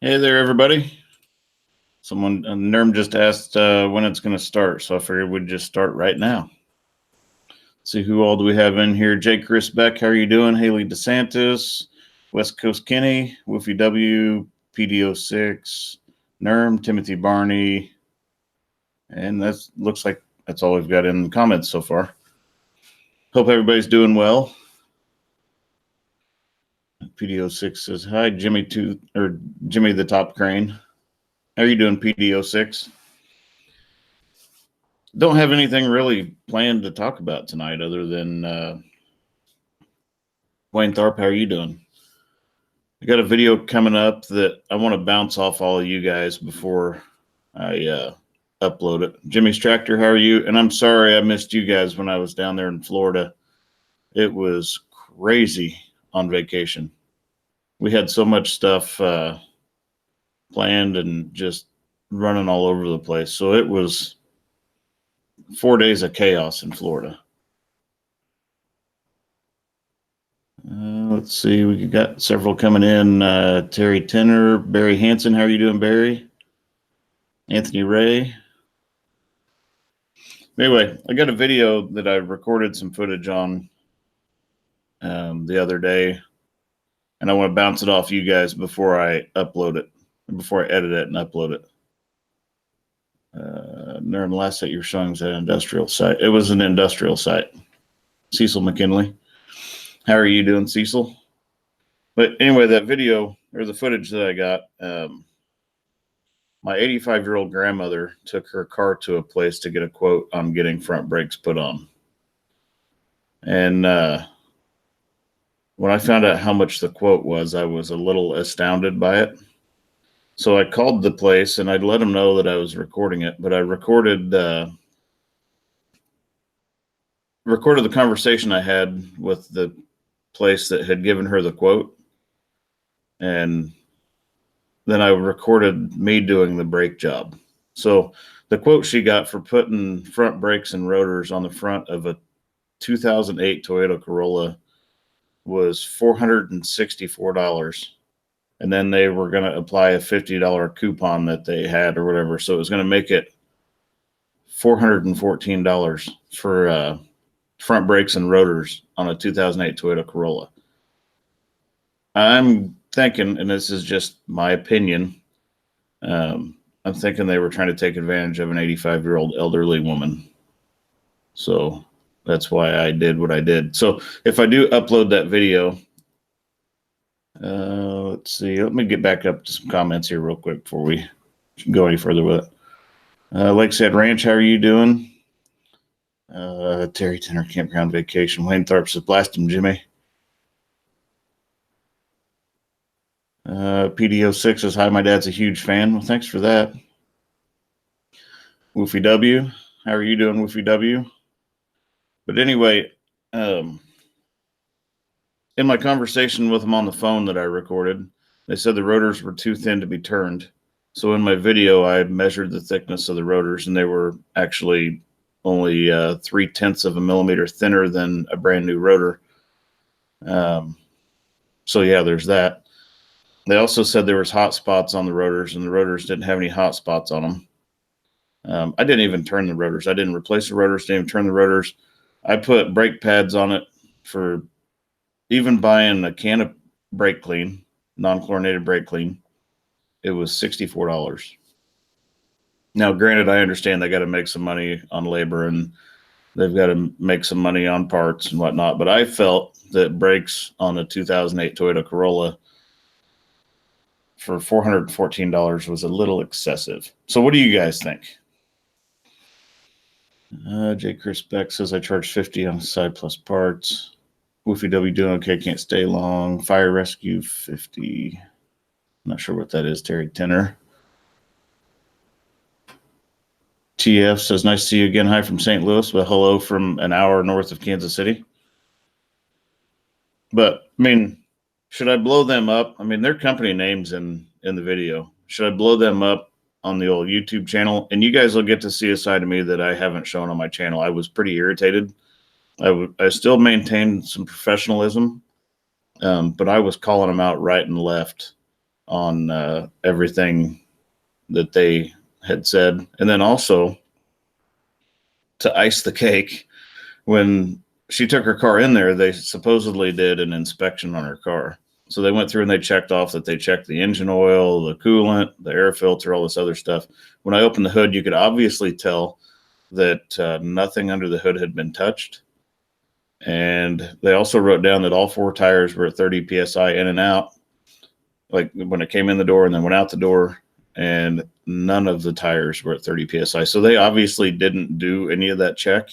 Hey there, everybody. Someone, Nerm just asked when it's going to start, so I figured we'd just start right now. See who all do we have in here. Jake Chris Beck, how are you doing? Haley DeSantis, West Coast Kenny, Woofy W, PDO6, Nerm, Timothy Barney, and that looks like that's all we've got in the comments so far. Hope everybody's doing well. PDO6 says hi, Jimmy the Top Crane. How are you doing, PDO6? Don't have anything really planned to talk about tonight other than Wayne Tharp. How are you doing? I got a video coming up that I want to bounce off all of you guys before I upload it. Jimmy's Tractor, how are you? And I'm sorry I missed you guys when I was down there in Florida. It was crazy on vacation. We had so much stuff planned and just running all over the place. So it was 4 days of chaos in Florida. Let's see. We got several coming in. Terry Tenner, Barry Hansen. How are you doing, Barry? Anthony Ray. Anyway, I got a video that I recorded some footage on the other day, and I want to bounce it off you guys before I upload it, before I edit it and upload it. Nerm, the last site you were showing was an industrial site. It was an industrial site. Cecil McKinley. How are you doing, Cecil? But anyway, that video or the footage that I got, my 85-year-old grandmother took her car to a place to get a quote on getting front brakes put on. And when I found out how much the quote was, I was a little astounded by it. So I called the place and I'd let them know that I was recording it, but I recorded the conversation I had with the place that had given her the quote. And then I recorded me doing the brake job. So the quote she got for putting front brakes and rotors on the front of a 2008 Toyota Corolla was $464. And then they were going to apply a $50 coupon that they had or whatever. So it was going to make it $414 for front brakes and rotors on a 2008 Toyota Corolla. I'm thinking, and this is just my opinion, I'm thinking they were trying to take advantage of an 85-year-old elderly woman. So that's why I did what I did. So if I do upload that video, let's see. Let me get back up to some comments here real quick before we go any further with it. Lakeside Ranch, how are you doing? Terry Tenner, Campground Vacation. Wayne Tharp says, blast him, Jimmy. PDO6 says, hi, my dad's a huge fan. Well, thanks for that. Woofy W, how are you doing, Woofy W? But anyway, in my conversation with them on the phone that I recorded, they said the rotors were too thin to be turned. So in my video, I measured the thickness of the rotors, and they were actually only 0.3 of a millimeter thinner than a brand new rotor. So yeah, there's that. They also said there was hot spots on the rotors, and the rotors didn't have any hot spots on them. I didn't even turn the rotors. I didn't replace the rotors, didn't even turn the rotors. I put brake pads on it for even buying a can of brake clean, non-chlorinated brake clean. It was $64. Now, granted, I understand they got to make some money on labor and they've got to make some money on parts and whatnot, but I felt that brakes on a 2008 Toyota Corolla for $414 was a little excessive. So what do you guys think? J. Chris Beck says, I charge $50 on the side plus parts. Woofy W doing okay, can't stay long. Fire Rescue 50. I'm not sure what that is, Terry Tenner. TF says, nice to see you again. Hi from St. Louis, but hello from an hour north of Kansas City. But, I mean, should I blow them up? I mean, their company name's in the video. Should I blow them up on the old YouTube channel? And you guys will get to see a side of me that I haven't shown on my channel. I was pretty irritated. I still maintained some professionalism, but I was calling them out right and left on everything that they had said. And then also, to ice the cake, when she took her car in there, they supposedly did an inspection on her car. So they went through and they checked off that they checked the engine oil, the coolant, the air filter, all this other stuff. When I opened the hood, you could obviously tell that nothing under the hood had been touched. And they also wrote down that all 4 tires were at 30 PSI in and out, like when it came in the door and then went out the door, and none of the tires were at 30 PSI. So they obviously didn't do any of that check,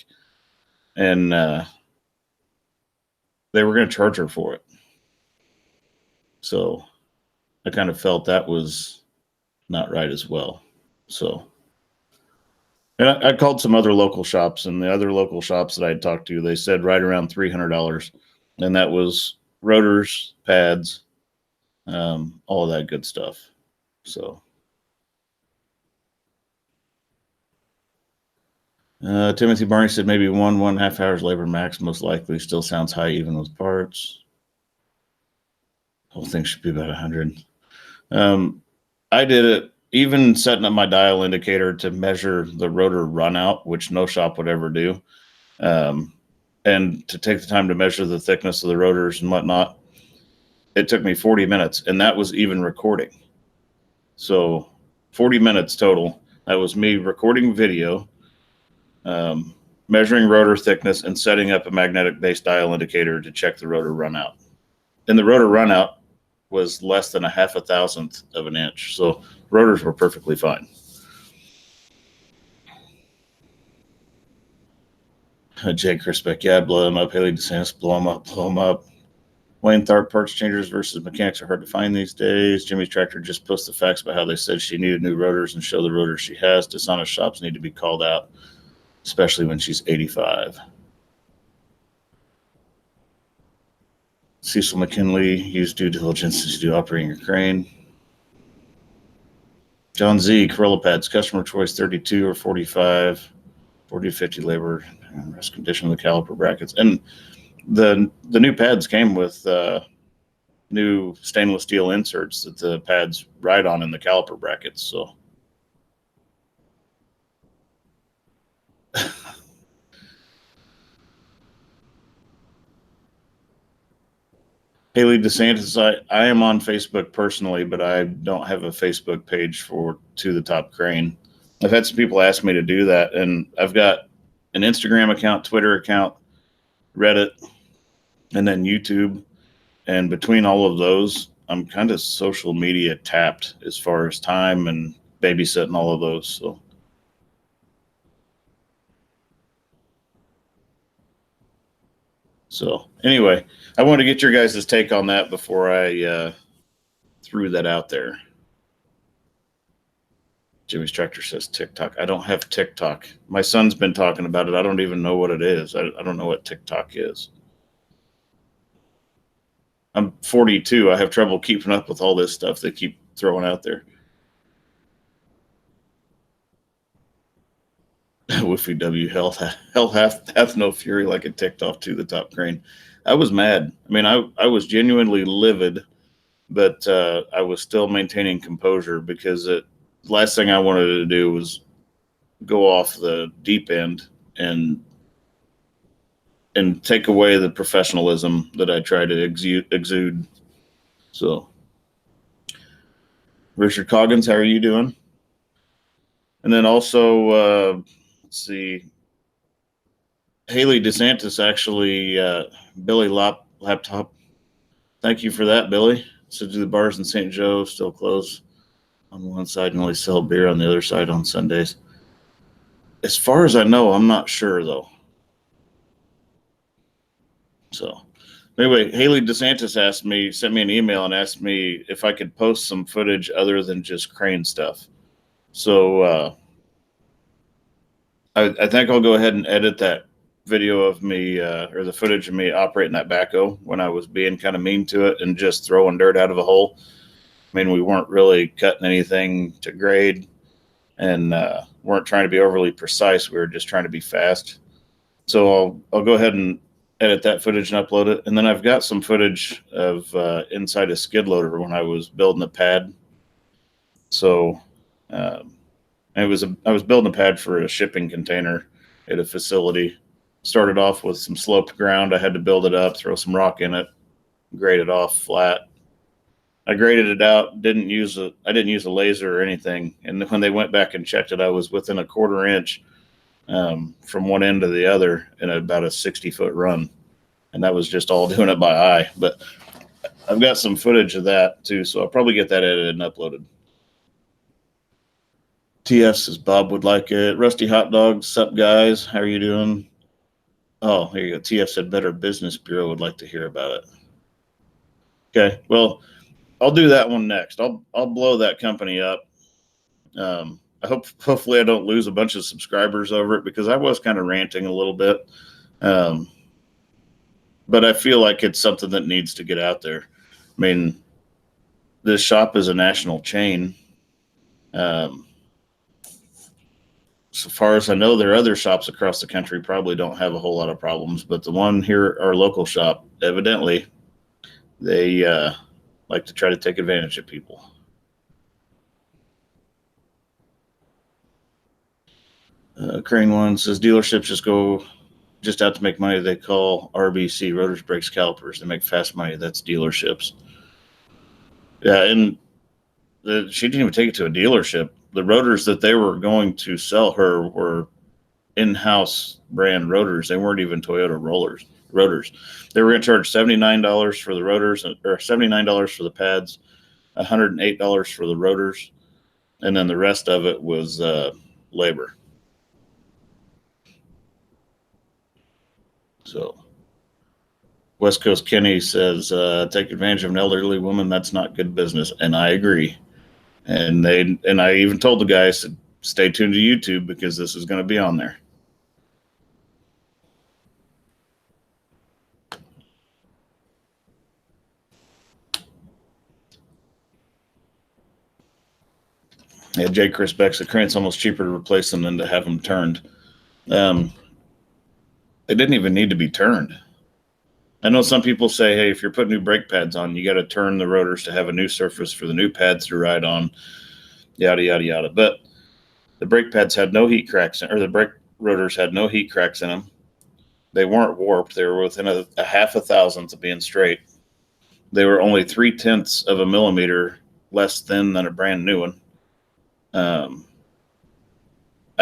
and they were going to charge her for it. So I kind of felt that was not right as well. So, and I called some other local shops, and the other local shops that I had talked to, they said right around $300, and that was rotors, pads, all of that good stuff. So, Timothy Barney said maybe 1.5 hours labor max, most likely. Still sounds high even with parts. Whole thing should be about 100. I did it even setting up my dial indicator to measure the rotor run out, which no shop would ever do. And to take the time to measure the thickness of the rotors and whatnot, it took me 40 minutes, and that was even recording. So 40 minutes total. That was me recording video, measuring rotor thickness, and setting up a magnetic base dial indicator to check the rotor run out. And the rotor run out was less than 0.5 thousandth of an inch. So rotors were perfectly fine. Jake Crispec, yeah, blow them up. Haley DeSantis, blow them up. Wayne Tharp, parts changers versus mechanics are hard to find these days. Jimmy's Tractor just posted the facts about how they said she needed new rotors and show the rotors she has. Dishonest shops need to be called out, especially when she's 85. Cecil McKinley, use due diligence to do operating your crane. John Z, Corolla pads, customer choice 32 or 45, 40 to 50 labor, rest condition of the caliper brackets. And the new pads came with new stainless steel inserts that the pads ride on in the caliper brackets. So Haley DeSantis, I am on Facebook personally, but I don't have a Facebook page for To the Top Crane. I've had some people ask me to do that, and I've got an Instagram account, Twitter account, Reddit, and then YouTube. And between all of those, I'm kind of social media tapped as far as time and babysitting all of those. So anyway, I wanted to get your guys' take on that before I threw that out there. Jimmy's Tractor says TikTok. I don't have TikTok. My son's been talking about it. I don't even know what it is. I don't know what TikTok is. I'm 42. I have trouble keeping up with all this stuff they keep throwing out there. Woofy W. Hell hath no fury like a ticked off To the Top Crane. I was mad. I mean, I was genuinely livid, but I was still maintaining composure because the last thing I wanted to do was go off the deep end and take away the professionalism that I try to exude. So, Richard Coggins, how are you doing? And then also, let's see, Haley DeSantis actually, Billy Laptop. Thank you for that, Billy. So do the bars in St. Joe still close on one side and only sell beer on the other side on Sundays? As far as I know, I'm not sure though. So anyway, Haley DeSantis sent me an email and asked me if I could post some footage other than just crane stuff. So I think I'll go ahead and edit that video of me or the footage of me operating that backhoe when I was being kind of mean to it and just throwing dirt out of a hole. I mean, we weren't really cutting anything to grade and weren't trying to be overly precise. We were just trying to be fast. So I'll go ahead and edit that footage and upload it. And then I've got some footage of inside a skid loader when I was building a pad. So I was building a pad for a shipping container at a facility. Started off with some sloped ground. I had to build it up, throw some rock in it, grade it off flat. I graded it out. I didn't use a laser or anything. And when they went back and checked it, I was within a 1/4 inch from one end to the other in about a 60-foot run. And that was just all doing it by eye. But I've got some footage of that too, so I'll probably get that edited and uploaded. TF says Bob would like it. Rusty Hot Dogs, sup guys? How are you doing? Oh, here you go. TF said Better Business Bureau would like to hear about it. Okay, well, I'll do that one next. I'll blow that company up. Hopefully I don't lose a bunch of subscribers over it, because I was kind of ranting a little bit. But I feel like it's something that needs to get out there. I mean, this shop is a national chain. So far as I know, there are other shops across the country probably don't have a whole lot of problems, but the one here, our local shop, evidently, they like to try to take advantage of people. Crane One says dealerships just out to make money. They call RBC, rotors, brakes, calipers. They make fast money. That's dealerships. Yeah, and she didn't even take it to a dealership. The rotors that they were going to sell her were in-house brand rotors. They weren't even Toyota rotors. They were going to charge $79 for the rotors, or $79 for the pads, $108 for the rotors, and then the rest of it was labor. So West Coast Kenny says, take advantage of an elderly woman. That's not good business. And I agree. And I even told the guys to stay tuned to YouTube, because this is going to be on there. Yeah, J. Chris Beck said, Crane's almost cheaper to replace them than to have them turned. They didn't even need to be turned. I know some people say, hey, if you're putting new brake pads on, you got to turn the rotors to have a new surface for the new pads to ride on, yada, yada, yada. But the brake pads had no heat cracks, or the brake rotors had no heat cracks in them. They weren't warped. They were within a 1/2 thousandth of being straight. They were only 0.3 of a millimeter less thin than a brand new one. I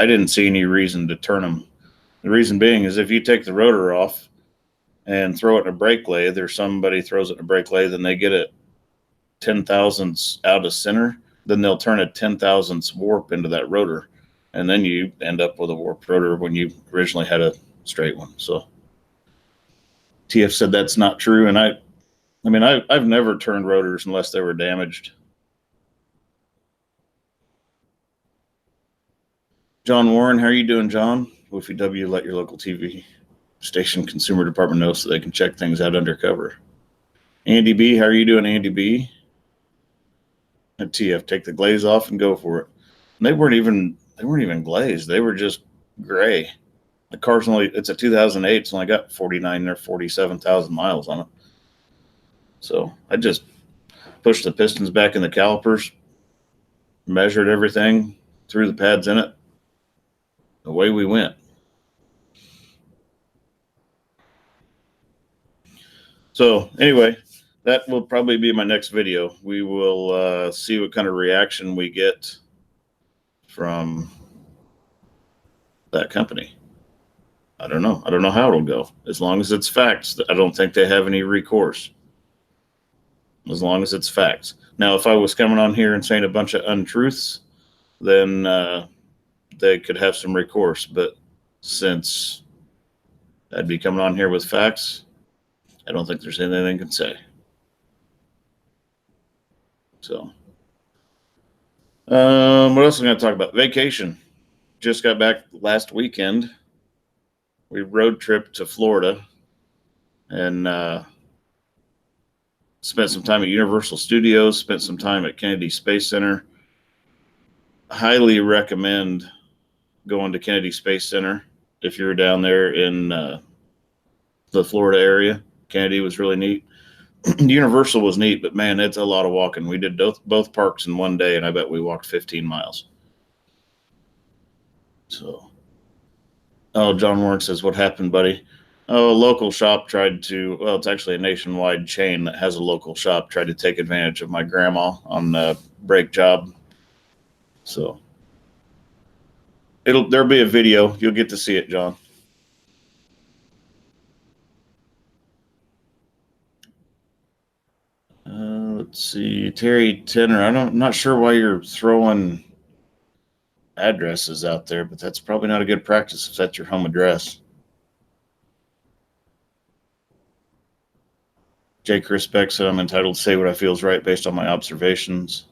didn't see any reason to turn them. The reason being is if you take the rotor off and throw it in a brake lathe, or somebody throws it in a brake lathe and they get it 10 thousandths out of center, then they'll turn a 10 thousandths warp into that rotor. And then you end up with a warped rotor when you originally had a straight one. So TF said that's not true. And I've never turned rotors unless they were damaged. John Warren, how are you doing, John? Woofy W, let your local TV station consumer department know so they can check things out undercover. Andy B, how are you doing, Andy B? And TF, take the glaze off and go for it. And they weren't even glazed. They were just gray. The car's it's a 2008. It's only got 49 or 47,000 miles on it. So I just pushed the pistons back in the calipers, measured everything, threw the pads in it. Away we went. So anyway, that will probably be my next video. We will see what kind of reaction we get from that company. I don't know. I don't know how it'll go. As long as it's facts, I don't think they have any recourse. As long as it's facts. Now, if I was coming on here and saying a bunch of untruths, then they could have some recourse. But since I'd be coming on here with facts, I don't think there's anything they can say. So, what else am I going to talk about? Vacation. Just got back last weekend. We road tripped to Florida and spent some time at Universal Studios, spent some time at Kennedy Space Center. Highly recommend going to Kennedy Space Center if you're down there in the Florida area. Kennedy was really neat. Universal was neat, but man, it's a lot of walking. We did both parks in one day, and I bet we walked 15 miles. So, oh, John Warren says, "What happened, buddy?" Oh, a local shop tried to. Well, it's actually a nationwide chain that has a local shop. Tried to take advantage of my grandma on a brake job. So, there'll be a video. You'll get to see it, John. Let's see, Terry Tenner. I'm not sure why you're throwing addresses out there, but that's probably not a good practice if that's your home address. Jay Chris Beck said I'm entitled to say what I feel is right based on my observations.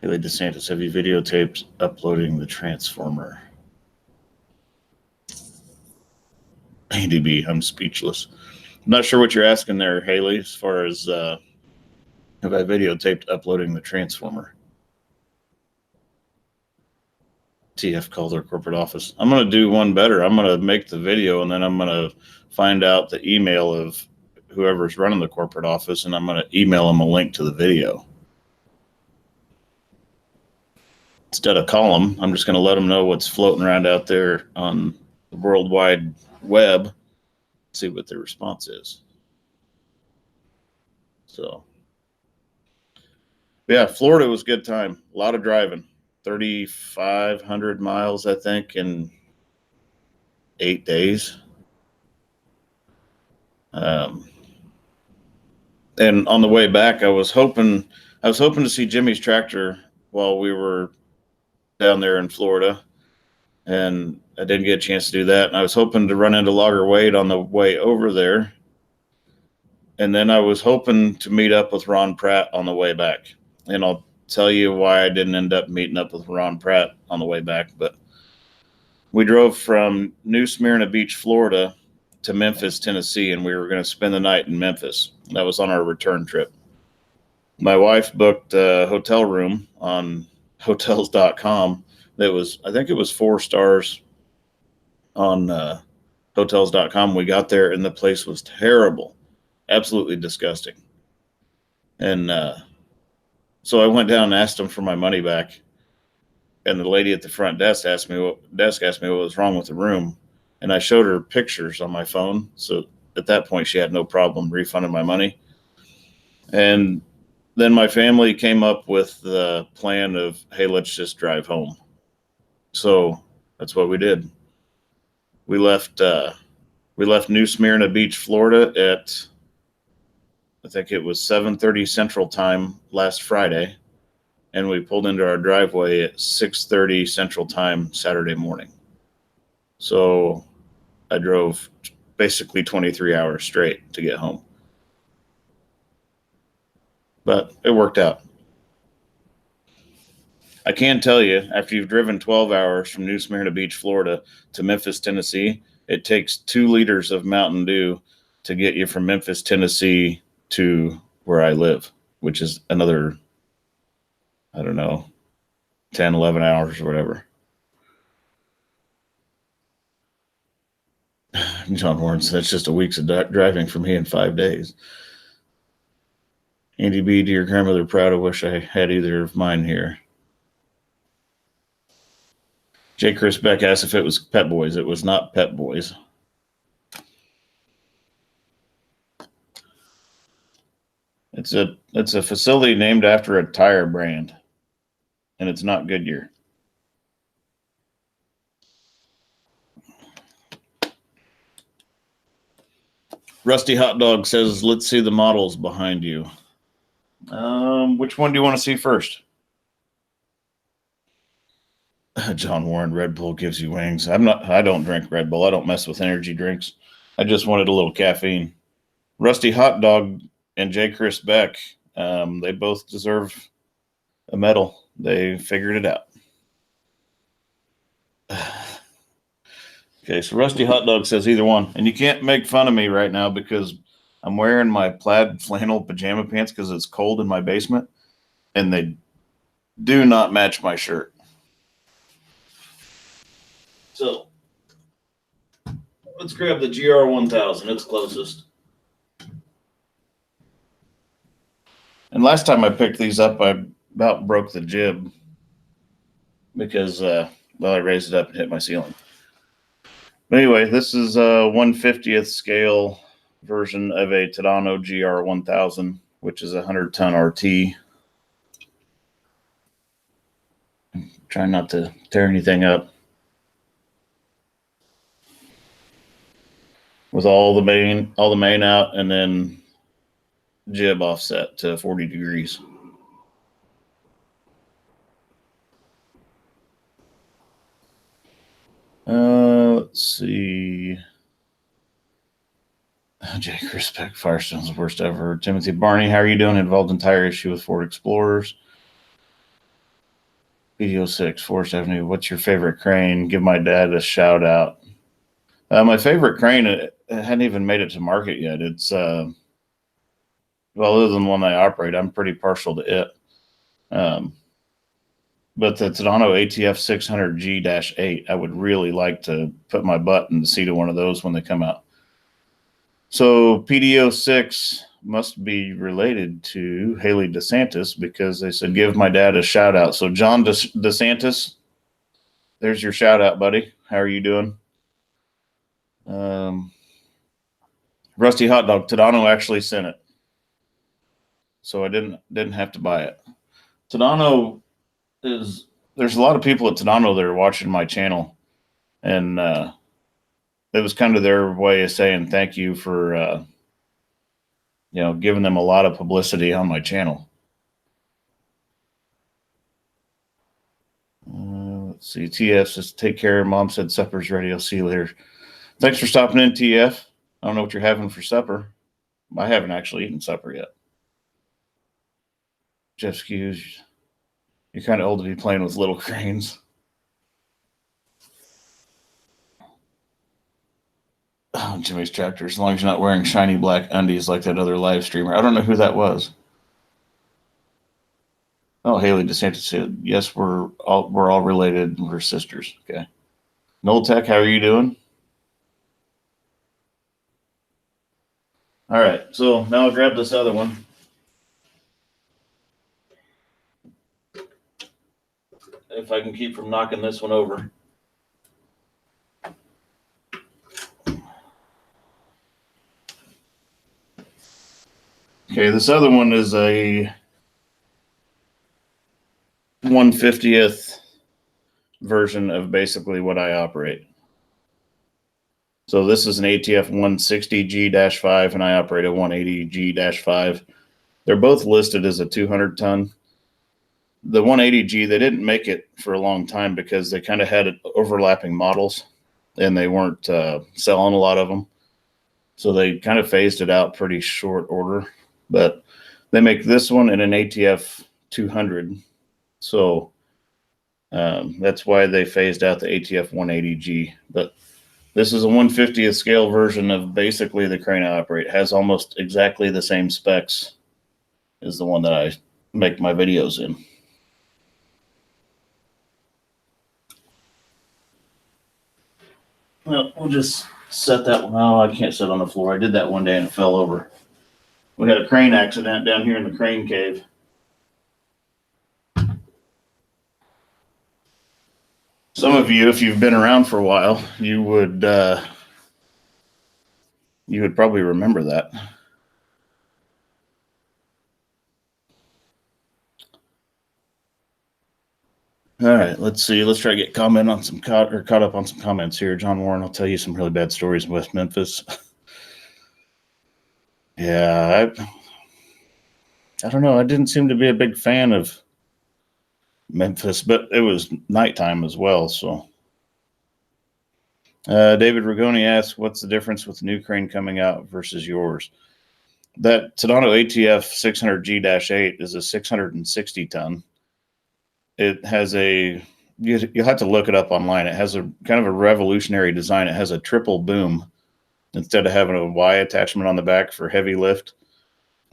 Haley DeSantis, have you videotaped uploading the transformer? Andy B, I'm speechless. I'm not sure what you're asking there, Haley, as far as have I videotaped uploading the transformer? TF called their corporate office. I'm going to do one better. I'm going to make the video, and then I'm going to find out the email of whoever's running the corporate office, and I'm going to email them a link to the video. Instead of call them, I'm just going to let them know what's floating around out there on the World Wide Web, see what their response is. So, yeah, Florida was a good time. A lot of driving. 3,500 miles, I think, in 8 days. And on the way back, I was hoping to see Jimmy's tractor while we were down there in Florida, and I didn't get a chance to do that. And I was hoping to run into Logger Wade on the way over there, and then I was hoping to meet up with Ron Pratt on the way back. And I'll tell you why I didn't end up meeting up with Ron Pratt on the way back. But we drove from New Smyrna Beach, Florida, to Memphis, Tennessee, and we were going to spend the night in Memphis. That was on our return trip. My wife booked a hotel room on hotels.com. I think it was 4 stars on hotels.com. We got there and the place was terrible, absolutely disgusting. And so I went down and asked them for my money back. And the lady at the front desk asked me what was wrong with the room. And I showed her pictures on my phone. So at that point, she had no problem refunding my money. And then my family came up with the plan of, hey, let's just drive home. So that's what we did. We left New Smyrna Beach, Florida at, I think it was 7:30 Central Time last Friday. And we pulled into our driveway at 6:30 Central Time Saturday morning. So I drove basically 23 hours straight to get home. But it worked out. I can tell you, after you've driven 12 hours from New Smyrna Beach, Florida to Memphis, Tennessee, it takes 2 liters of Mountain Dew to get you from Memphis, Tennessee to where I live, which is another, I don't know, 10, 11 hours or whatever. John Warren said it's just a week's of driving for me in 5 days. Andy B, dear grandmother, proud. I wish I had either of mine here. J. Chris Beck asked if it was Pep Boys. It was not Pep Boys. It's a facility named after a tire brand, and it's not Goodyear. Rusty Hot Dog says, let's see the models behind you. Which one do you want to see first? John Warren, Red Bull gives you wings. I don't drink Red Bull. I don't mess with energy drinks. I just wanted a little caffeine. Rusty Hot Dog and J. Chris Beck, they both deserve a medal. They figured it out. Okay, so Rusty Hot Dog says either one. And you can't make fun of me right now because I'm wearing my plaid flannel pajama pants because it's cold in my basement, and they do not match my shirt. So Let's grab the GR1000. It's closest. And last time I picked these up, I about broke the jib because, I raised it up and hit my ceiling. But anyway, this is a 1/50th scale version of a Tadano GR1000, which is a 100-ton RT. Trying not to tear anything up. With all the main out, and then jib offset to 40 degrees. Let's see. Jake, respect Firestone's worst ever. Timothy Barney, how are you doing? Involved in tire issue with Ford Explorers. BD06, Forest Avenue. What's your favorite crane? Give my dad a shout out. My favorite crane, it hadn't even made it to market yet. It's, other than the one I operate, I'm pretty partial to it. But the Tadano ATF 600G-8, I would really like to put my butt in the seat of one of those when they come out. So PDO6 must be related to Haley DeSantis because they said, give my dad a shout out. So John DeSantis, there's your shout out, buddy. How are you doing? Rusty Hot Dog, Tadano actually sent it. So I didn't have to buy it. Tadano there's a lot of people at Tadano that are watching my channel, and it was kind of their way of saying thank you for giving them a lot of publicity on my channel. Let's see. TF says, take care. Mom said supper's ready. I'll see you later. Thanks for stopping in, TF. I don't know what you're having for supper. I haven't actually eaten supper yet. Jeff Skews, you're kind of old to be playing with little cranes. Oh, Jimmy's Tractor, as long as you're not wearing shiny black undies like that other live streamer. I don't know who that was. Oh, Haley DeSantis said, yes, we're all related. We're sisters. Okay. Noel Tech, how are you doing? All right, so now I'll grab this other one. If I can keep from knocking this one over. Okay, this other one is a 1/50th version of basically what I operate. So this is an ATF 160G-5 and I operate a 180G-5. They're both listed as a 200-ton. The 180G, they didn't make it for a long time because they kind of had overlapping models and they weren't selling a lot of them. So they kind of phased it out pretty short order. But they make this one in an ATF 200. So that's why they phased out the ATF 180G. But this is a 1/50th scale version of basically the crane I operate. It has almost exactly the same specs as the one that I make my videos in. Well, we'll just set that one. Oh, I can't sit on the floor. I did that one day and it fell over. We had a crane accident down here in the crane cave. Some of you, if you've been around for a while, you would probably remember that. All right, let's see. Let's try to get caught up on some comments here. John Warren, I'll tell you some really bad stories in West Memphis. Yeah, I don't know. I didn't seem to be a big fan of Memphis, but it was nighttime as well. So, David Rigoni asks, "What's the difference with the new crane coming out versus yours?" That Tadano ATF 600G-8 is a 660-ton. It has you'll have to look it up online. It has a kind of a revolutionary design. It has a triple boom. Instead of having a Y attachment on the back for heavy lift,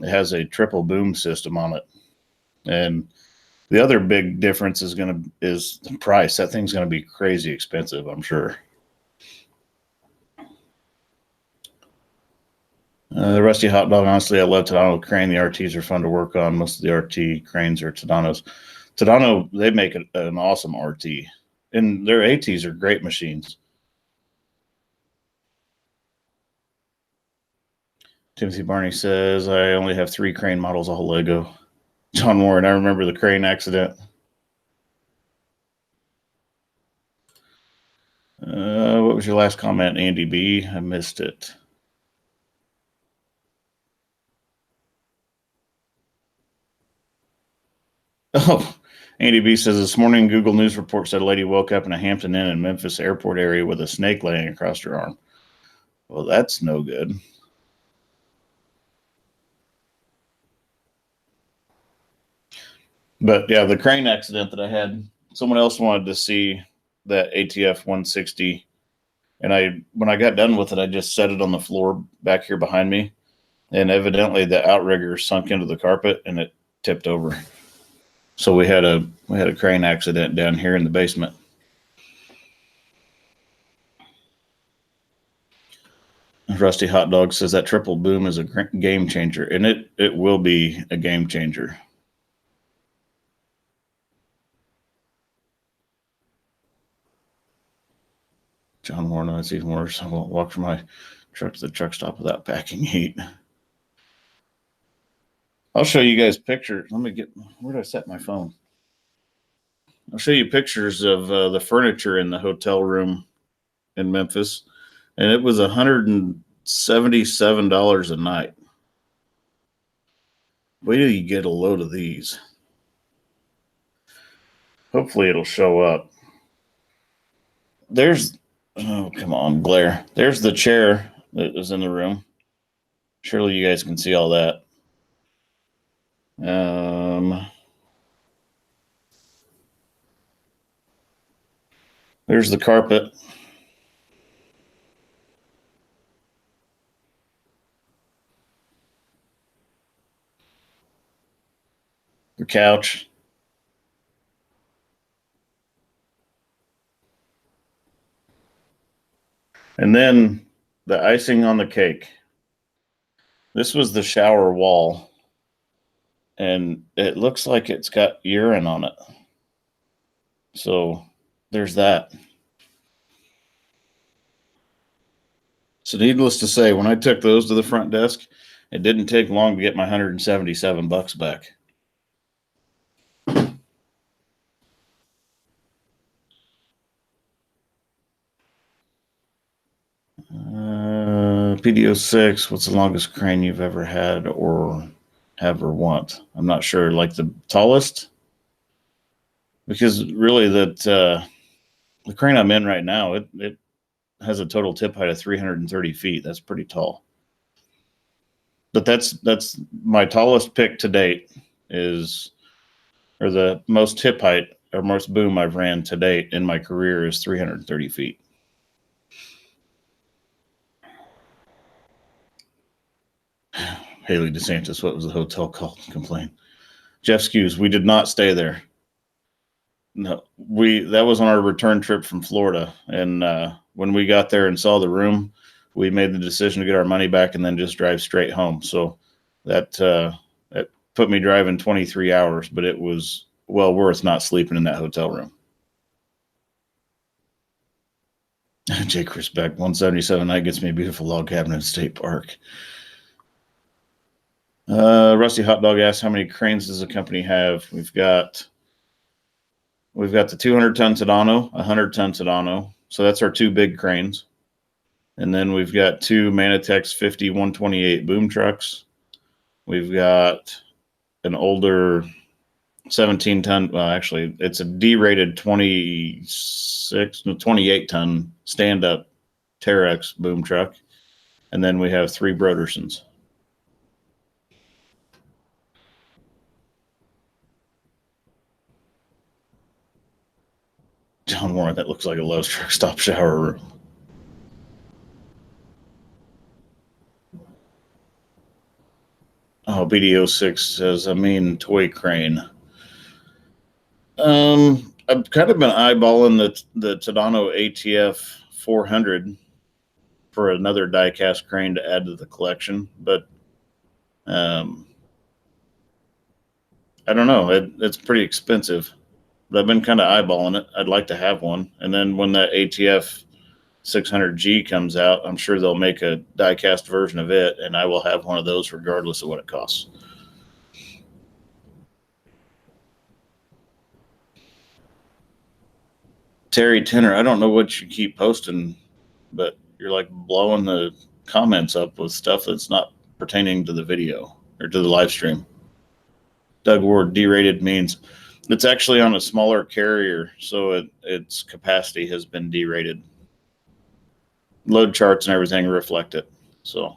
it has a triple boom system on it. And the other big difference is the price. That thing's going to be crazy expensive, I'm sure. Rusty Hot Dog, honestly, I love Tadano crane. The RTs are fun to work on. Most of the RT cranes are Tadanos. Tadano, they make an awesome RT. And their ATs are great machines. Timothy Barney says, I only have 3 crane models, all Lego. John Warren, I remember the crane accident. What was your last comment, Andy B? I missed it. Oh, Andy B says, this morning Google News report said a lady woke up in a Hampton Inn in Memphis airport area with a snake laying across her arm. Well, that's no good. But yeah, the crane accident that I had, someone else wanted to see that ATF 160. And when I got done with it, I just set it on the floor back here behind me. And evidently the outrigger sunk into the carpet and it tipped over. So we had a crane accident down here in the basement. Rusty Hot Dog says that triple boom is a game changer, and it will be a game changer. John Warner, it's even worse. I won't walk from my truck to the truck stop without packing heat. I'll show you guys pictures. Let me get, where did I set my phone? I'll show you pictures of the furniture in the hotel room in Memphis, and it was $177 a night. Wait till you get a load of these. Hopefully it'll show up. There's, oh, come on, glare. There's the chair that was in the room. Surely you guys can see all that. There's the carpet. The couch. And then the icing on the cake. This was the shower wall. And it looks like it's got urine on it. So there's that. So needless to say, when I took those to the front desk, it didn't take long to get my $177 back. PDO6, what's the longest crane you've ever had or have or want? I'm not sure. Like the tallest? Because really the crane I'm in right now, it has a total tip height of 330 feet. That's pretty tall. But that's my tallest pick to date is, or the most tip height or most boom I've ran to date in my career is 330 feet. Haley DeSantis, what was the hotel called? Complain. Jeff Skews, we did not stay there. No, that was on our return trip from Florida. And when we got there and saw the room, we made the decision to get our money back and then just drive straight home. So that put me driving 23 hours, but it was well worth not sleeping in that hotel room. J. Chris Beck, 177 night gets me a beautiful log cabin in State Park. Rusty Hot Dog asks, how many cranes does the company have? We've got the 200-ton Tadano, 100-ton Tadano. So that's our 2 big cranes. And then we've got 2 Manitex 50 128 boom trucks. We've got an older 17-ton, well, actually, it's a D-rated 28-ton stand-up Terex boom truck. And then we have 3 Brodersons. John Warren, that looks like a Lowe's truck stop shower room. Oh, BDO6 says, I mean, toy crane. I've kind of been eyeballing the Tadano ATF 400 for another die-cast crane to add to the collection, but I don't know. It's pretty expensive, but I've been kind of eyeballing it. I'd like to have one. And then when that ATF 600G comes out, I'm sure they'll make a die-cast version of it, and I will have one of those regardless of what it costs. Terry Tenner, I don't know what you keep posting, but you're like blowing the comments up with stuff that's not pertaining to the video or to the live stream. Doug Ward, derated means it's actually on a smaller carrier, so its capacity has been derated. Load charts and everything reflect it. So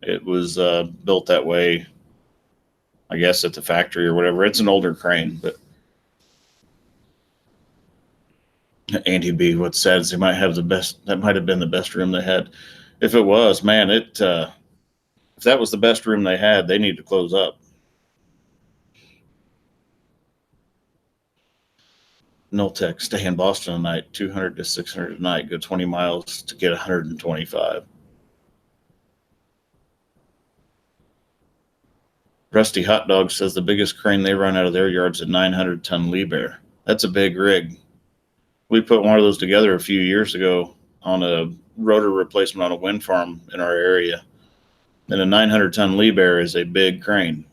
it was built that way, I guess, at the factory or whatever. It's an older crane, but Andy B, what's sad is they might have the best, that might have been the best room they had. If it was, man, if that was the best room they had, they need to close up. Noltec, stay in Boston tonight, 200 to 600 a night, go 20 miles to get 125. Rusty Hot Dog says the biggest crane they run out of their yard's a 900-ton Liebherr. That's a big rig. We put one of those together a few years ago on a rotor replacement on a wind farm in our area. And a 900-ton Liebherr is a big crane.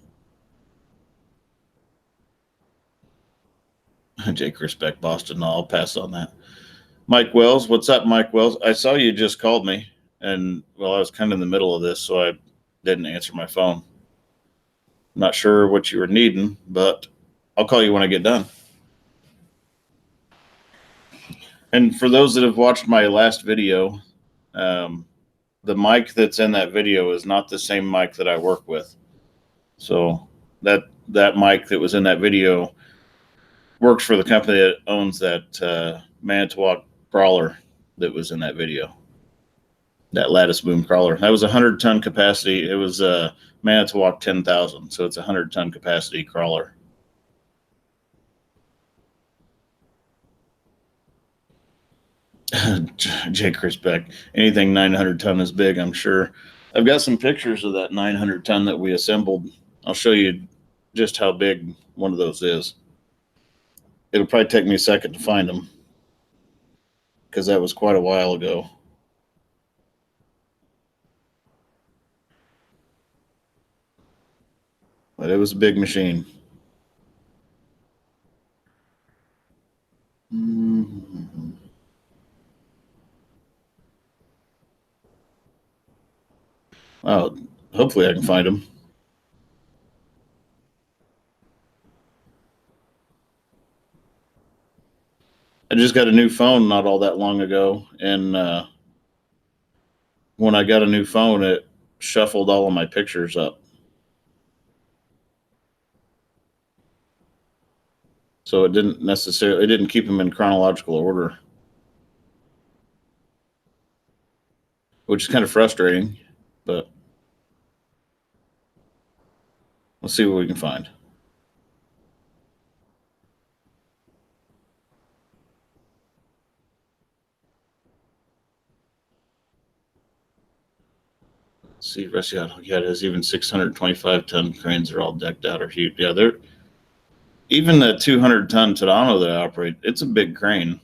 Jake Respect Boston. No, I'll pass on that. Mike Wells, what's up, Mike Wells? I saw you just called me, and well, I was kind of in the middle of this, so I didn't answer my phone. I'm not sure what you were needing, but I'll call you when I get done. And for those that have watched my last video, the mic that's in that video is not the same mic that I work with. So that mic that was in that video works for the company that owns that Manitowoc crawler that was in that video. That lattice boom crawler. That was a 100-ton capacity. It was a Manitowoc 10,000, so it's a 100-ton capacity crawler. Jake Respect. Anything 900-ton is big, I'm sure. I've got some pictures of that 900-ton that we assembled. I'll show you just how big one of those is. It'll probably take me a second to find them because that was quite a while ago. But it was a big machine. Mm-hmm. Well, hopefully I can find them. I just got a new phone not all that long ago, and when I got a new phone, it shuffled all of my pictures up. So it didn't keep them in chronological order, which is kind of frustrating, but let's see what we can find. Let's see, yeah, it has even 625-ton cranes are all decked out or huge. Yeah, they're even the 200-ton Tadano that I operate. It's a big crane.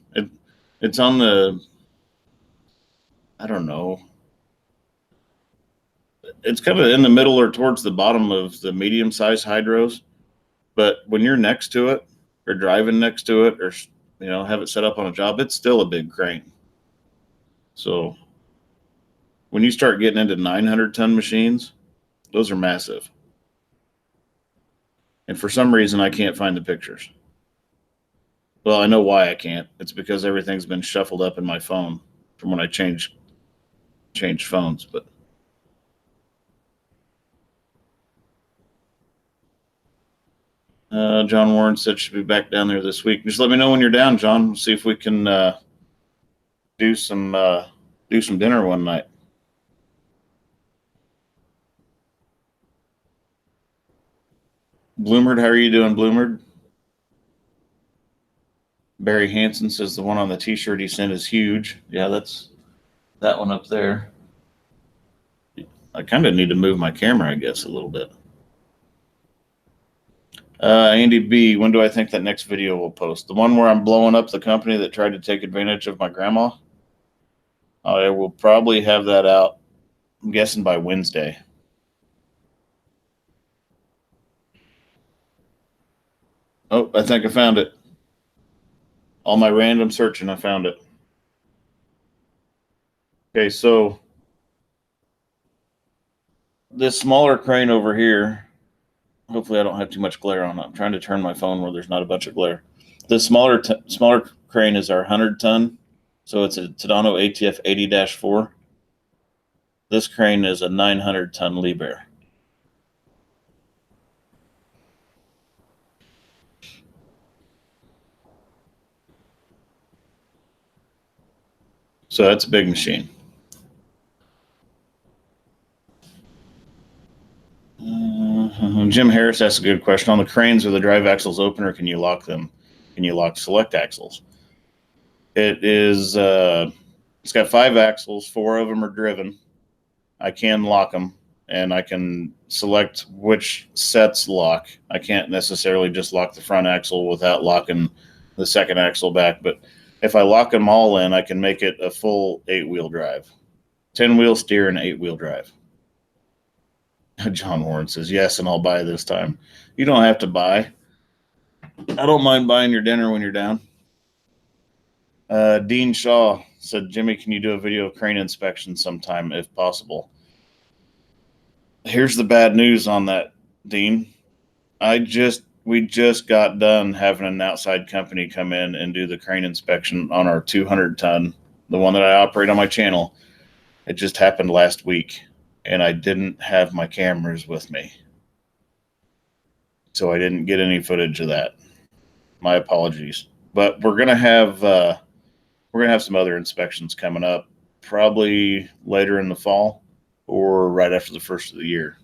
It's on the, I don't know. It's kind of in the middle or towards the bottom of the medium-sized hydros. But when you're next to it or driving next to it or, have it set up on a job, it's still a big crane. So when you start getting into 900-ton machines, those are massive. And for some reason, I can't find the pictures. Well, I know why I can't. It's because everything's been shuffled up in my phone from when I changed phones. But John Warren said she'll be back down there this week. Just let me know when you're down, John. We'll see if we can do some dinner one night. Bloomerd, how are you doing, Bloomerd? Barry Hansen says the one on the t-shirt he sent is huge. Yeah, that's that one up there. I kind of need to move my camera, I guess, a little bit. Andy B, when do I think that next video will post? The one where I'm blowing up the company that tried to take advantage of my grandma? I will probably have that out, I'm guessing, by Wednesday. Oh, I think I found it. All my random searching, I found it. Okay, so this smaller crane over here, hopefully I don't have too much glare on it. I'm trying to turn my phone where there's not a bunch of glare. The smaller crane is our 100-ton, so it's a Tadano ATF 80-4. This crane is a 900-ton Liebherr. So that's a big machine. Jim Harris asked a good question. On the cranes, are the drive axles open, or can you lock them? Can you lock select axles? It is, it's got 5 axles, 4 of them are driven. I can lock them, and I can select which sets lock. I can't necessarily just lock the front axle without locking the second axle back, but if I lock them all in, I can make it a full 8-wheel drive, 10-wheel steer and 8-wheel drive. John Warren says, yes, and I'll buy this time. You don't have to buy. I don't mind buying your dinner when you're down. Dean Shaw said, Jimmy, can you do a video of crane inspection sometime if possible? Here's the bad news on that, Dean. We just got done having an outside company come in and do the crane inspection on our 200-ton, the one that I operate on my channel. It just happened last week, and I didn't have my cameras with me, so I didn't get any footage of that. My apologies. But we're gonna have some other inspections coming up, probably later in the fall or right after the first of the year.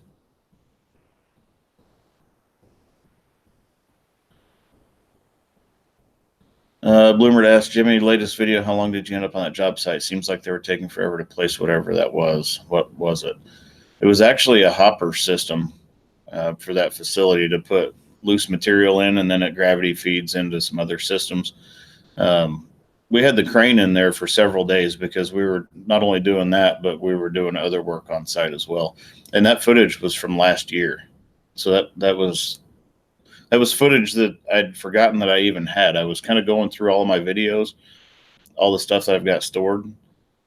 Bloomer asked, Jimmy, latest video, how long did you end up on that job site? Seems like they were taking forever to place whatever that was. What was it? It was actually a hopper system for that facility to put loose material in, and then it gravity feeds into some other systems. We had the crane in there for several days because we were not only doing that, but we were doing other work on site as well. And that footage was from last year. So that was footage that I'd forgotten that I even had. I was kind of going through all of my videos, all the stuff that I've got stored,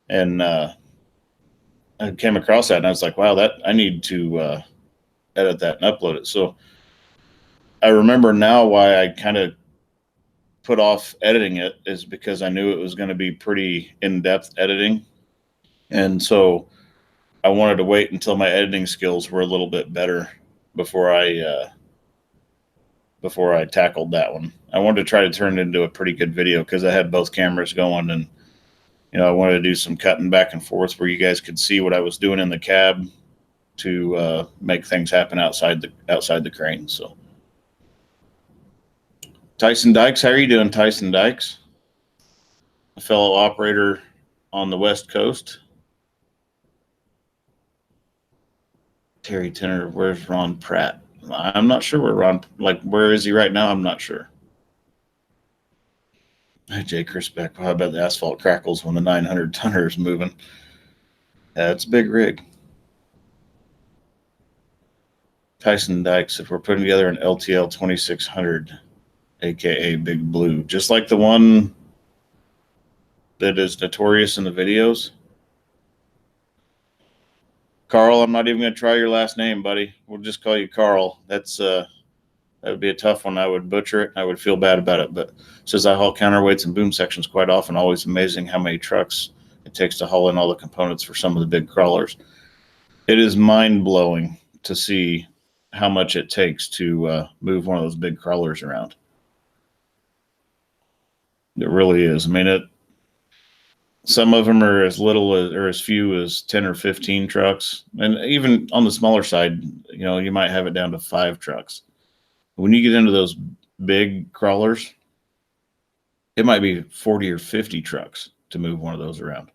and I came across that, and I was like, wow, I need to edit that and upload it. So I remember now why I kind of put off editing it is because I knew it was going to be pretty in-depth editing. And so I wanted to wait until my editing skills were a little bit better before I tackled that one. I wanted to try to turn it into a pretty good video because I had both cameras going, and I wanted to do some cutting back and forth where you guys could see what I was doing in the cab to make things happen outside the crane. So Tyson Dykes, how are you doing, Tyson Dykes? A fellow operator on the West Coast. Terry Tenner, where's Ron Pratt? I'm not sure where is he right now? I'm not sure. Hey, Jay Crispec, how about the asphalt crackles when the 900-tonner is moving? Yeah, it's a big rig. Tyson Dykes, if we're putting together an LTL 2600, aka Big Blue, just like the one that is notorious in the videos. Carl, I'm not even going to try your last name, buddy. We'll just call you Carl. That would be a tough one. I would butcher it. I would feel bad about it. But it says I haul counterweights and boom sections quite often. Always amazing how many trucks it takes to haul in all the components for some of the big crawlers. It is mind-blowing to see how much it takes to move one of those big crawlers around. It really is. I mean, some of them are as little as or as few as 10 or 15 trucks. And even on the smaller side, you might have it down to 5 trucks. When you get into those big crawlers, it might be 40 or 50 trucks to move one of those around.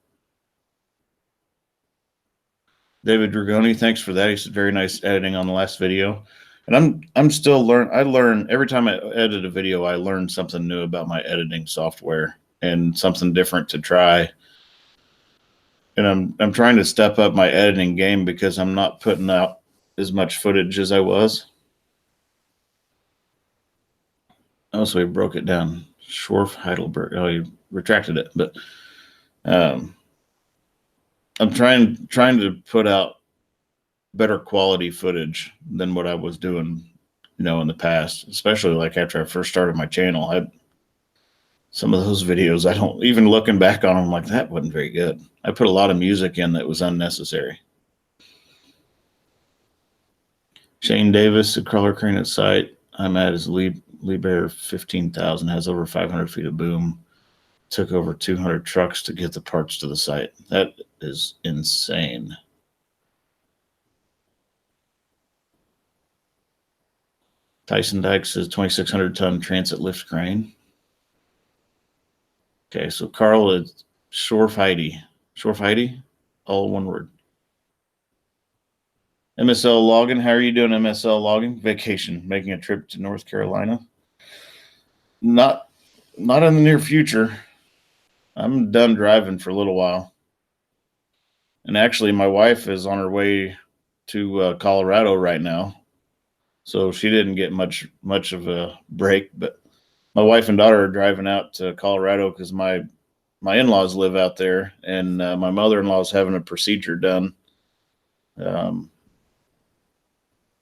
David Dragoni, thanks for that. He said very nice editing on the last video. And I'm still I learn every time I edit a video, I learn something new about my editing software and something different to try. And I'm trying to step up my editing game because I'm not putting out as much footage as I was. Oh, so he broke it down. Schorf Heidelberg. Oh, he retracted it, but I'm trying to put out better quality footage than what I was doing, in the past, especially like after I first started my channel. Some of those videos, I don't even looking back on them, like that wasn't very good. I put a lot of music in that was unnecessary. Shane Davis, the crawler crane at site I'm at is Liebherr 15,000, has over 500 feet of boom. Took over 200 trucks to get the parts to the site. That is insane. Tyson Dykes says 2,600 ton transit lift crane. Okay, so Carl is Schorf Heidi, all one word. MSL Logging, how are you doing, MSL Logging? Vacation, making a trip to North Carolina. Not in the near future. I'm done driving for a little while. And actually, my wife is on her way to Colorado right now. So she didn't get much of a break, but my wife and daughter are driving out to Colorado because my in-laws live out there, and my mother-in-law is having a procedure done.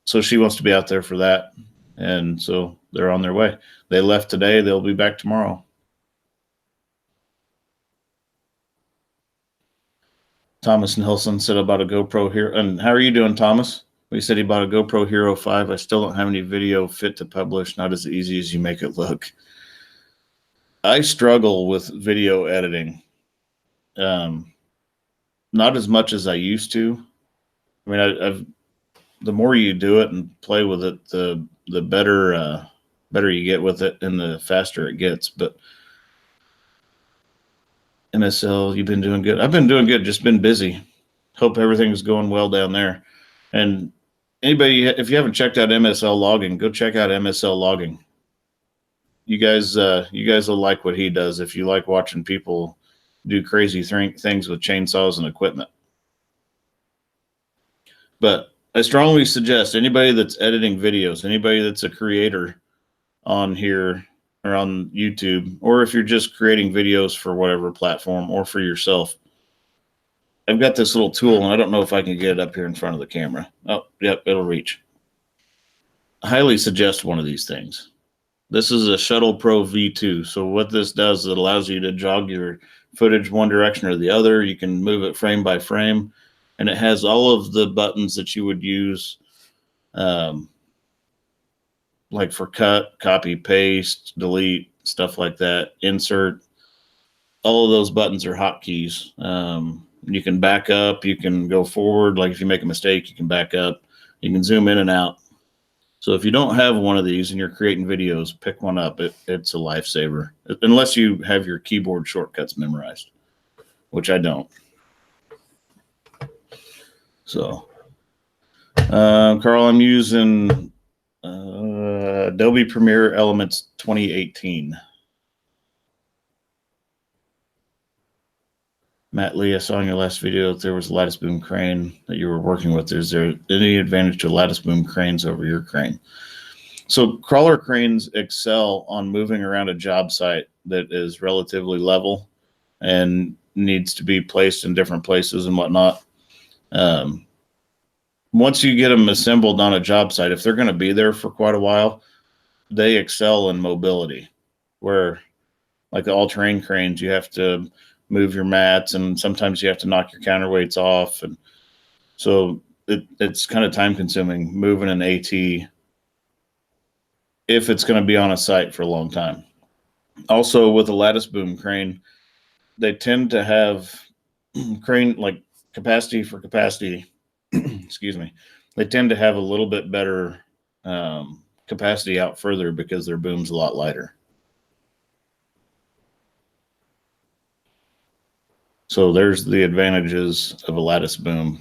So she wants to be out there for that, and so they're on their way. They left today. They'll be back tomorrow. Thomas Nelson said about a GoPro Hero. And how are you doing, Thomas? He said he bought a GoPro Hero 5. I still don't have any video fit to publish. Not as easy as you make it look. I struggle with video editing. Not as much as I used to. I mean, the more you do it and play with it, the better you get with it and the faster it gets. But MSL, you've been doing good. I've been doing good, just been busy. Hope everything's going well down there. And anybody, if you haven't checked out MSL Logging, go check out MSL Logging. You guys will like what he does if you like watching people do crazy things with chainsaws and equipment. But I strongly suggest anybody that's editing videos, anybody that's a creator on here or on YouTube, or if you're just creating videos for whatever platform or for yourself, I've got this little tool, and I don't know if I can get it up here in front of the camera. Oh, yep, it'll reach. I highly suggest one of these things. This is a Shuttle Pro V2. So what this does is it allows you to jog your footage one direction or the other. You can move it frame by frame, and it has all of the buttons that you would use, like for cut, copy, paste, delete, stuff like that, insert. All of those buttons are hotkeys. You can back up, you can go forward. Like if you make a mistake, you can back up. You can zoom in and out. So if you don't have one of these and you're creating videos, pick one up. It's a lifesaver, unless you have your keyboard shortcuts memorized, which I don't. So, Carl, I'm using Adobe Premiere Elements 2018. Matt Lee, I saw in your last video that there was a lattice boom crane that you were working with. Is there any advantage to lattice boom cranes over your crane? So crawler cranes excel on moving around a job site that is relatively level and needs to be placed in different places and whatnot. Once you get them assembled on a job site, if they're going to be there for quite a while, they excel in mobility, where like the all-terrain cranes, you have to move your mats, and sometimes you have to knock your counterweights off. And so it's kind of time consuming moving an AT if it's going to be on a site for a long time. Also with a lattice boom crane, they tend to have crane like capacity for capacity. Excuse me. They tend to have a little bit better capacity out further because their boom's a lot lighter. So there's the advantages of a lattice boom.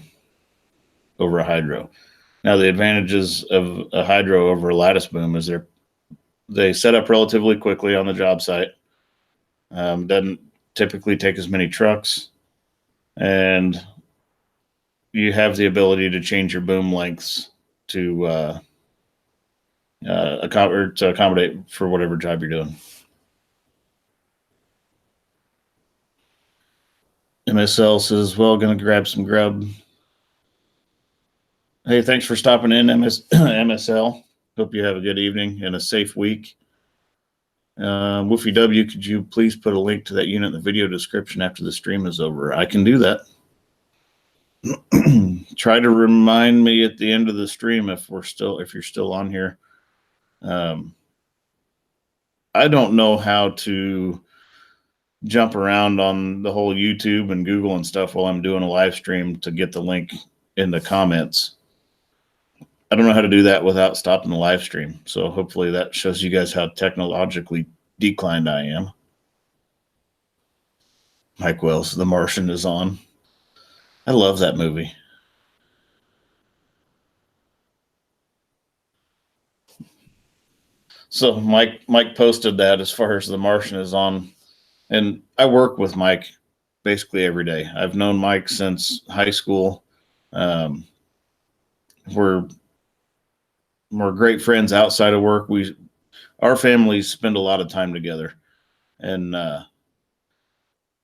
over a hydro. Now, the advantages of a hydro over a lattice boom is they set up relatively quickly on the job site. Doesn't typically take as many trucks, and you have the ability to change your boom lengths to accommodate for whatever job you're doing. MSL says, well, going to grab some grub. Hey, thanks for stopping in, MSL. Hope you have a good evening and a safe week. Woofy W, could you please put a link to that unit in the video description after the stream is over? I can do that. Try to remind me at the end of the stream if you're still on here. I don't know how to jump around on the whole YouTube and Google and stuff while I'm doing a live stream to get the link in the comments. I don't know how to do that without stopping the live stream. So hopefully that shows you guys how technologically declined I am. Mike Wells, The Martian is on. I love that movie. So Mike posted that as far as The Martian is on. And I work with Mike basically every day. I've known Mike since high school. We're great friends outside of work. Our families spend a lot of time together. And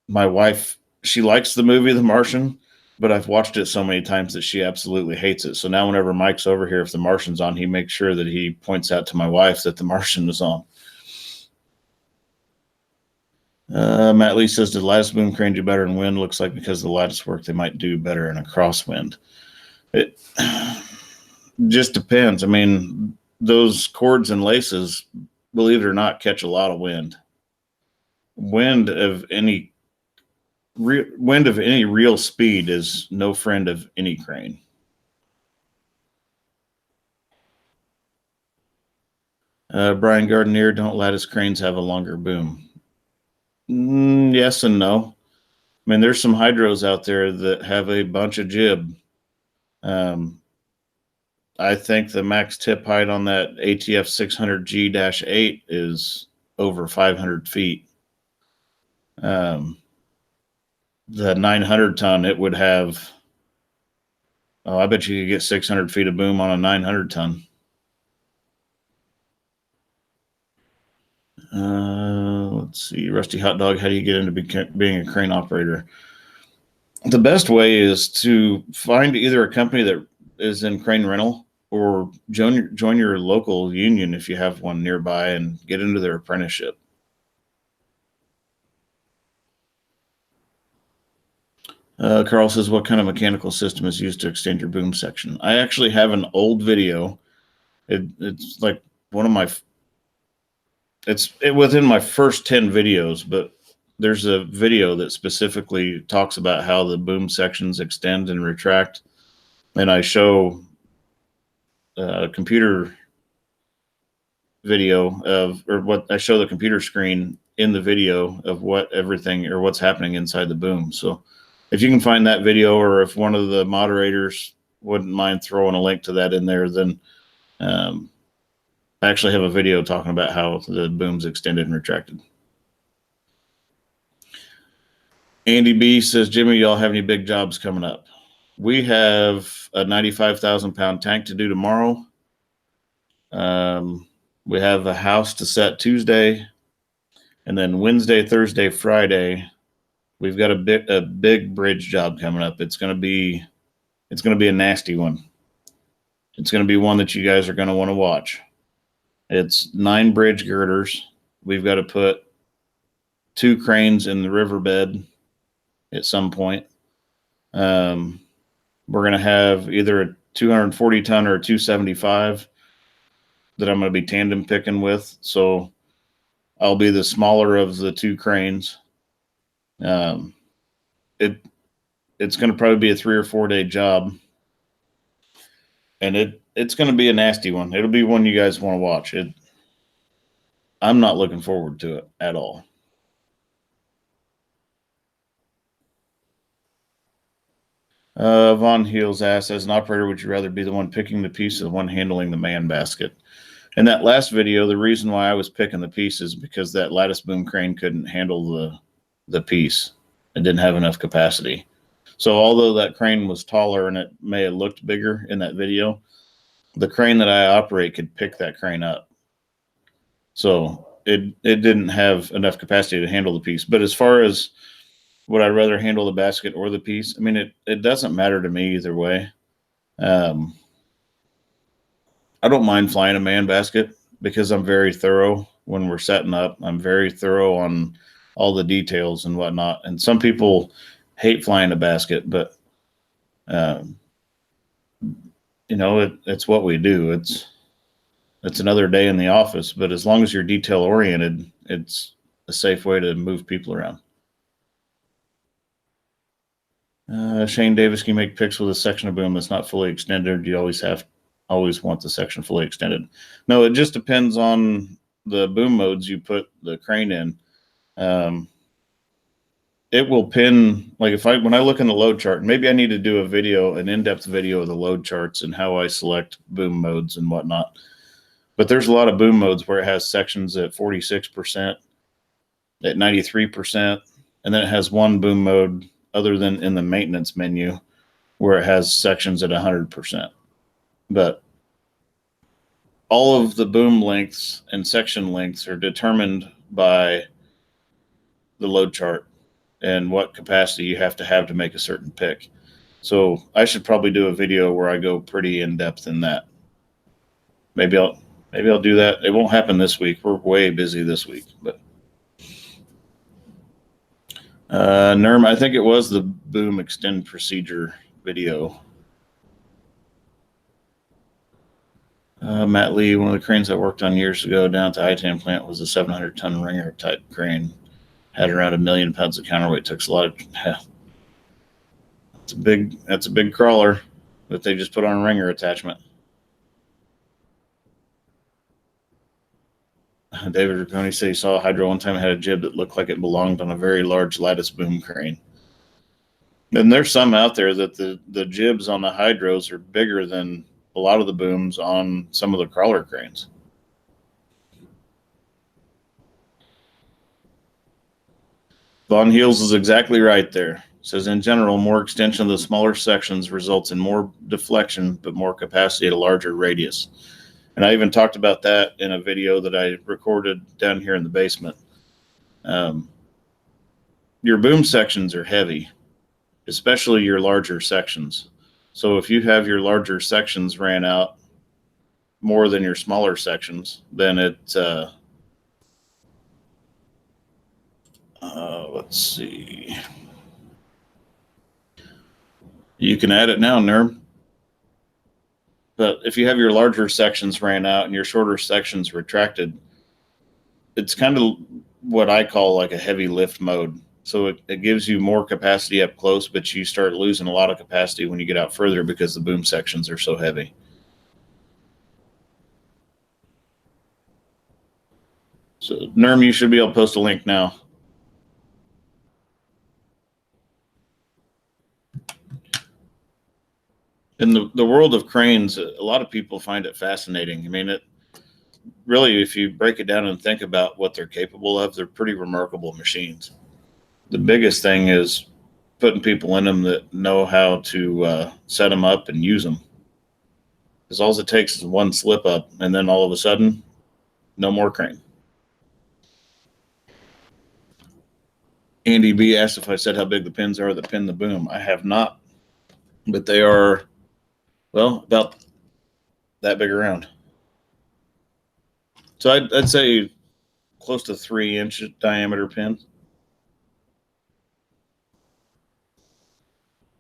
my wife, she likes the movie The Martian, but I've watched it so many times that she absolutely hates it. So now whenever Mike's over here, if The Martian's on, he makes sure that he points out to my wife that The Martian is on. Matt Lee says, did lattice boom crane do better in wind? Looks like because of the lattice work, they might do better in a crosswind. It just depends. I mean, those cords and laces, believe it or not, catch a lot of wind. Wind of any real speed is no friend of any crane. Brian Gardenier, don't lattice cranes have a longer boom? Yes and no. I mean, there's some hydros out there that have a bunch of jib. I think the max tip height on that ATF 600G-8 is over 500 feet. The 900 ton, it would have, I bet you could get 600 feet of boom on a 900 ton. Let's see, Rusty Hot Dog, how do you get into being a crane operator? The best way is to find either a company that is in crane rental or join your local union if you have one nearby and get into their apprenticeship. Carl says, what kind of mechanical system is used to extend your boom section? I actually have an old video. It's like one of my, within my first 10 videos, but there's a video that specifically talks about how the boom sections extend and retract. And I show a computer video I show the computer screen in the video of what's happening inside the boom. So if you can find that video, or if one of the moderators wouldn't mind throwing a link to that in there, then I actually have a video talking about how the boom's extended and retracted. Andy B says, Jimmy, y'all have any big jobs coming up? We have a 95,000 pound tank to do tomorrow. We have a house to set Tuesday, and then Wednesday, Thursday, Friday, we've got a big bridge job coming up. It's going to be a nasty one. It's going to be one that you guys are going to want to watch. It's 9 bridge girders. We've got to put 2 cranes in the riverbed at some point. We're going to have either a 240 ton or a 275 that I'm going to be tandem picking with. So I'll be the smaller of the 2 cranes. It's going to probably be a 3 or 4 day job, and it's going to be a nasty one. It'll be one you guys want to watch. I'm not looking forward to it at all. Von Heels asks, as an operator, would you rather be the one picking the piece or the one handling the man basket? In that last video, the reason why I was picking the piece is because that lattice boom crane couldn't handle the piece. It didn't have enough capacity. So although that crane was taller and it may have looked bigger in that video, the crane that I operate could pick that crane up. So it didn't have enough capacity to handle the piece. But as far as would I rather handle the basket or the piece, I mean, it doesn't matter to me either way. I don't mind flying a man basket because I'm very thorough when we're setting up. I'm very thorough on all the details and whatnot. And some people hate flying a basket, but you know, it's what we do. It's another day in the office, but as long as you're detail oriented, it's a safe way to move people around. Shane Davis, can you make picks with a section of boom that's not fully extended? Or do you always want the section fully extended? No, it just depends on the boom modes you put the crane in. It will pin, like when I look in the load chart, maybe I need to do an in-depth video of the load charts and how I select boom modes and whatnot. But there's a lot of boom modes where it has sections at 46%, at 93%, and then it has one boom mode other than in the maintenance menu where it has sections at 100%. But all of the boom lengths and section lengths are determined by the load chart and what capacity you have to make a certain pick. So I should probably do a video where I go pretty in depth in that. Maybe I'll do that. It won't happen this week. We're way busy this week, but NERM, I think it was the boom extend procedure video. Matt Lee, one of the cranes I worked on years ago down at the ITAM plant was a 700-ton ringer type crane. Had around 1 million pounds of counterweight. Took a lot of. That's a big crawler that they just put on a ringer attachment. David Riccone said he saw a hydro one time that had a jib that looked like it belonged on a very large lattice boom crane. And there's some out there that the jibs on the hydros are bigger than a lot of the booms on some of the crawler cranes. Von Heels is exactly right there. Says, in general, more extension of the smaller sections results in more deflection, but more capacity at a larger radius. And I even talked about that in a video that I recorded down here in the basement. Your boom sections are heavy, especially your larger sections. So if you have your larger sections ran out more than your smaller sections, then let's see. You can add it now, NERM. But if you have your larger sections ran out and your shorter sections retracted, it's kind of what I call like a heavy lift mode. So it gives you more capacity up close, but you start losing a lot of capacity when you get out further because the boom sections are so heavy. So NERM, you should be able to post a link now. In the world of cranes, a lot of people find it fascinating. I mean, really, if you break it down and think about what they're capable of, they're pretty remarkable machines. The biggest thing is putting people in them that know how to set them up and use them. Because all it takes is one slip up, and then all of a sudden, no more crane. Andy B asked if I said how big the pins are that pin the boom. I have not, but they are, well, about that big around. So I'd say close to 3-inch diameter pins.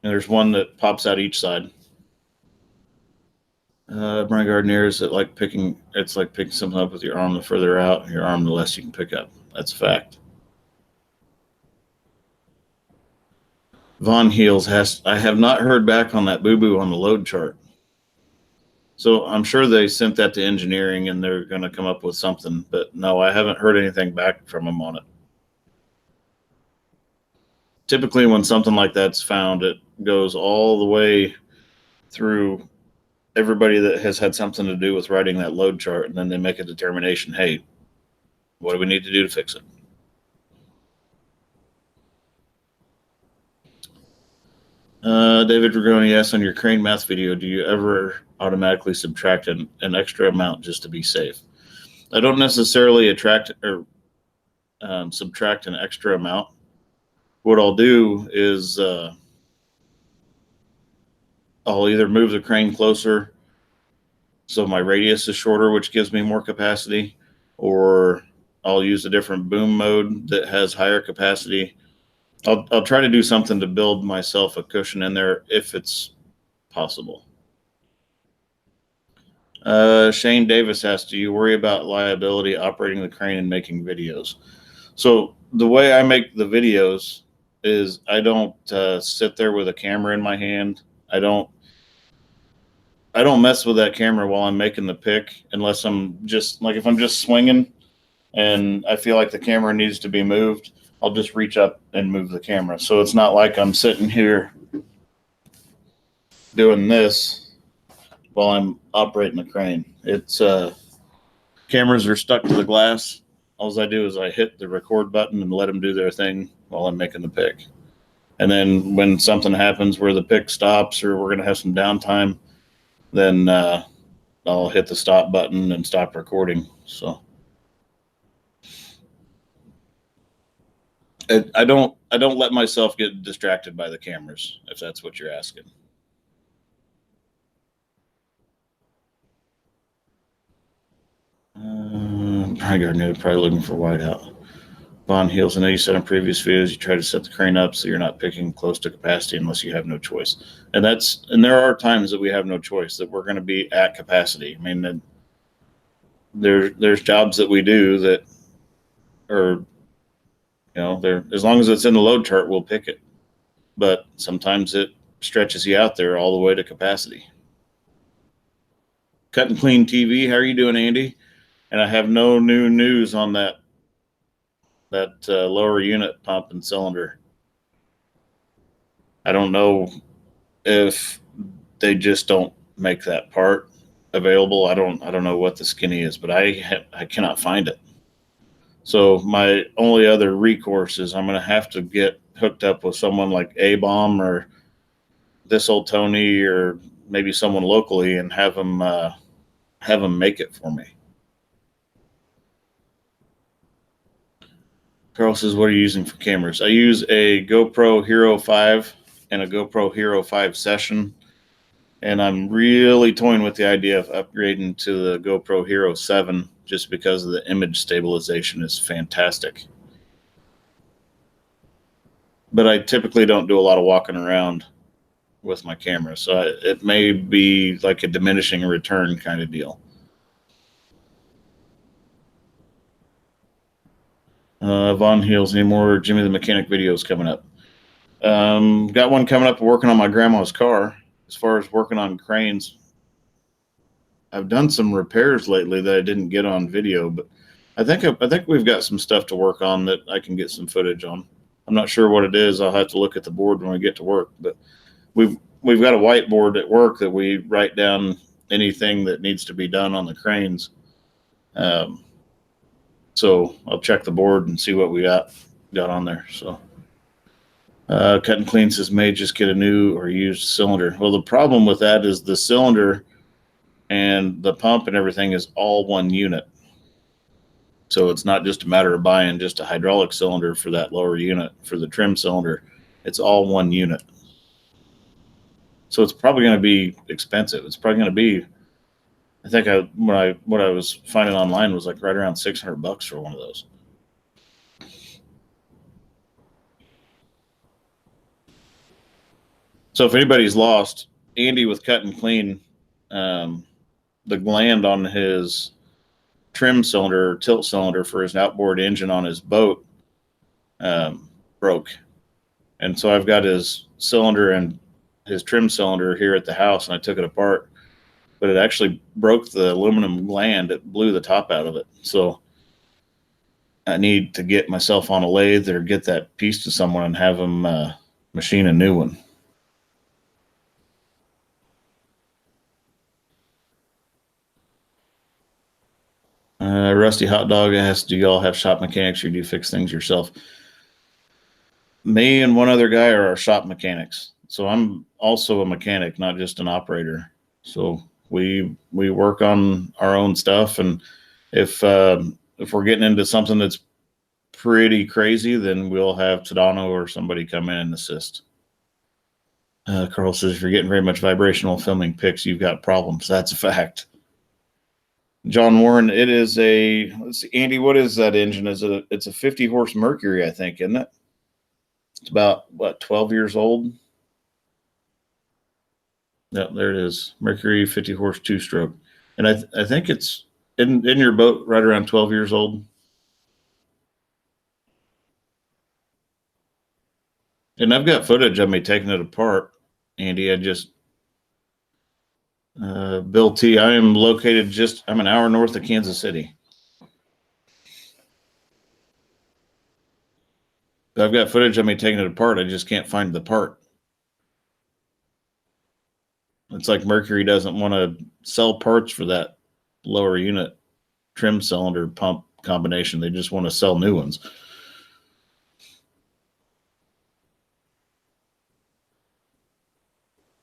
And there's one that pops out each side. Brian Gardner, is it like it's like picking something up with your arm. The further out your arm, the less you can pick up. That's a fact. Von Heels I have not heard back on that boo-boo on the load chart. So I'm sure they sent that to engineering and they're going to come up with something. But no, I haven't heard anything back from them on it. typically when something like that's found, it goes all the way through everybody that has had something to do with writing that load chart, and then they make a determination, hey, what do we need to do to fix it? David Dragoni asks, on your crane math video, do you ever automatically subtract an extra amount just to be safe? I don't necessarily subtract an extra amount. What I'll do is I'll either move the crane closer so my radius is shorter, which gives me more capacity, or I'll use a different boom mode that has higher capacity. I'll try to do something to build myself a cushion in there if it's possible. Shane Davis asks, do you worry about liability operating the crane and making videos? So the way I make the videos is I don't sit there with a camera in my hand. I don't mess with that camera while I'm making the pick, unless I'm just like, if I'm just swinging and I feel like the camera needs to be moved, I'll just reach up and move the camera. So it's not like I'm sitting here doing this while I'm operating the crane. It's cameras are stuck to the glass. All I do is I hit the record button and let them do their thing while I'm making the pick. And then when something happens where the pick stops or we're going to have some downtime, then I'll hit the stop button and stop recording. So I don't let myself get distracted by the cameras, if that's what you're asking. Probably looking for whiteout. Von Heels, I know you said in previous videos you try to set the crane up so you're not picking close to capacity unless you have no choice. And there are times that we have no choice, that we're going to be at capacity. I mean, there's jobs that we do that are, as long as it's in the load chart, we'll pick it. But sometimes it stretches you out there all the way to capacity. Cut and Clean TV, how are you doing, Andy? And I have no new news on that lower unit pump and cylinder. I don't know if they just don't make that part available. I don't know what the skinny is, but I cannot find it. So my only other recourse is I'm going to have to get hooked up with someone like A-Bomb or This Old Tony, or maybe someone locally, and have them make it for me. Carl says, what are you using for cameras? I use a GoPro Hero 5 and a GoPro Hero 5 Session. And I'm really toying with the idea of upgrading to the GoPro Hero 7 just because of the image stabilization is fantastic. But I typically don't do a lot of walking around with my camera, so it may be like a diminishing return kind of deal. Von Heels, any more Jimmy the Mechanic videos coming up? Got one coming up working on my grandma's car. As far as working on cranes, I've done some repairs lately that I didn't get on video, but I think we've got some stuff to work on that I can get some footage on. I'm not sure what it is. I'll have to look at the board when we get to work, but we've got a whiteboard at work that we write down anything that needs to be done on the cranes. So I'll check the board and see what we got on there. So Cut and Clean says, may just get a new or used cylinder. Well, the problem with that is the cylinder and the pump and everything is all one unit. So it's not just a matter of buying just a hydraulic cylinder for that lower unit for the trim cylinder. It's all one unit. So it's probably going to be expensive. It's probably going to be, I think what I was finding online was like right around $600 for one of those. So if anybody's lost, Andy with Cut and Clean, the gland on his trim cylinder or tilt cylinder for his outboard engine on his boat broke. And so I've got his cylinder and his trim cylinder here at the house, and I took it apart, but it actually broke the aluminum gland. It blew the top out of it. So I need to get myself on a lathe or get that piece to someone and have them machine a new one. Rusty Hot Dog asks, do you all have shop mechanics or do you fix things yourself? Me and one other guy are our shop mechanics. So I'm also a mechanic, not just an operator. So we work on our own stuff, and if we're getting into something that's pretty crazy, then we'll have Tadano or somebody come in and assist. Carl says, if you're getting very much vibrational filming pics, you've got problems. That's a fact. John Warren, it is a, let's see, Andy, what is that engine? It's a 50 horse Mercury, I think, isn't it? It's about, what, 12 years old? Yep, there it is. Mercury 50 horse 2-stroke. And I think it's in your boat right around 12 years old. And I've got footage of me taking it apart, Andy. I just, Bill T, I am located I'm an hour north of Kansas City. I've got footage of me taking it apart. I just can't find the part. It's like Mercury doesn't want to sell parts for that lower unit trim cylinder pump combination. They just want to sell new ones.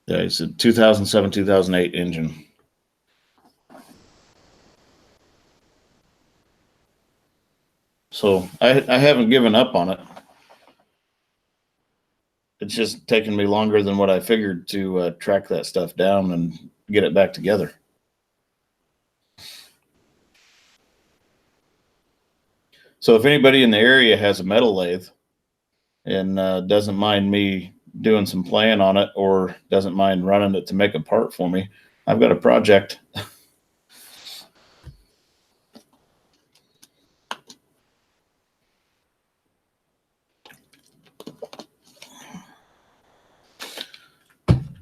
Yeah, it's a 2007, 2008 engine. So I haven't given up on it. It's just taken me longer than what I figured to track that stuff down and get it back together. So if anybody in the area has a metal lathe and doesn't mind me doing some playing on it or doesn't mind running it to make a part for me, I've got a project.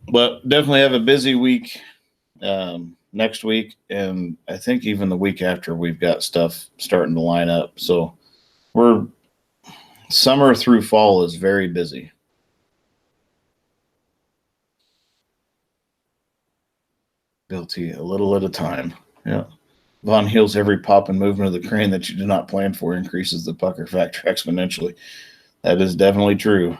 But definitely have a busy week next week, and I think even the week after we've got stuff starting to line up. So summer through fall is very busy. Guilty a little at a time. Yeah. Von Hill's every pop and movement of the crane that you do not plan for increases the pucker factor exponentially. That is definitely true.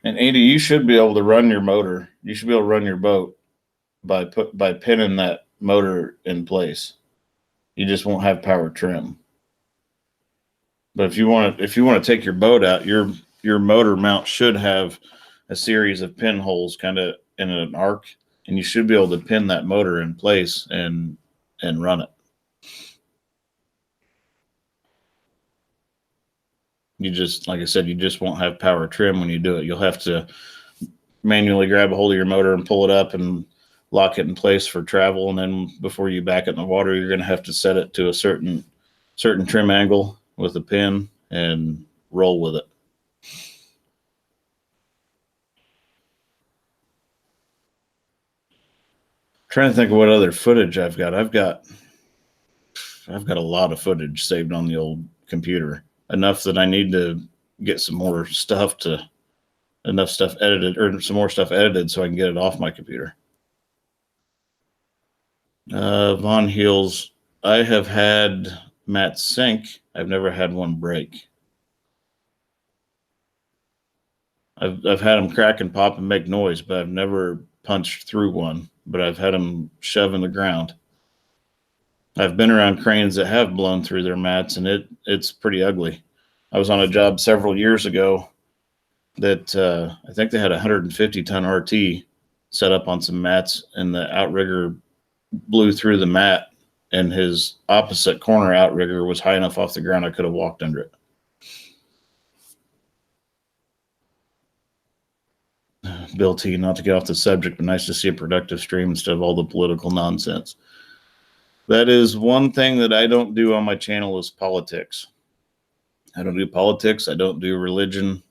And Andy, you should be able to run your motor. You should be able to run your boat by pinning that motor in place. You just won't have power trim. But if you want to take your boat out, your motor mount should have a series of pinholes kind of in an arc, and you should be able to pin that motor in place and run it. You just, like I said, you just won't have power trim when you do it. You'll have to manually grab a hold of your motor and pull it up and lock it in place for travel. And then before you back it in the water, you're going to have to set it to a certain trim angle with a pin and roll with it. Trying to think of what other footage I've got. I've got a lot of footage saved on the old computer. Enough that I need to get some more stuff edited, or some more stuff edited so I can get it off my computer. Von Heels, I have had Matt sink. I've never had one break. I've had them crack and pop and make noise, but I've never punched through one, but I've had them shove in the ground. I've been around cranes that have blown through their mats, and it's pretty ugly. I was on a job several years ago that I think they had a 150-ton RT set up on some mats, and the outrigger blew through the mat, and his opposite corner outrigger was high enough off the ground I could have walked under it. Bill T, not to get off the subject, but nice to see a productive stream instead of all the political nonsense. That is one thing that I don't do on my channel is politics. I don't do politics. I don't do religion.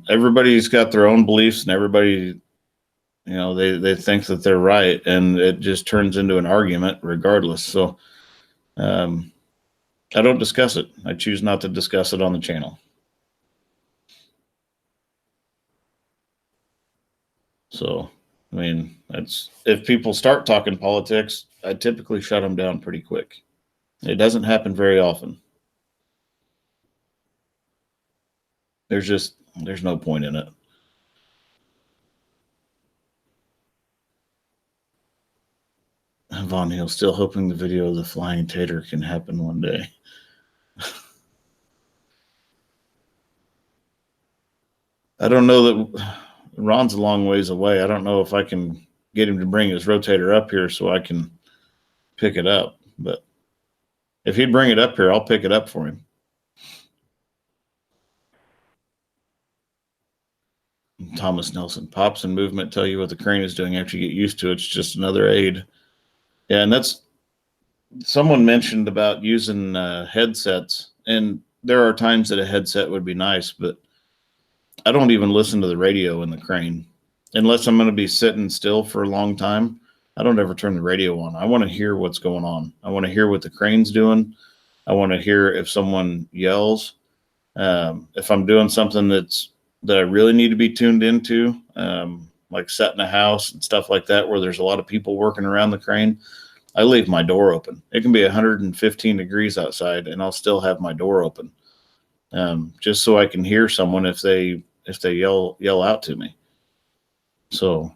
Everybody's got their own beliefs, and everybody they think that they're right, and it just turns into an argument regardless. So I don't discuss it. I choose not to discuss it on the channel. So, I mean, if people start talking politics, I typically shut them down pretty quick. It doesn't happen very often. There's no point in it. Von Hill still hoping the video of the flying tater can happen one day. I don't know that Ron's a long ways away. I don't know if I can get him to bring his rotator up here so I can pick it up. But if he'd bring it up here, I'll pick it up for him. Thomas Nelson, pops and movement tell you what the crane is doing after you get used to it. It's just another aid. Yeah, and that's someone mentioned about using headsets, and there are times that a headset would be nice, but I don't even listen to the radio in the crane unless I'm going to be sitting still for a long time. I don't ever turn the radio on. I want to hear what's going on. I want to hear what the crane's doing. I want to hear if someone yells. If I'm doing something that I really need to be tuned into, like setting a house and stuff like that, where there's a lot of people working around the crane, I leave my door open. It can be 115 degrees outside, and I'll still have my door open, just so I can hear someone if they yell out to me. So,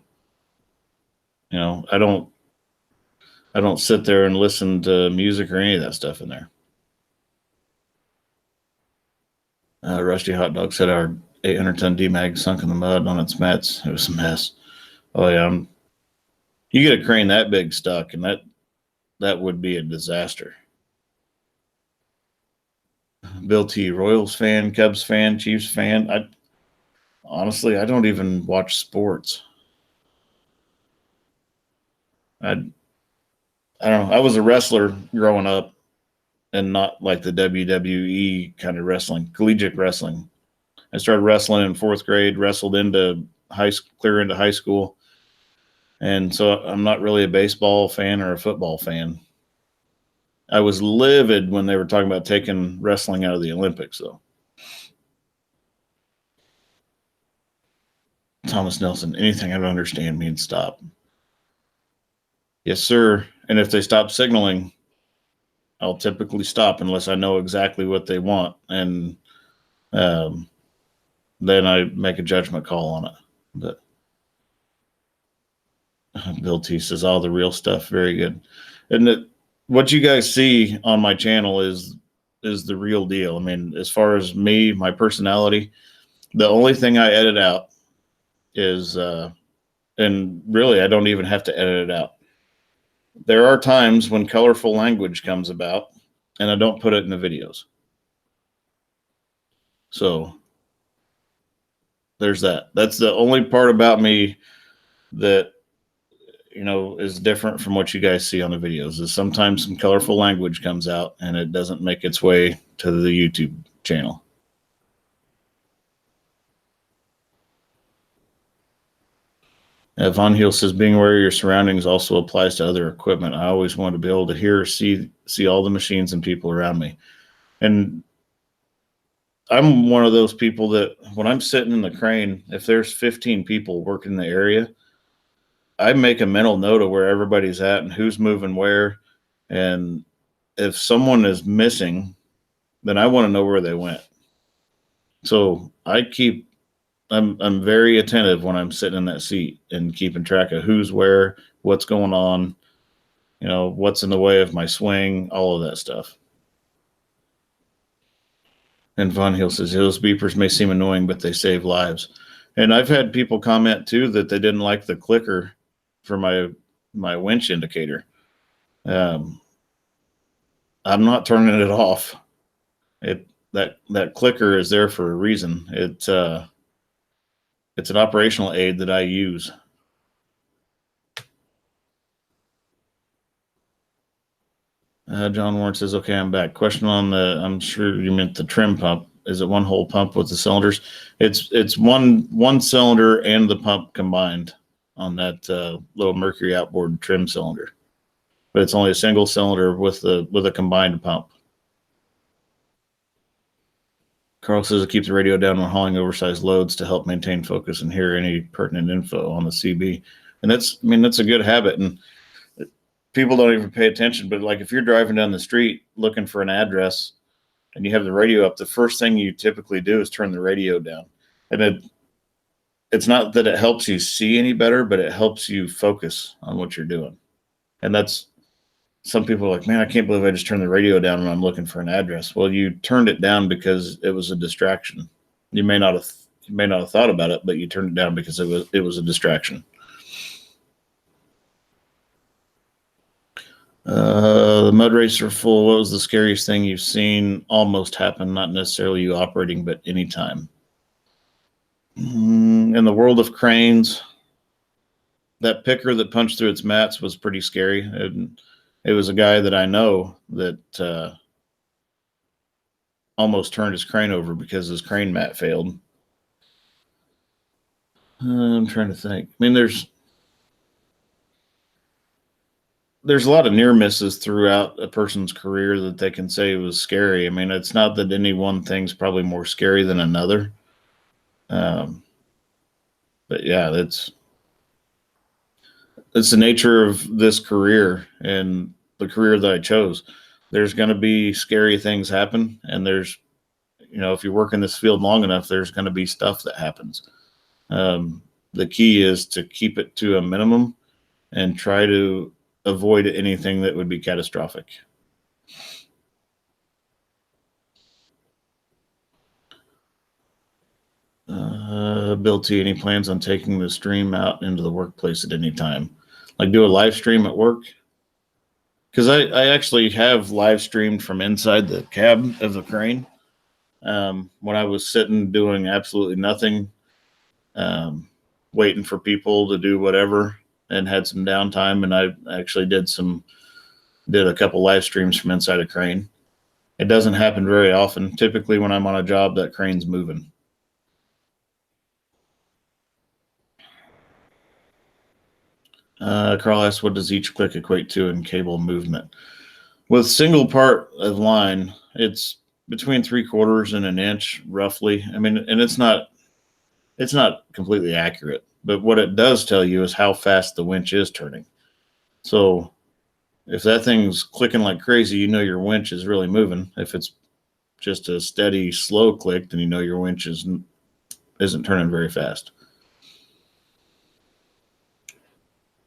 I don't sit there and listen to music or any of that stuff in there. Rusty Hot Dog said our 800-ton D-Mag sunk in the mud on its mats. It was a mess. Oh yeah, you get a crane that big stuck, and that would be a disaster. Bill T, Royals fan, Cubs fan, Chiefs fan. Honestly, I don't even watch sports. I don't know. I was a wrestler growing up, and not like the WWE kind of wrestling, collegiate wrestling. I started wrestling in 4th grade, wrestled into clear into high school. And so I'm not really a baseball fan or a football fan. I was livid when they were talking about taking wrestling out of the Olympics, though. Thomas Nelson, anything I don't understand means stop. Yes, sir. And if they stop signaling, I'll typically stop unless I know exactly what they want. And then I make a judgment call on it. But Bill T says all the real stuff. Very good. And what you guys see on my channel is the real deal. I mean, as far as me, my personality, the only thing I edit out is, and really I don't even have to edit it out. There are times when colorful language comes about, and I don't put it in the videos. So there's that. That's the only part about me that, is different from what you guys see on the videos, is sometimes some colorful language comes out and it doesn't make its way to the YouTube channel. Von Heel says, being aware of your surroundings also applies to other equipment. I always want to be able to hear or see all the machines and people around me. And I'm one of those people that when I'm sitting in the crane, if there's 15 people working in the area, I make a mental note of where everybody's at and who's moving where. And if someone is missing, then I want to know where they went. So I'm very attentive when I'm sitting in that seat and keeping track of who's where, what's going on, what's in the way of my swing, all of that stuff. And Von Hill says, those beepers may seem annoying, but they save lives. And I've had people comment too that they didn't like the clicker for my winch indicator. I'm not turning it off. That clicker is there for a reason. It's an operational aid that I use. John Warren says, okay, I'm back. Question on I'm sure you meant the trim pump. Is it one whole pump with the cylinders? It's one cylinder and the pump combined. on that little Mercury outboard trim cylinder, but it's only a single cylinder with a combined pump. Carl says to keep the radio down when hauling oversized loads to help maintain focus and hear any pertinent info on the CB. And that's a good habit. And people don't even pay attention, but like if you're driving down the street looking for an address and you have the radio up, the first thing you typically do is turn the radio down. And it's not that it helps you see any better, but it helps you focus on what you're doing. And that's, some people are like, man, I can't believe I just turned the radio down when I'm looking for an address. Well, you turned it down because it was a distraction. You may not have thought about it, but you turned it down because it was a distraction. The mud races are full. What was the scariest thing you've seen almost happen? Not necessarily you operating, but anytime. In the world of cranes, that picker that punched through its mats was pretty scary. And it was a guy that I know that almost turned his crane over because his crane mat failed. I'm trying to think. I mean, there's a lot of near misses throughout a person's career that they can say was scary. I mean, it's not that any one thing's probably more scary than another. But yeah, it's the nature of this career and the career that I chose. There's going to be scary things happen. And there's, if you work in this field long enough, there's going to be stuff that happens. The key is to keep it to a minimum and try to avoid anything that would be catastrophic. Bill T, any plans on taking the stream out into the workplace at any time? Like do a live stream at work? Because I actually have live streamed from inside the cab of the crane when I was sitting doing absolutely nothing, waiting for people to do whatever, and had some downtime. And I actually did a couple live streams from inside a crane. It doesn't happen very often. Typically when I'm on a job, that crane's moving. Carl asks, what does each click equate to in cable movement? With single part of line, it's between 3/4 and an inch, roughly. I mean, and it's not completely accurate, but what it does tell you is how fast the winch is turning. So if that thing's clicking like crazy, your winch is really moving. If it's just a steady, slow click, then your winch isn't turning very fast.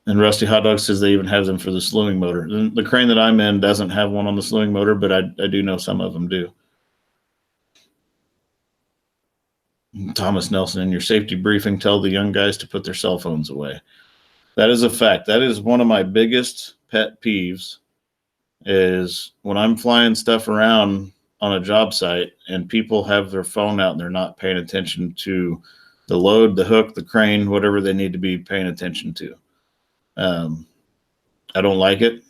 And Rusty Hot Dog says they even have them for the slewing motor. The crane that I'm in doesn't have one on the slewing motor, but I do know some of them do. Thomas Nelson, in your safety briefing, tell the young guys to put their cell phones away. That is a fact. That is one of my biggest pet peeves, is when I'm flying stuff around on a job site and people have their phone out and they're not paying attention to the load, the hook, the crane, whatever they need to be paying attention to. I don't like it.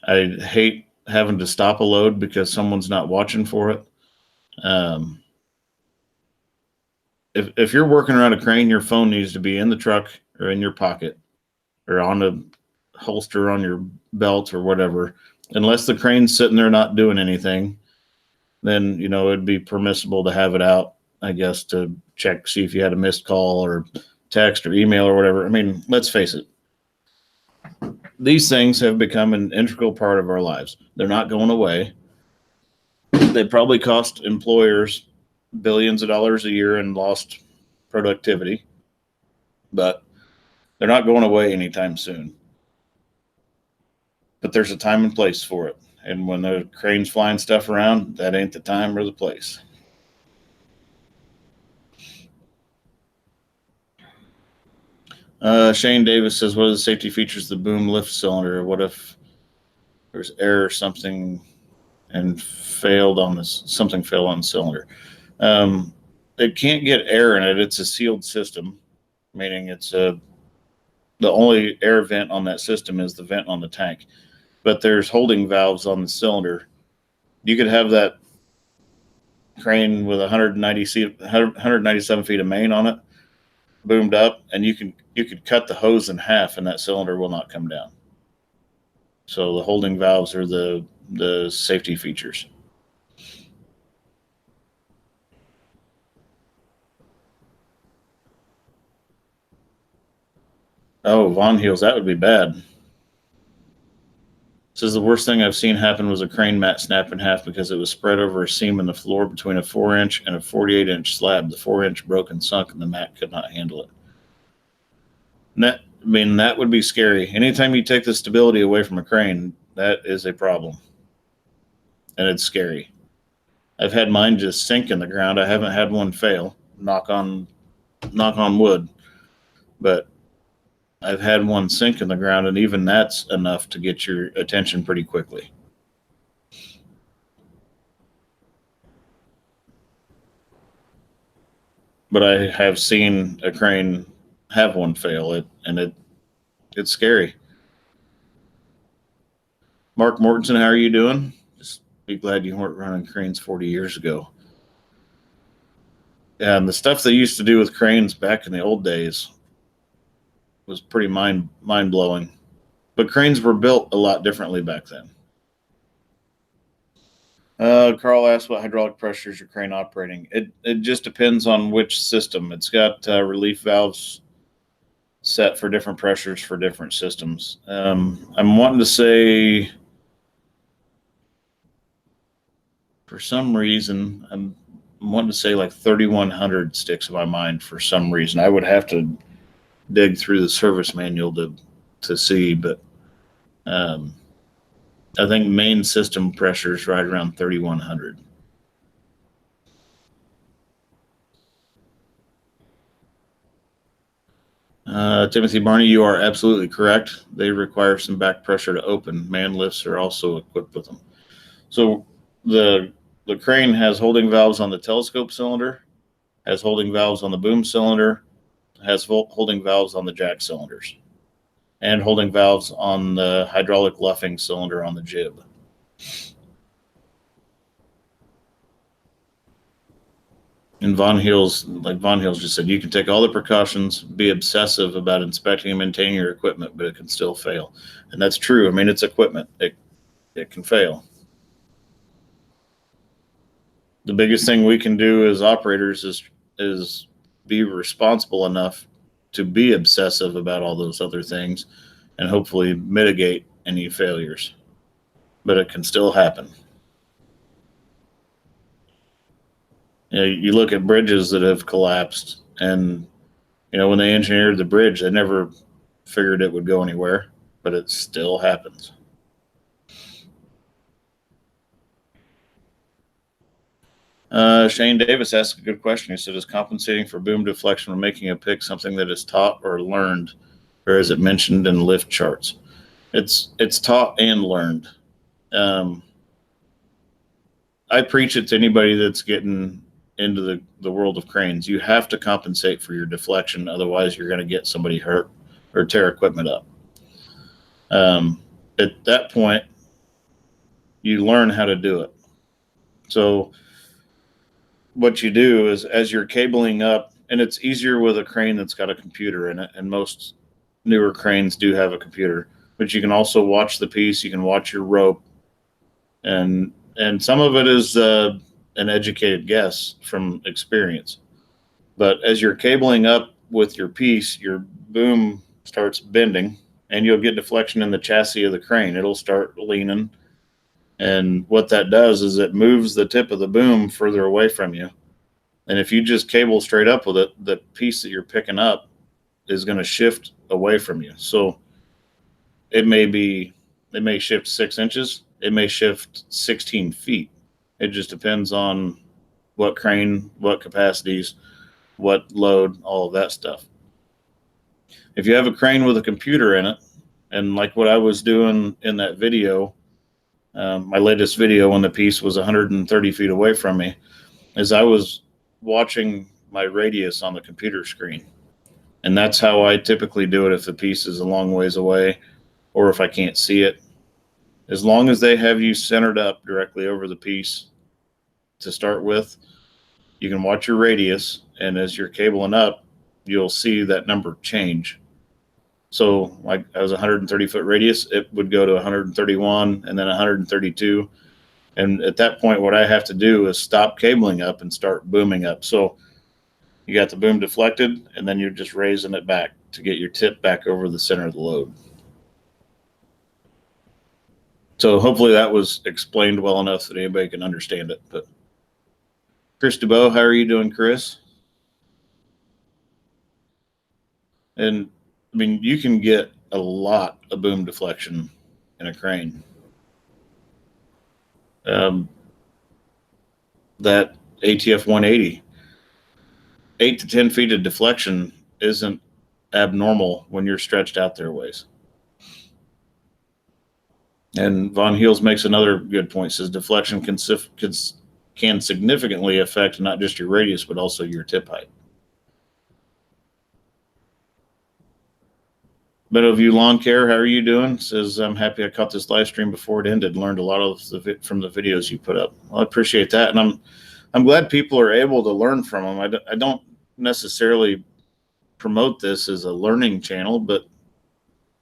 I hate having to stop a load because someone's not watching for it. If you're working around a crane, your phone needs to be in the truck or in your pocket or on a holster on your belt or whatever. Unless the crane's sitting there not doing anything, then, it'd be permissible to have it out, I guess, to check, see if you had a missed call or text or email or whatever. I mean, let's face it. These things have become an integral part of our lives. They're not going away. They probably cost employers billions of dollars a year in lost productivity, but they're not going away anytime soon. But there's a time and place for it. And when the crane's flying stuff around, that ain't the time or the place. Shane Davis says, what are the safety features of the boom lift cylinder? What if there's error or something and something failed on the cylinder? It can't get air in it. It's a sealed system, meaning it's the only air vent on that system is the vent on the tank. But there's holding valves on the cylinder. You could have that crane with 197 feet of main on it. boomed up, and you could cut the hose in half, and that cylinder will not come down. So the holding valves are the safety features. Oh, Von Heels, that would be bad. Says the worst thing I've seen happen was a crane mat snap in half because it was spread over a seam in the floor between a 4-inch and a 48-inch slab. The 4-inch broke and sunk, and the mat could not handle it. That would be scary. Anytime you take the stability away from a crane, that is a problem, and it's scary. I've had mine just sink in the ground. I haven't had one fail. Knock on wood, but I've had one sink in the ground, and even that's enough to get your attention pretty quickly. But I have seen a crane have one fail, it's scary. Mark Mortensen, how are you doing? Just be glad you weren't running cranes 40 years ago. And the stuff they used to do with cranes back in the old days was pretty mind blowing. But cranes were built a lot differently back then. Carl asked what hydraulic pressure is your crane operating. It just depends on which system. It's got relief valves set for different pressures for different systems. I'm wanting to say, for some reason, I'm wanting to say like 3100 sticks in my mind for some reason. I would have to dig through the service manual to see, but I think main system pressure is right around 3100. Timothy Barney, you are absolutely correct. They require some back pressure to open. Man lifts are also equipped with them. So the crane has holding valves on the telescope cylinder, has holding valves on the boom cylinder, has holding valves on the jack cylinders, and holding valves on the hydraulic luffing cylinder on the jib. And Von Heels just said, you can take all the precautions, be obsessive about inspecting and maintaining your equipment, but it can still fail. And that's true. I mean, it's equipment. It can fail. The biggest thing we can do as operators is be responsible enough to be obsessive about all those other things and hopefully mitigate any failures. But it can still happen. You look at bridges that have collapsed, and when they engineered the bridge, they never figured it would go anywhere, but it still happens. Shane Davis asked a good question. He said, is compensating for boom deflection when making a pick something that is taught or learned, or is it mentioned in lift charts? It's taught and learned. I preach it to anybody that's getting into the world of cranes. You have to compensate for your deflection, otherwise you're going to get somebody hurt or tear equipment up. At that point, you learn how to do it. So what you do is, as you're cabling up, and it's easier with a crane that's got a computer in it, and most newer cranes do have a computer, but you can also watch the piece, you can watch your rope, and some of it is an educated guess from experience. But as you're cabling up with your piece, your boom starts bending, and you'll get deflection in the chassis of the crane. It'll start leaning. And what that does is it moves the tip of the boom further away from you. And if you just cable straight up with it, the piece that you're picking up is going to shift away from you. So it may shift 6 inches. It may shift 16 feet. It just depends on what crane, what capacities, what load, all of that stuff. If you have a crane with a computer in it, and like what I was doing in that video, my latest video when the piece was 130 feet away from me, is I was watching my radius on the computer screen. And that's how I typically do it if the piece is a long ways away or if I can't see it. As long as they have you centered up directly over the piece to start with, you can watch your radius, and as you're cabling up, you'll see that number change. So like I was 130-foot radius, it would go to 131 and then 132. And at that point, what I have to do is stop cabling up and start booming up. So you got the boom deflected, and then you're just raising it back to get your tip back over the center of the load. So hopefully that was explained well enough that anybody can understand it. But Chris DeBow, how are you doing, Chris? And I mean, you can get a lot of boom deflection in a crane. That ATF 180, 8 to 10 feet of deflection isn't abnormal when you're stretched out there ways. And Von Heels makes another good point, says deflection can significantly affect not just your radius, but also your tip height. Meadowview Lawn Care, how are you doing? Says, I'm happy I caught this live stream before it ended. Learned a lot from the videos you put up. Well, I appreciate that. And I'm glad people are able to learn from them. I don't necessarily promote this as a learning channel, but,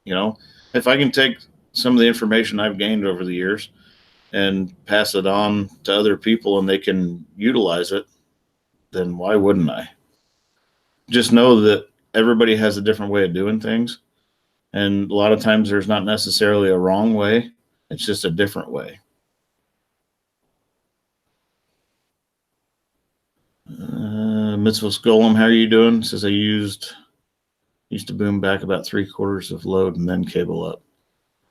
you know, if I can take some of the information I've gained over the years and pass it on to other people and they can utilize it, then why wouldn't I? Just know that everybody has a different way of doing things. And a lot of times there's not necessarily a wrong way. It's just a different way. Mitzvah Golem, how are you doing? Says I used to boom back about 3/4 of load and then cable up.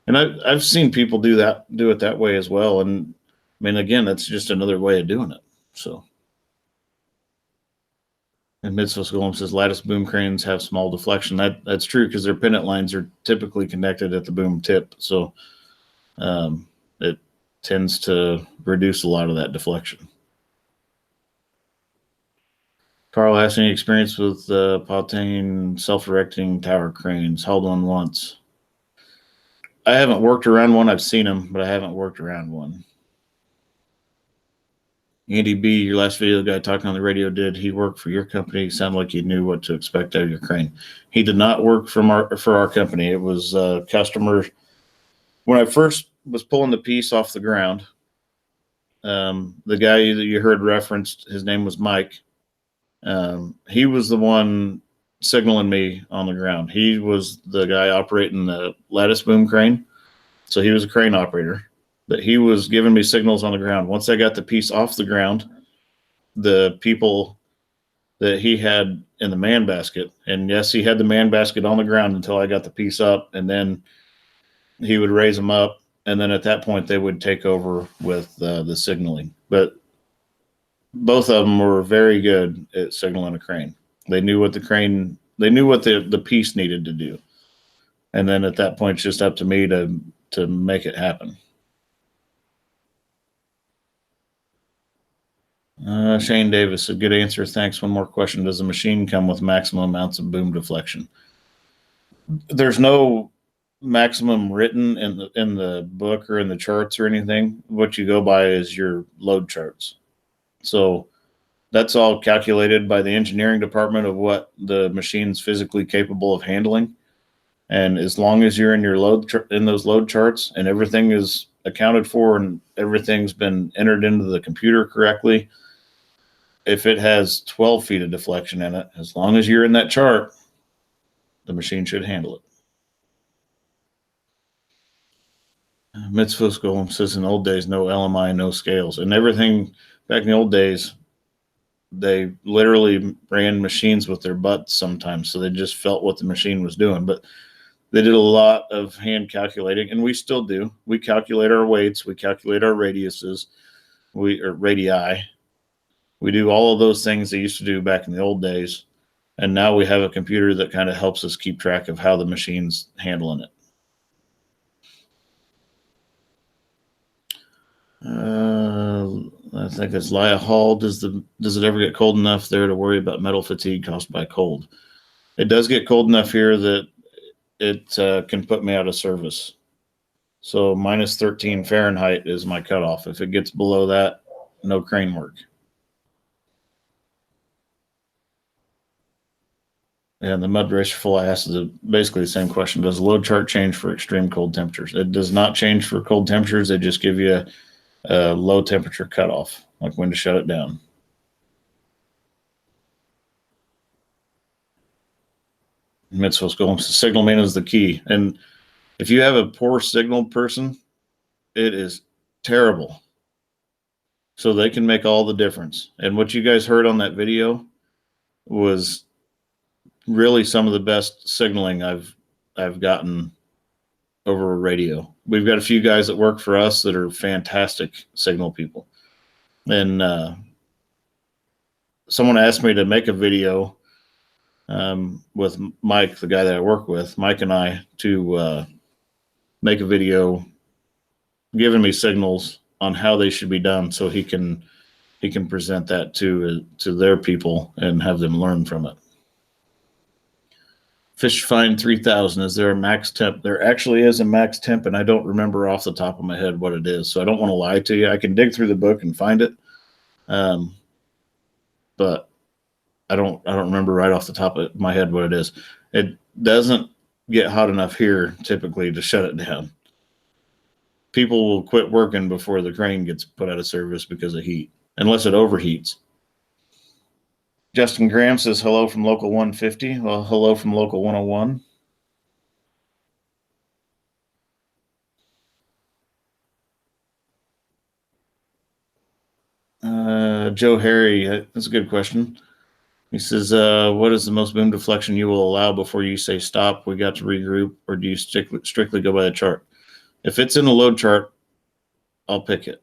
And I've seen people do it that way as well. And I mean, again, that's just another way of doing it. So. And Mitzvah Golem says lattice boom cranes have small deflection. That's true because their pennant lines are typically connected at the boom tip. So it tends to reduce a lot of that deflection. Carl has any experience with Pautane self-erecting tower cranes? Held one once. I haven't worked around one. I've seen them, but I haven't worked around one. Andy B, your last video, the guy talking on the radio, did he work for your company? Sounded like he knew what to expect out of your crane. He did not work for our company. It was customers. When I first was pulling the piece off the ground, the guy that you heard referenced, his name was Mike. He was the one signaling me on the ground. He was the guy operating the lattice boom crane. So he was a crane operator. But he was giving me signals on the ground. Once I got the piece off the ground, the people that he had in the man basket, and yes, he had the man basket on the ground until I got the piece up, and then he would raise them up, and then at that point they would take over with the signaling. But both of them were very good at signaling a crane. They knew what the piece needed to do, and then at that point, it's just up to me to make it happen. Shane Davis, a good answer. Thanks. One more question. Does the machine come with maximum amounts of boom deflection? There's no maximum written in the book or in the charts or anything. What you go by is your load charts. So that's all calculated by the engineering department of what the machine's physically capable of handling. And as long as you're in your in those load charts and everything is accounted for and everything's been entered into the computer correctly, if it has 12 feet of deflection in it, as long as you're in that chart, the machine should handle it. Mitzvah Golem says in the old days, no LMI, no scales. And everything back in the old days, they literally ran machines with their butts sometimes. So they just felt what the machine was doing. But they did a lot of hand calculating, and we still do. We calculate our weights. We calculate our radiuses. Radii. We do all of those things they used to do back in the old days. And now we have a computer that kind of helps us keep track of how the machine's handling it. I think it's Lia Hall. Does it ever get cold enough there to worry about metal fatigue caused by cold? It does get cold enough here that it can put me out of service. So minus 13 Fahrenheit is my cutoff. If it gets below that, no crane work. And the Mud Racer Full I asked is basically the same question. Does the load chart change for extreme cold temperatures? It does not change for cold temperatures. They just give you a low temperature cutoff, like when to shut it down. Mitzvah school signal man is the key. And if you have a poor signal person, it is terrible. So they can make all the difference. And what you guys heard on that video was really some of the best signaling I've gotten over a radio. We've got a few guys that work for us that are fantastic signal people. And someone asked me to make a video with Mike, the guy that I work with, Mike and I, to make a video giving me signals on how they should be done, so he can present that to their people and have them learn from it. Fish Find 3000, is there a max temp? There actually is a max temp, and I don't remember off the top of my head what it is, so I don't want to lie to you. I can dig through the book and find it, but I don't remember right off the top of my head what it is. It doesn't get hot enough here typically to shut it down. People will quit working before the crane gets put out of service because of heat, unless it overheats. Justin Graham says hello from local 150. Well, hello from local 101. Joe Harry, that's a good question. He says, what is the most boom deflection you will allow before you say stop, we got to regroup, or do you strictly go by the chart? If it's in the load chart, I'll pick it.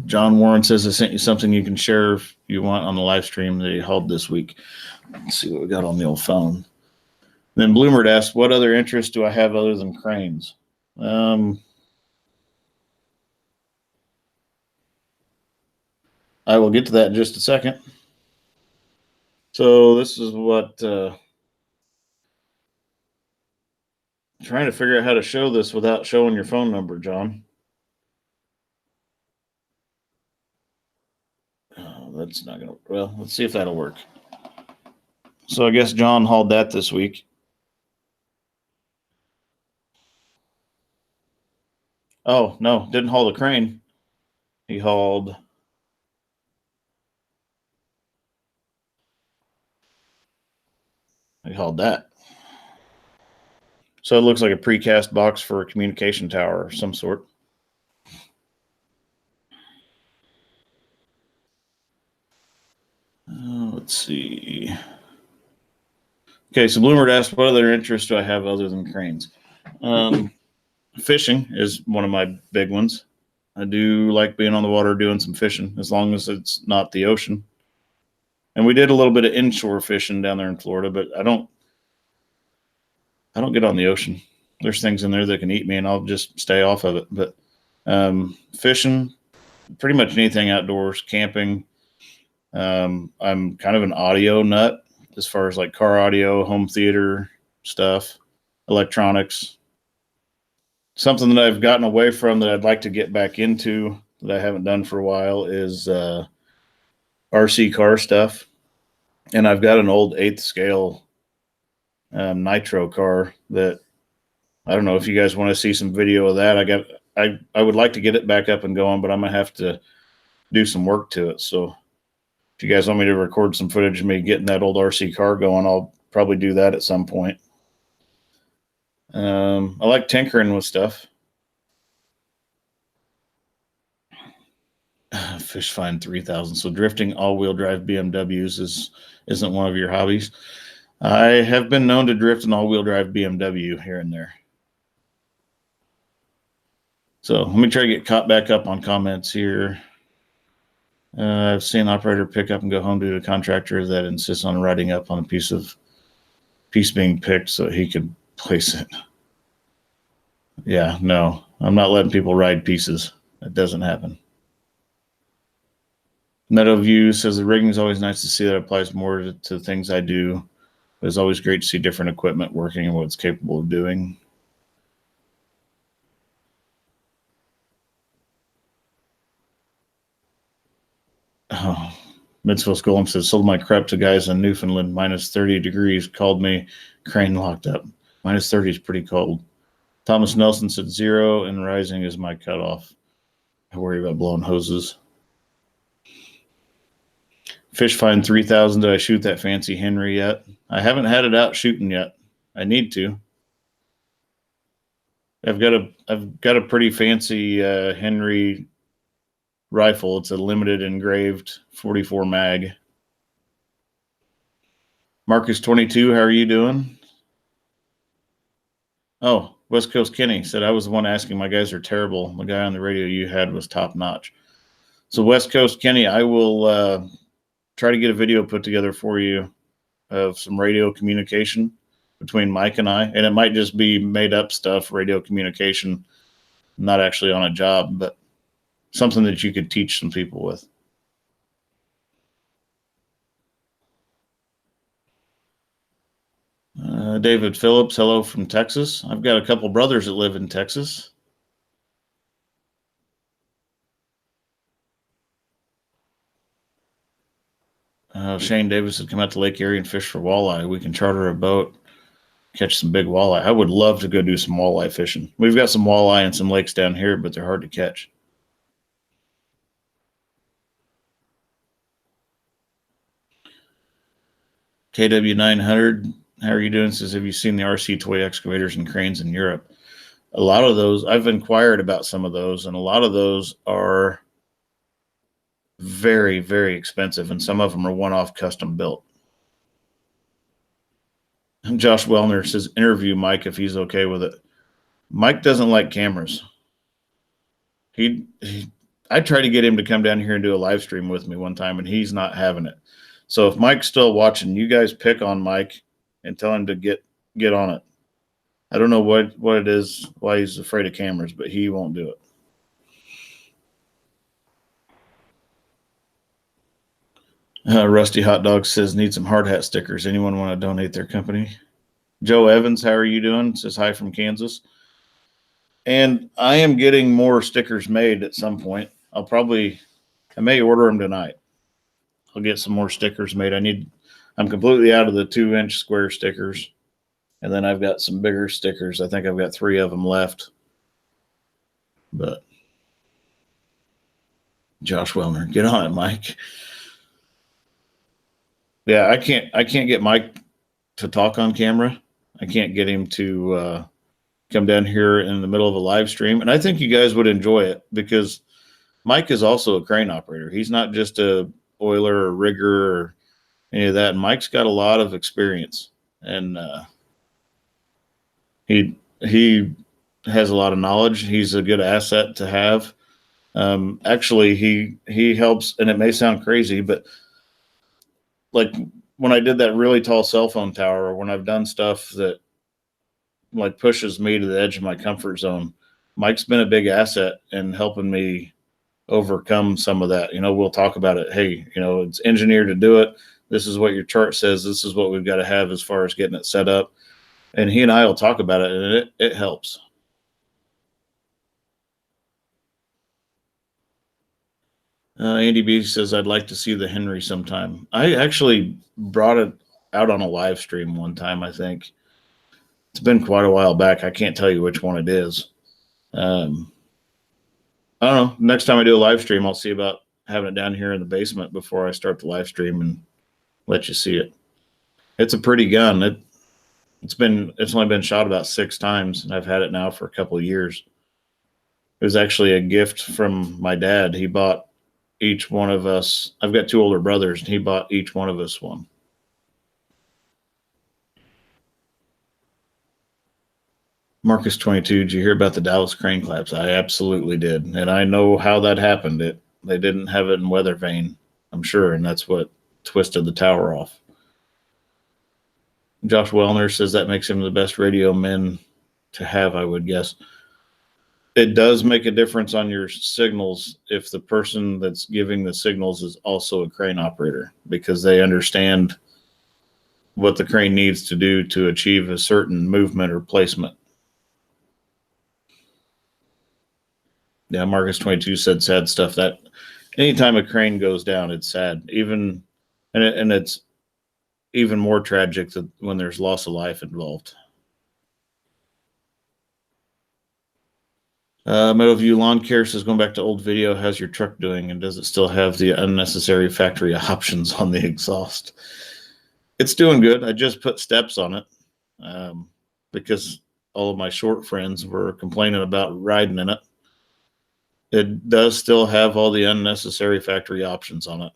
John Warren says, I sent you something you can share if you want on the live stream that he hauled this week. Let's see what we got on the old phone. Then Bloomert asked, what other interest do I have other than cranes? I will get to that in just a second. So this is what, trying to figure out how to show this without showing your phone number, John. Oh, that's not going to, well, let's see if that'll work. So I guess John hauled that this week. Oh, no, didn't haul the crane. He hauled that. So it looks like a precast box for a communication tower of some sort. Let's see. Okay, so Bloomert asked, what other interests do I have other than cranes? Fishing is one of my big ones. I do like being on the water doing some fishing, as long as it's not the ocean. And we did a little bit of inshore fishing down there in Florida, but I don't get on the ocean. There's things in there that can eat me, and I'll just stay off of it. But fishing, pretty much anything outdoors, camping. I'm kind of an audio nut as far as like car audio, home theater stuff, electronics. Something that I've gotten away from that I'd like to get back into that I haven't done for a while is RC car stuff. And I've got an old 8th scale nitro car that I don't know if you guys want to see some video of that. I would like to get it back up and going, but I'm gonna have to do some work to it. So if you guys want me to record some footage of me getting that old RC car going, I'll probably do that at some point. I like tinkering with stuff. Fish Find 3000. So drifting all-wheel drive BMWs isn't one of your hobbies. I have been known to drift an all-wheel drive BMW here and there. So let me try to get caught back up on comments here. I've seen an operator pick up and go home due to a contractor that insists on riding up on a piece being picked so he could place it. Yeah, no, I'm not letting people ride pieces. That doesn't happen. Meadowview says the rigging is always nice to see. That applies more to things I do. But it's always great to see different equipment working and what it's capable of doing. Oh, Mitzvah's Golem says, sold my crep to guys in Newfoundland, minus 30 degrees, called me, crane locked up. Minus 30 is pretty cold. Thomas Nelson said 0 and rising is my cutoff. I worry about blowing hoses. Fish find 3,000. Did I shoot that fancy Henry yet? I haven't had it out shooting yet. I need to. I've got a pretty fancy Henry rifle. It's a limited engraved 44 mag. Marcus 22, how are you doing? Oh, West Coast Kenny said, I was the one asking. My guys are terrible. The guy on the radio you had was top notch. So West Coast Kenny, I will try to get a video put together for you of some radio communication between Mike and I. And it might just be made up stuff, radio communication, not actually on a job, but something that you could teach some people with. David Phillips, hello from Texas. I've got a couple brothers that live in Texas. Shane Davis had come out to Lake Erie and fish for walleye. We can charter a boat, catch some big walleye. I would love to go do some walleye fishing. We've got some walleye in some lakes down here, but they're hard to catch. KW900, how are you doing? Says, have you seen the RC toy excavators and cranes in Europe? A lot of those, I've inquired about some of those, and a lot of those are very, very expensive, and some of them are one-off custom built. And Josh Wellner says, interview Mike if he's okay with it. Mike doesn't like cameras. I tried to get him to come down here and do a live stream with me one time, and he's not having it. So if Mike's still watching, you guys pick on Mike and tell him to get on it. I don't know what it is, why he's afraid of cameras, but he won't do it. Rusty Hot Dog says, need some hard hat stickers. Anyone want to donate their company? Joe Evans, how are you doing? Says hi from Kansas. And I am getting more stickers made at some point. I may order them tonight. I'll get some more stickers made. I'm completely out of the 2-inch square stickers. And then I've got some bigger stickers. I think I've got 3 of them left. But Josh Wellner, get on it, Mike. Yeah, I can't get Mike to talk on camera. I can't get him to come down here in the middle of a live stream. And I think you guys would enjoy it because Mike is also a crane operator. He's not just a oiler or rigger or any of that. And Mike's got a lot of experience, and he has a lot of knowledge. He's a good asset to have. Actually, he helps, and it may sound crazy, but like when I did that really tall cell phone tower, or when I've done stuff that like pushes me to the edge of my comfort zone, Mike's been a big asset in helping me overcome some of that. We'll talk about it. Hey, it's engineered to do it. This is what your chart says. This is what we've got to have as far as getting it set up. And he and I will talk about it, and it helps. Andy B says, I'd like to see the Henry sometime. I actually brought it out on a live stream one time, I think. It's been quite a while back. I can't tell you which one it is. I don't know. Next time I do a live stream, I'll see about having it down here in the basement before I start the live stream and let you see it. It's a pretty gun. It's only been shot about 6 times, and I've had it now for a couple of years. It was actually a gift from my dad. He bought each one of us. I've got 2 older brothers, and he bought each one of us one. Marcus 22, did you hear about the Dallas crane collapse? I absolutely did. And I know how that happened. They didn't have it in weather vane, I'm sure, and that's what twisted the tower off. Josh Wellner says that makes him the best radio man to have, I would guess. It does make a difference on your signals if the person that's giving the signals is also a crane operator, because they understand what the crane needs to do to achieve a certain movement or placement. Yeah, Marcus 22 said sad stuff. That anytime a crane goes down, it's sad. And it's even more tragic that when there's loss of life involved. Meadowview Lawn Care says, going back to old video, how's your truck doing, and does it still have the unnecessary factory options on the exhaust? It's doing good. I just put steps on it because all of my short friends were complaining about riding in it. It does still have all the unnecessary factory options on it.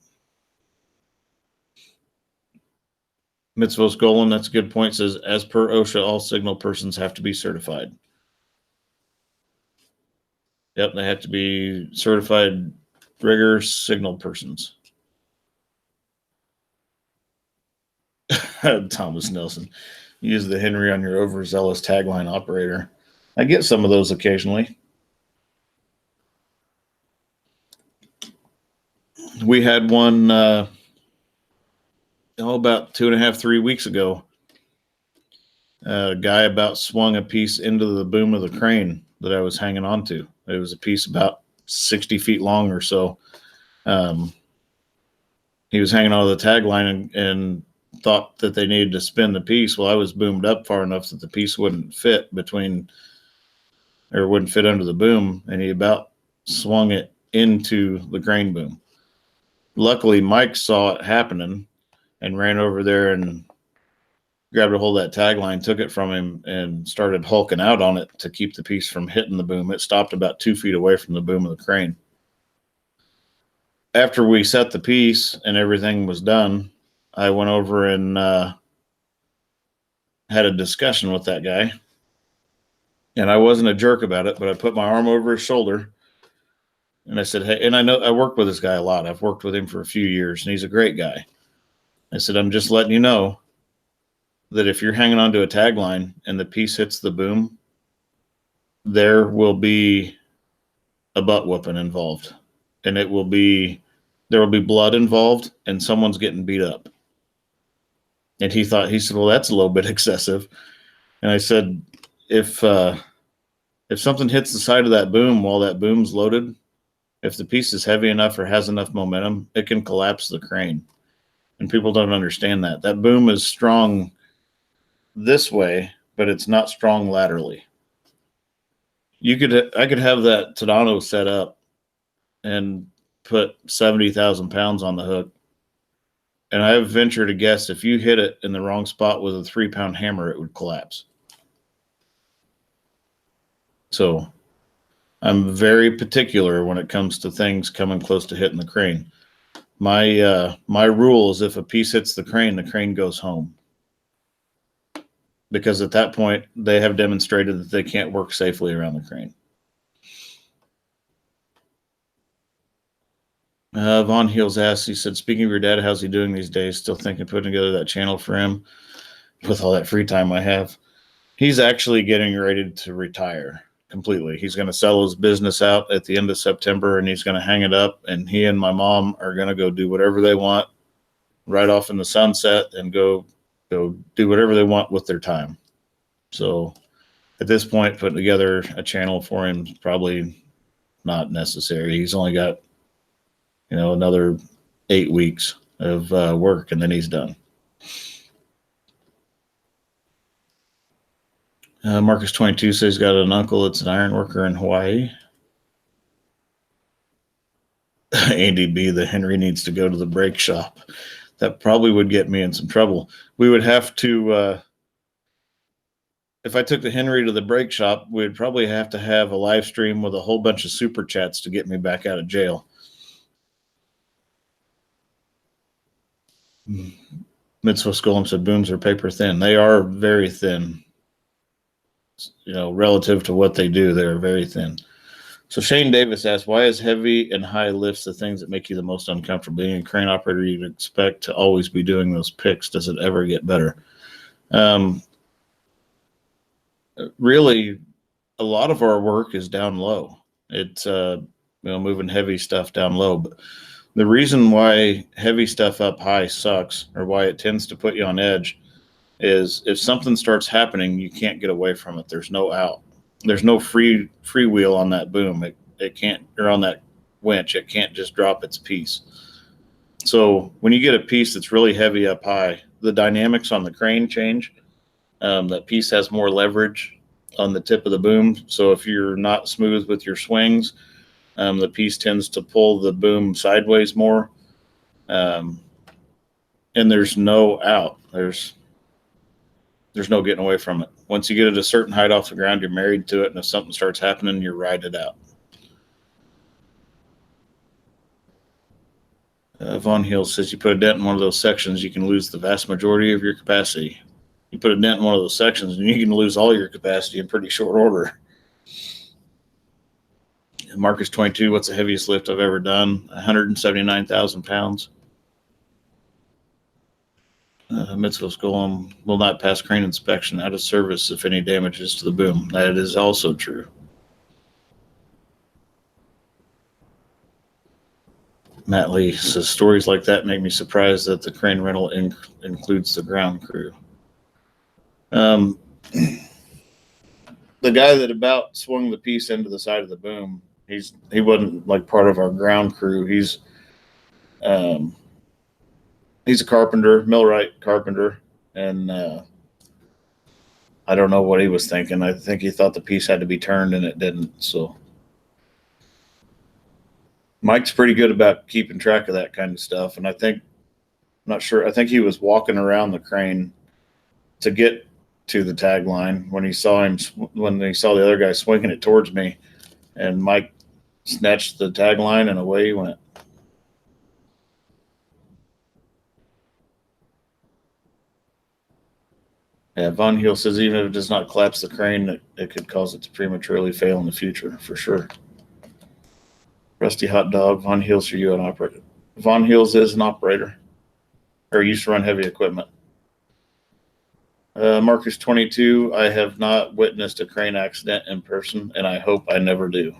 Mitzvos Golem, that's a good point, says, as per OSHA, all signal persons have to be certified. Yep, they have to be certified rigger signal persons. Thomas Nelson, use the Henry on your overzealous tagline operator. I get some of those occasionally. We had one about 2.5, 3 weeks ago. A guy about swung a piece into the boom of the crane that I was hanging on to. It was a piece about 60 feet long or so. He was hanging on to the tagline and thought that they needed to spin the piece. Well, I was boomed up far enough that the piece wouldn't fit wouldn't fit under the boom, and he about swung it into the crane boom. Luckily, Mike saw it happening and ran over there and grabbed a hold of that tagline, took it from him, and started hulking out on it to keep the piece from hitting the boom. It stopped about 2 feet away from the boom of the crane. After we set the piece and everything was done, I went over and had a discussion with that guy. And I wasn't a jerk about it, but I put my arm over his shoulder and I said, hey, and I know I work with this guy a lot. I've worked with him for a few years and he's a great guy. I said, I'm just letting you know that if you're hanging onto a tagline and the piece hits the boom, there will be a butt whooping involved, and there will be blood involved, and someone's getting beat up. And he said, well, that's a little bit excessive. And I said, if something hits the side of that boom while that boom's loaded, if the piece is heavy enough or has enough momentum, it can collapse the crane. And people don't understand that. That boom is strong this way, but it's not strong laterally. I could have that Tadano set up and put 70,000 pounds on the hook. And I venture to guess if you hit it in the wrong spot with a 3-pound hammer, it would collapse. So I'm very particular when it comes to things coming close to hitting the crane. My rule is if a piece hits the crane goes home. Because at that point, they have demonstrated that they can't work safely around the crane. Von Heels asked, he said, speaking of your dad, how's he doing these days? Still thinking putting together that channel for him with all that free time I have? He's actually getting ready to retire completely. He's going to sell his business out at the end of September, and he's going to hang it up, and he and my mom are going to go do whatever they want right off in the sunset and go do whatever they want with their time. So at this point, putting together a channel for him is probably not necessary. He's only got, another 8 weeks of work, and then he's done. Marcus 22 says he's got an uncle that's an iron worker in Hawaii. Andy B, the Henry needs to go to the brake shop. That probably would get me in some trouble. We would have to, if I took the Henry to the brake shop, we'd probably have to have a live stream with a whole bunch of super chats to get me back out of jail. Mitzvah Golem said booms are paper thin. They are very thin. Relative to what they do, they're very thin. So Shane Davis asked, why is heavy and high lifts the things that make you the most uncomfortable? Being a crane operator, you'd expect to always be doing those picks. Does it ever get better? Really, a lot of our work is down low. It's moving heavy stuff down low. But the reason why heavy stuff up high sucks, or why it tends to put you on edge, is if something starts happening, you can't get away from it. There's no out. There's no free wheel on that boom. It can't, or on that winch. It can't just drop its piece. So when you get a piece that's really heavy up high, the dynamics on the crane change. That piece has more leverage on the tip of the boom. So if you're not smooth with your swings, the piece tends to pull the boom sideways more. And there's no out. There's no getting away from it. Once you get it a certain height off the ground, you're married to it. And if something starts happening, you ride it out. Von Hill says you put a dent in one of those sections, you can lose the vast majority of your capacity. You put a dent in one of those sections and you can lose all your capacity in pretty short order. Marcus 22, what's the heaviest lift I've ever done? 179,000 pounds. Mitzvah's Golem will not pass crane inspection out of service if any damages to the boom. That is also true. Matt Lee says stories like that make me surprised that the crane rental includes the ground crew. The guy that about swung the piece into the side of the boom, he wasn't like part of our ground crew. He's a carpenter, millwright carpenter, and I don't know what he was thinking. I think he thought the piece had to be turned and it didn't. So Mike's pretty good about keeping track of that kind of stuff, and I think he was walking around the crane to get to the tag line when he saw the other guy swinging it towards me, and Mike snatched the tag line and away he went. Yeah, Von Heel says even if it does not collapse the crane, it could cause it to prematurely fail in the future, for sure. Rusty Hot Dog, Von Heels, are you an operator? Von Heels is an operator, or used to run heavy equipment. Marcus 22, I have not witnessed a crane accident in person, and I hope I never do.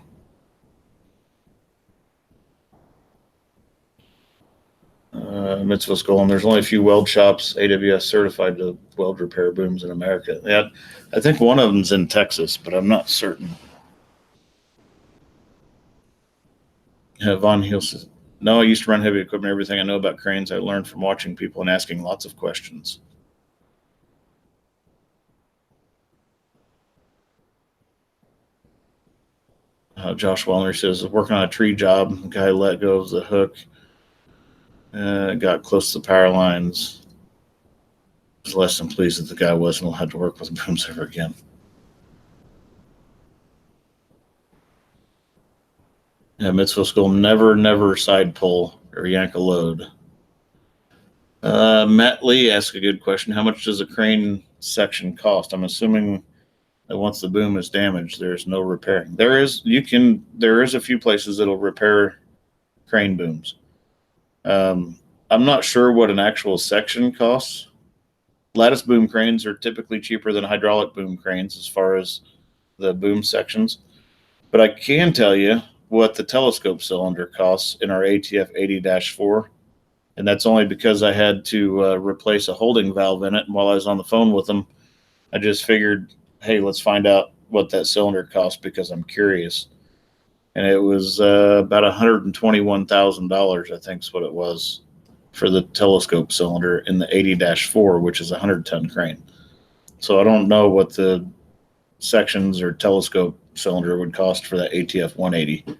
Mitzvah's Golem, there's only a few weld shops AWS certified to weld repair booms in America. Yeah, I think one of them's in Texas, but I'm not certain. Von Heel says, no, I used to run heavy equipment. Everything I know about cranes I learned from watching people and asking lots of questions. Josh Wellner says, working on a tree job, the guy let go of the hook, got close to the power lines. Was less than pleased that the guy wasn't allowed to work with booms ever again. Yeah, Mitzvah School, never side pull or yank a load. Matt Lee asked a good question. How much does a crane section cost? I'm assuming that once the boom is damaged, there's no repairing. There is a few places that'll repair crane booms. I'm not sure what an actual section costs. Lattice boom cranes are typically cheaper than hydraulic boom cranes as far as the boom sections. But I can tell you what the telescope cylinder costs in our ATF 80-4. And that's only because I had to replace a holding valve in it. And while I was on the phone with them, I just figured, hey, let's find out what that cylinder costs because I'm curious. And it was about $121,000, I think is what it was for the telescope cylinder in the 80-4, which is a 100-ton crane. So I don't know what the sections or telescope cylinder would cost for that ATF 180.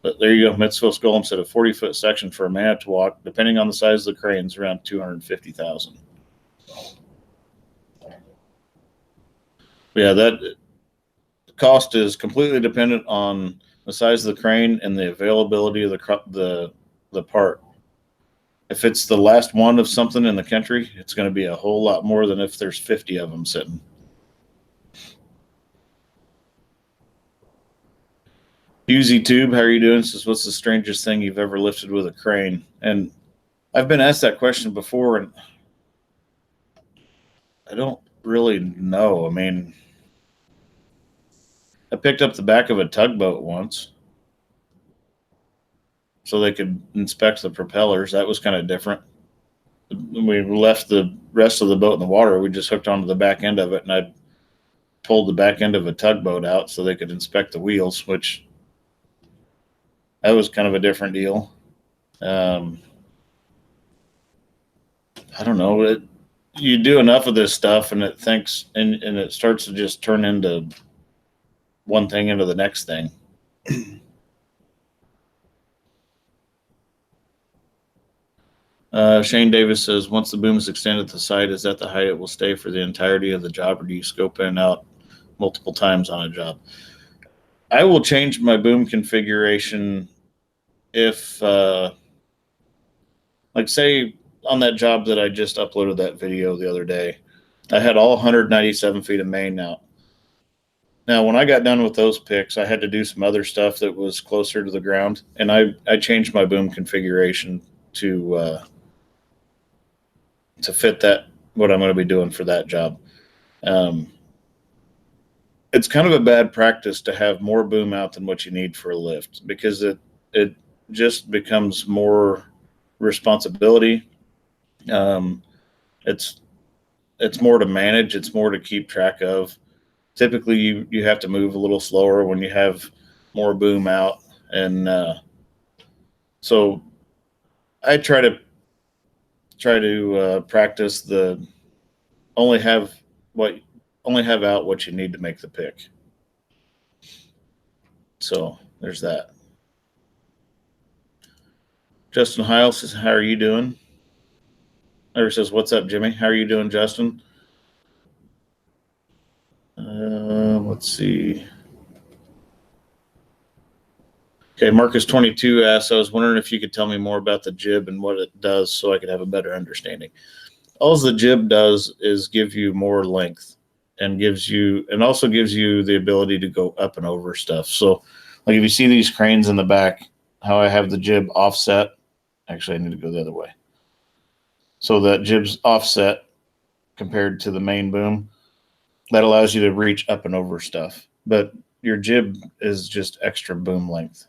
But there you go. Mitzvah Golem said a 40-foot section for a Manitowoc, depending on the size of the cranes, around $250,000. Yeah, that cost is completely dependent on the size of the crane and the availability of the part. If it's the last one of something in the country, it's going to be a whole lot more than if there's 50 of them sitting. Uzi Tube, how are you doing? Says, what's the strangest thing you've ever lifted with a crane? And I've been asked that question before, and I don't really know. I mean, I picked up the back of a tugboat once so they could inspect the propellers. That was kind of different. We left the rest of the boat in the water. We just hooked onto the back end of it, and I pulled the back end of a tugboat out so they could inspect the wheels, which That was kind of a different deal. I don't know. You do enough of this stuff and it thinks, and it starts to just turn into one thing into the next thing. Shane Davis says, once the boom is extended to the side, is that the height it will stay for the entirety of the job, or do you scope in and out multiple times on a job? I will change my boom configuration if, like, say, on that job that I just uploaded that video the other day, I had all 197 feet of main out. Now, when I got done with those picks, I had to do some other stuff that was closer to the ground, and I changed my boom configuration to fit that, what I'm going to be doing for that job. It's kind of a bad practice to have more boom out than what you need for a lift, because it just becomes more responsibility. It's more to manage. It's more to keep track of. Typically, you have to move a little slower when you have more boom out, and so I try to practice the only have out what you need to make the pick. So there's that. Justin Heil says, how are you doing? Or says, what's up, Jimmy? How are you doing, Justin? Let's see. Okay, Marcus22 asks, I was wondering if you could tell me more about the jib and what it does so I could have a better understanding. All the jib does is give you more length and also gives you the ability to go up and over stuff. So like if you see these cranes in the back, how I have the jib offset, actually I need to go the other way. So that jib's offset compared to the main boom. That allows you to reach up and over stuff. But your jib is just extra boom length.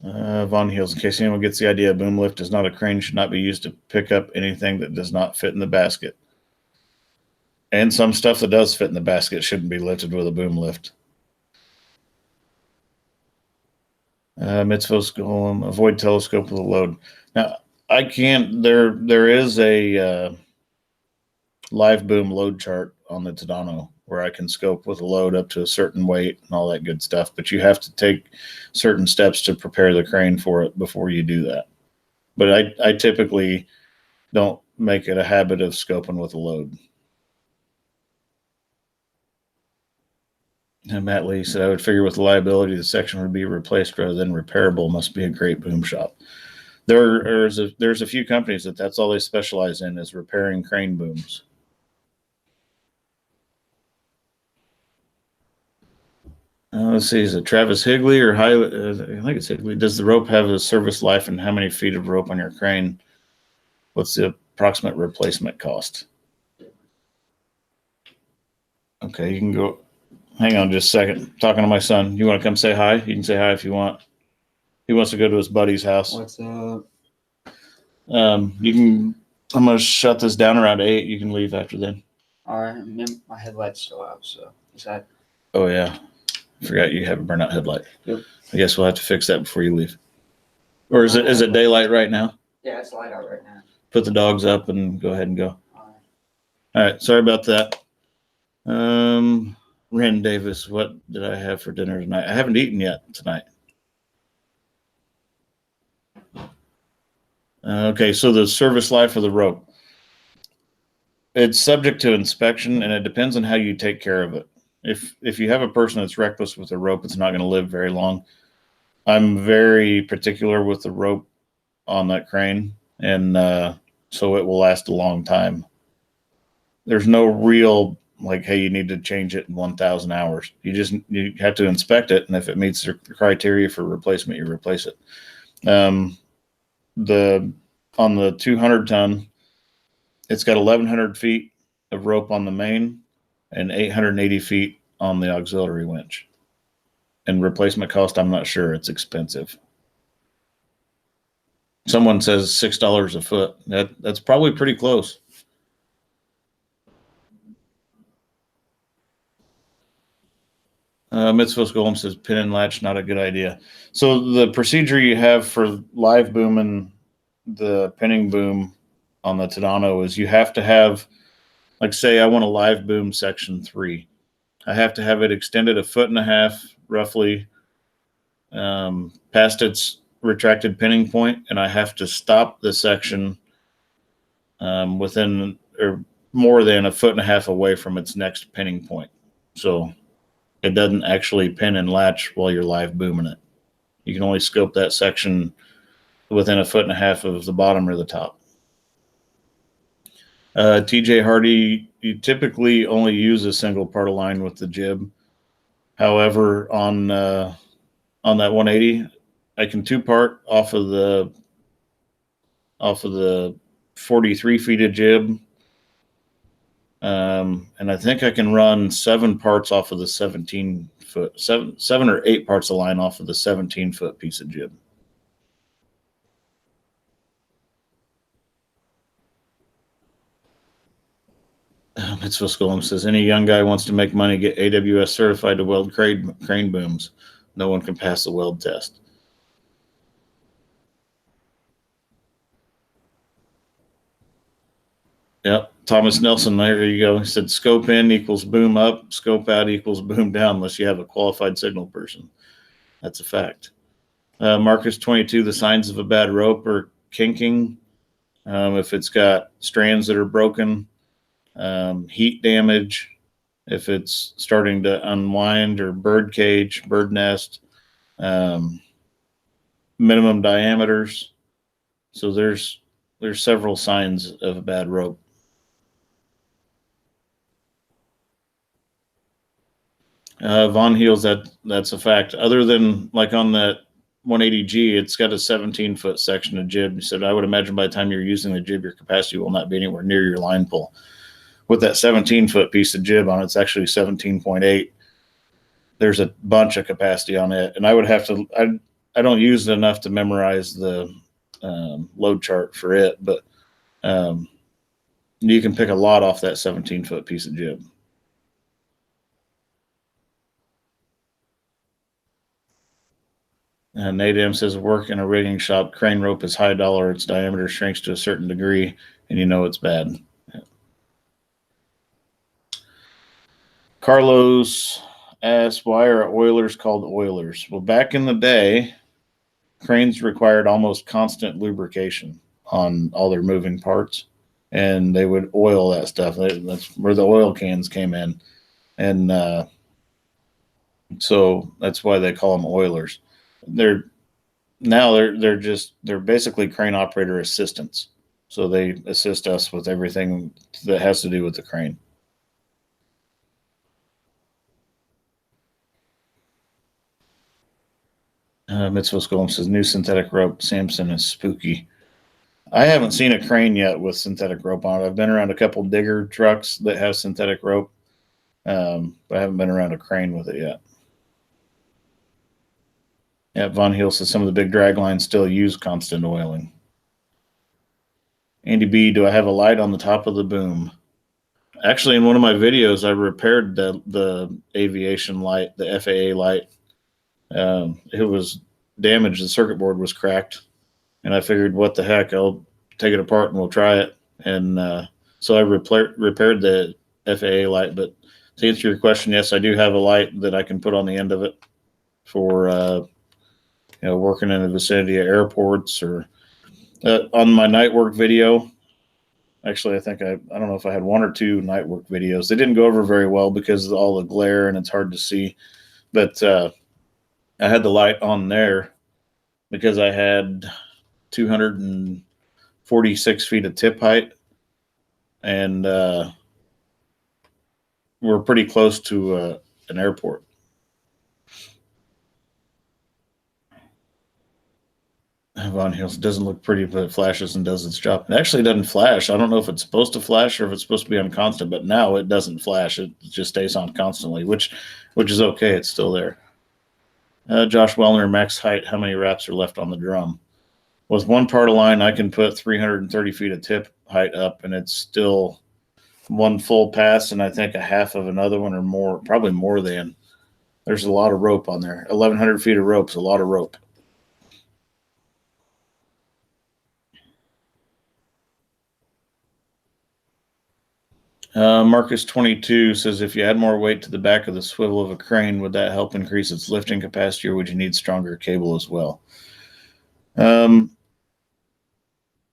Von Heels, in case anyone gets the idea, a boom lift is not a crane, should not be used to pick up anything that does not fit in the basket. And some stuff that does fit in the basket shouldn't be lifted with a boom lift. Mitzvos Golem, avoid telescope with a load. Now, I can't, there is a live boom load chart on the Tadano where I can scope with a load up to a certain weight and all that good stuff, but you have to take certain steps to prepare the crane for it before you do that. But I typically don't make it a habit of scoping with a load. And Matt Lee said, I would figure with the liability, the section would be replaced rather than repairable. Must be a great boom shop. There's a few companies that's all they specialize in is repairing crane booms. Let's see, is it Travis Higley or I think it's Higley. Does the rope have a service life, and how many feet of rope on your crane? What's the approximate replacement cost? Okay, you can go. Hang on just a second. I'm talking to my son. You want to come say hi? You can say hi if you want. He wants to go to his buddy's house. What's up? You can. I'm gonna shut this down around 8. You can leave after then. All right, my headlight's still out, so is that? Oh yeah, forgot you have a burnout headlight. Yep. I guess we'll have to fix that before you leave. Or is it daylight right now? Yeah, it's light out right now. Put the dogs up and go ahead and go. All right. All right. Sorry about that. Ren Davis, what did I have for dinner tonight? I haven't eaten yet tonight. Okay, so the service life of the rope. It's subject to inspection, and it depends on how you take care of it. If you have a person that's reckless with the rope, it's not going to live very long. I'm very particular with the rope on that crane, and so it will last a long time. There's no real like, hey, you need to change it in 1,000 hours. You have to inspect it, and if it meets the criteria for replacement, you replace it. On the 200 ton, it's got 1,100 feet of rope on the main and 880 feet on the auxiliary winch. And replacement cost, I'm not sure. It's expensive. Someone says $6 a foot. That's probably pretty close. Mitzvah's Golem says pin and latch, not a good idea. So the procedure you have for live boom and the pinning boom on the Tadano is you have to have, like, say I want a live boom section 3. I have to have it extended 1.5 feet roughly past its retracted pinning point, and I have to stop the section within or more than 1.5 feet away from its next pinning point. So it doesn't actually pin and latch while you're live booming it. You can only scope that section within 1.5 feet of the bottom or the top. TJ Hardy, you typically only use a single part of line with the jib. However, on that 180, I can 2-part off of the 43 feet of jib. And I think I can run 7 parts off of the 17-foot, 7 or 8 parts of line off of the 17-foot piece of jib. Mitzvah Golem says, any young guy wants to make money, get AWS certified to weld crane booms. No one can pass the weld test. Yep. Thomas Nelson, there you go. He said scope in equals boom up, scope out equals boom down, unless you have a qualified signal person. That's a fact. Marcus 22, the signs of a bad rope are kinking. If it's got strands that are broken, heat damage, if it's starting to unwind, or bird cage, bird nest, minimum diameters. So there's several signs of a bad rope. Von Heels, that's a fact. Other than like on that 180G, it's got a 17-foot section of jib. He said, I would imagine by the time you're using the jib, your capacity will not be anywhere near your line pull. With that 17-foot piece of jib on it, it's actually 17.8. There's a bunch of capacity on it. And I would have to, I don't use it enough to memorize the load chart for it, but you can pick a lot off that 17-foot piece of jib. Nadam says, work in a rigging shop, crane rope is high dollar, its diameter shrinks to a certain degree, and you know it's bad. Yeah. Carlos asks, why are oilers called oilers? Well, back in the day, cranes required almost constant lubrication on all their moving parts, and they would oil that stuff. That's where the oil cans came in. And so that's why they call them oilers. They're basically crane operator assistants. So they assist us with everything that has to do with the crane. Mitzvah Golem says, new synthetic rope, Samson is spooky. I haven't seen a crane yet with synthetic rope on it. I've been around a couple digger trucks that have synthetic rope, but I haven't been around a crane with it yet. Yeah, Von Heel says some of the big drag lines still use constant oiling. Andy B, do I have a light on the top of the boom? Actually, in one of my videos, I repaired the aviation light, the FAA light. It was damaged. The circuit board was cracked. And I figured, what the heck, I'll take it apart and we'll try it. And so I repaired the FAA light. But to answer your question, yes, I do have a light that I can put on the end of it for working in the vicinity of airports, or on my night work video. Actually, I think I don't know if I had 1 or 2 night work videos. They didn't go over very well because of all the glare and it's hard to see. But I had the light on there because I had 246 feet of tip height, and we're pretty close to an airport. Von Hills doesn't look pretty, but it flashes and does its job. It actually doesn't flash. I don't know if it's supposed to flash or if it's supposed to be on constant, but now it doesn't flash. It just stays on constantly, which is okay. It's still there. Josh Wellner, max height, how many wraps are left on the drum? With 1 part of line, I can put 330 feet of tip height up, and it's still 1 full pass, and I think a half of another one or more, probably more than. There's a lot of rope on there. 1,100 feet of rope is a lot of rope. Marcus 22 says, if you add more weight to the back of the swivel of a crane, would that help increase its lifting capacity, or would you need stronger cable as well?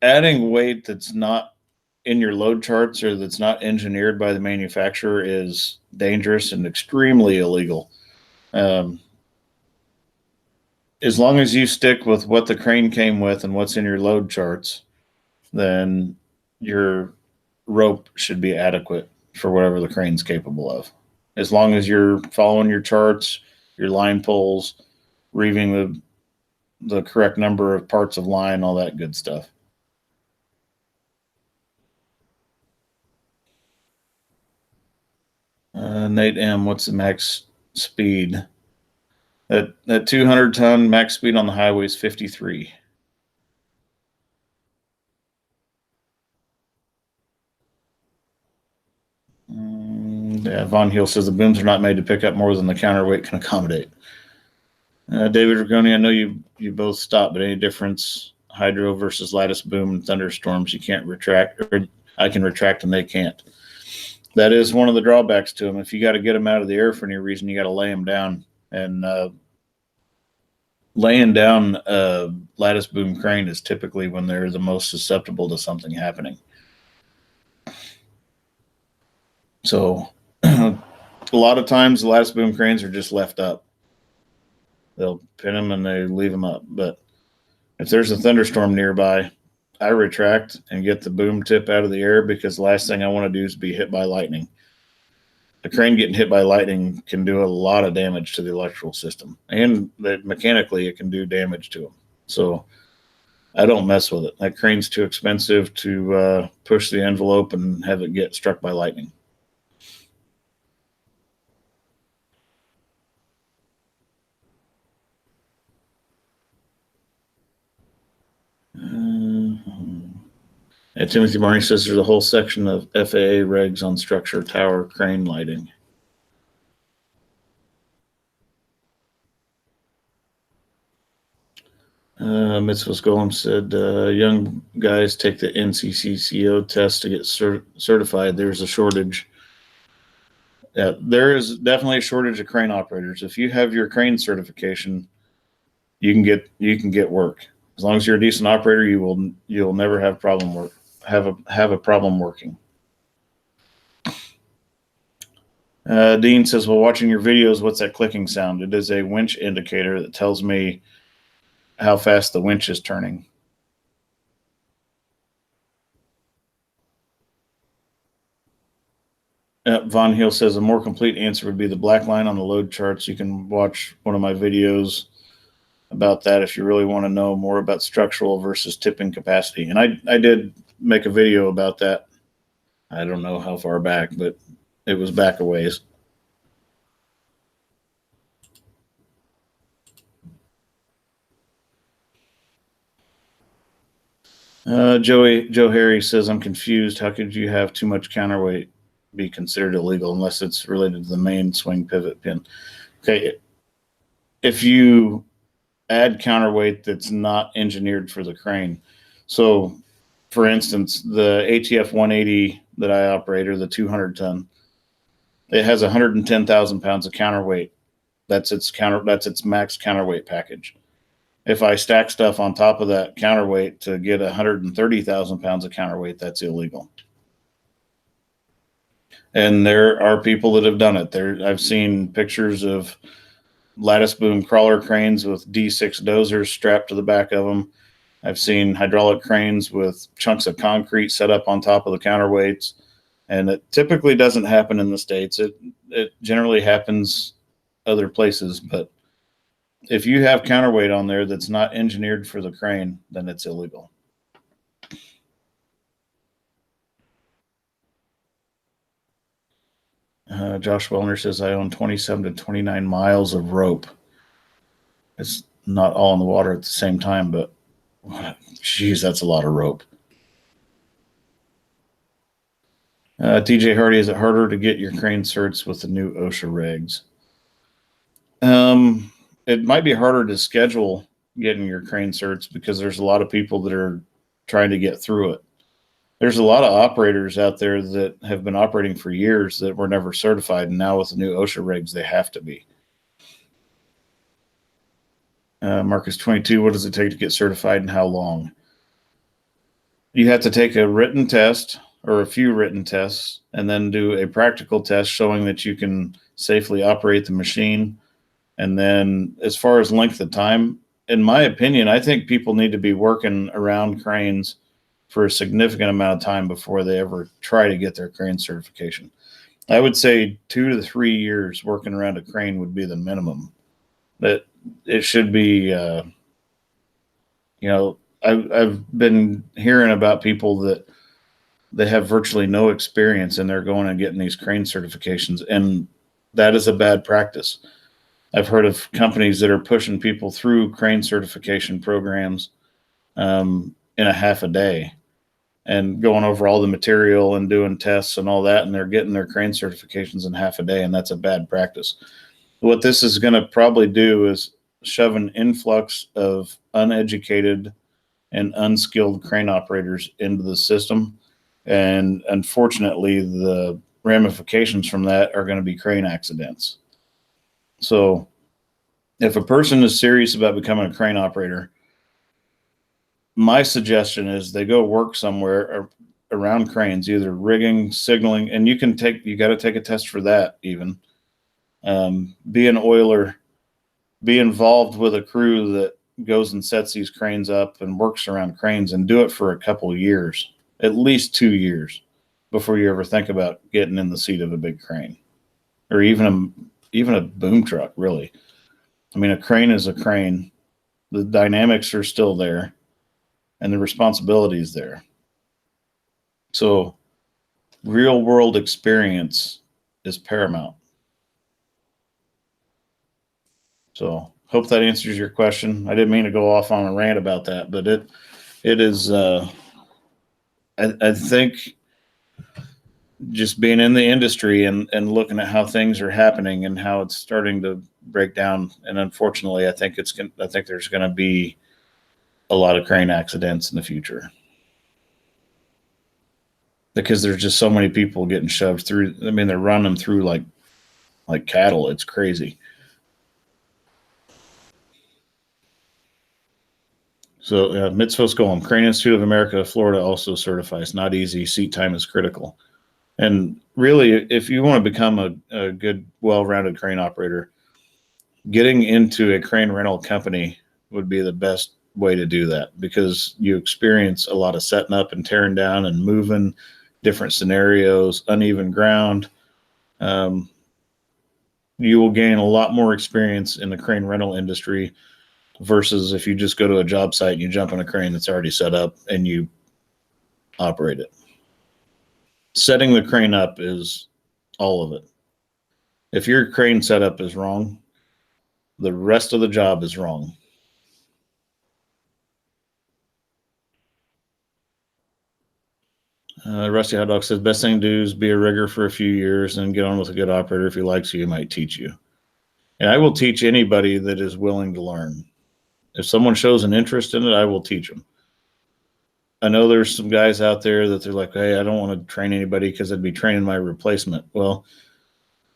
Adding weight that's not in your load charts or that's not engineered by the manufacturer is dangerous and extremely illegal. As long as you stick with what the crane came with and what's in your load charts, then your rope should be adequate for whatever the crane's capable of. As long as you're following your charts, your line pulls, reeving the correct number of parts of line, all that good stuff. Nate M, what's the max speed? That 200-ton max speed on the highway is 53. Yeah, Von Heel says the booms are not made to pick up more than the counterweight can accommodate. David Rigoni, I know you both stopped, but any difference hydro versus lattice boom and thunderstorms? You can't retract, or I can retract and they can't. That is one of the drawbacks to them. If you got to get them out of the air for any reason, you got to lay them down. And laying down a lattice boom crane is typically when they're the most susceptible to something happening. So a lot of times the lattice boom cranes are just left up. They'll pin them and they leave them up. But if there's a thunderstorm nearby, I retract and get the boom tip out of the air, because the last thing I want to do is be hit by lightning. A crane getting hit by lightning can do a lot of damage to the electrical system, and mechanically it can do damage to them. So I don't mess with it. That crane's too expensive to push the envelope and have it get struck by lightning. Timothy Barney says there's a whole section of FAA regs on structure, tower, crane lighting. Mitzvah's Golem said young guys take the NCCCO test to get certified. There's a shortage. Yeah, there is definitely a shortage of crane operators. If you have your crane certification, you can get work. As long as you're a decent operator, you'll never have a problem working. Dean says, well, watching your videos, what's that clicking sound? It is a winch indicator that tells me how fast the winch is turning. Von Heel says a more complete answer would be the black line on the load charts. You can watch one of my videos about that if you really want to know more about structural versus tipping capacity. And I did make a video about that. I don't know how far back, but it was back a ways. Joe Harry says, I'm confused. How could you have too much counterweight be considered illegal unless it's related to the main swing pivot pin? Okay. If you add counterweight that's not engineered for the crane. So for instance, the ATF 180 that I operate, or the 200-ton, it has 110,000 pounds of counterweight. That's its max counterweight package. If I stack stuff on top of that counterweight to get 130,000 pounds of counterweight, that's illegal. And there are people that have done it. I've seen pictures of lattice boom crawler cranes with D6 dozers strapped to the back of them. I've seen hydraulic cranes with chunks of concrete set up on top of the counterweights. And it typically doesn't happen in the States. It generally happens other places, but if you have counterweight on there that's not engineered for the crane, then it's illegal. Josh Wellner says, I own 27 to 29 miles of rope. It's not all in the water at the same time, but geez, that's a lot of rope. TJ Hardy, is it harder to get your crane certs with the new OSHA regs? It might be harder to schedule getting your crane certs because there's a lot of people that are trying to get through it. There's a lot of operators out there that have been operating for years that were never certified, and now with the new OSHA regs, they have to be. Marcus 22, what does it take to get certified and how long? You have to take a written test or a few written tests and then do a practical test showing that you can safely operate the machine. And then as far as length of time, in my opinion, I think people need to be working around cranes for a significant amount of time before they ever try to get their crane certification. I would say 2 to 3 years working around a crane would be the minimum. That it should be, I've been hearing about people that they have virtually no experience and they're going and getting these crane certifications, and that is a bad practice. I've heard of companies that are pushing people through crane certification programs in a half a day and going over all the material and doing tests and all that, and they're getting their crane certifications in half a day, and that's a bad practice. What this is going to probably do is shove an influx of uneducated and unskilled crane operators into the system. And unfortunately, the ramifications from that are going to be crane accidents. So if a person is serious about becoming a crane operator, my suggestion is they go work somewhere around cranes, either rigging, signaling, and you got to take a test for that even. Be an oiler, be involved with a crew that goes and sets these cranes up and works around cranes, and do it for a couple of years, at least 2 years, before you ever think about getting in the seat of a big crane or even a boom truck, really. I mean, a crane is a crane. The dynamics are still there and the responsibility is there. So real world experience is paramount. So hope that answers your question. I didn't mean to go off on a rant about that, but it is, I think just being in the industry and looking at how things are happening and how it's starting to break down. And unfortunately, I think there's going to be a lot of crane accidents in the future because there's just so many people getting shoved through. I mean, they're running through like cattle. It's crazy. So Mitzvos Golem, Crane Institute of America, Florida also certifies. Not easy. Seat time is critical. And really, if you want to become a good, well-rounded crane operator, getting into a crane rental company would be the best way to do that, because you experience a lot of setting up and tearing down and moving, different scenarios, uneven ground. You will gain a lot more experience in the crane rental industry versus if you just go to a job site and you jump on a crane that's already set up and you operate it. Setting the crane up is all of it. If your crane setup is wrong, the rest of the job is wrong. Rusty Hot Dog says, best thing to do is be a rigger for a few years and get on with a good operator. If he likes you, he might teach you. And I will teach anybody that is willing to learn. If someone shows an interest in it, I will teach them. I know there's some guys out there that they're like, hey, I don't want to train anybody because I'd be training my replacement. Well,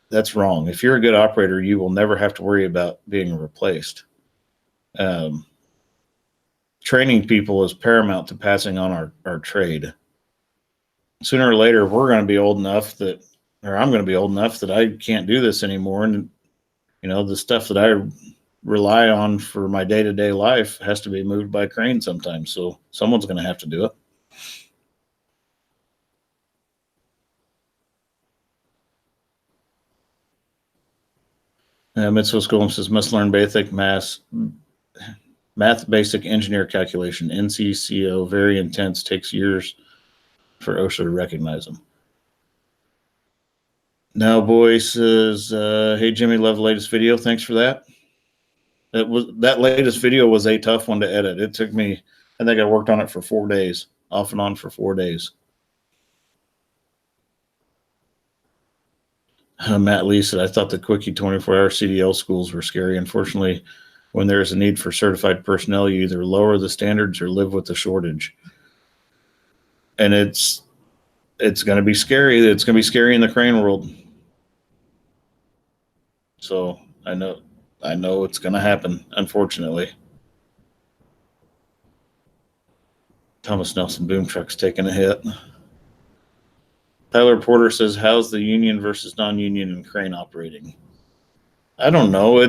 that's wrong. If you're a good operator, you will never have to worry about being replaced. Training people is paramount to passing on our trade. Sooner or later, we're going to be old enough that, or I'm going to be old enough that I can't do this anymore. And, you know, the stuff that I rely on for my day-to-day life has to be moved by crane sometimes. So someone's going to have to do it. Mitzvah School says, must learn basic math basic engineer calculation. NCCO, very intense, takes years for OSHA to recognize them. Now Boy says, hey Jimmy, love the latest video. Thanks for that. That latest video was a tough one to edit. It took me, I think I worked on it for 4 days, off and on for 4 days. Matt Lee said, I thought the Quickie 24-hour CDL schools were scary. Unfortunately, when there is a need for certified personnel, you either lower the standards or live with the shortage. And it's going to be scary. It's going to be scary in the crane world. So I know it's going to happen, unfortunately. Thomas Nelson Boom Truck's taking a hit. Tyler Porter says, how's the union versus non-union and crane operating? I don't know.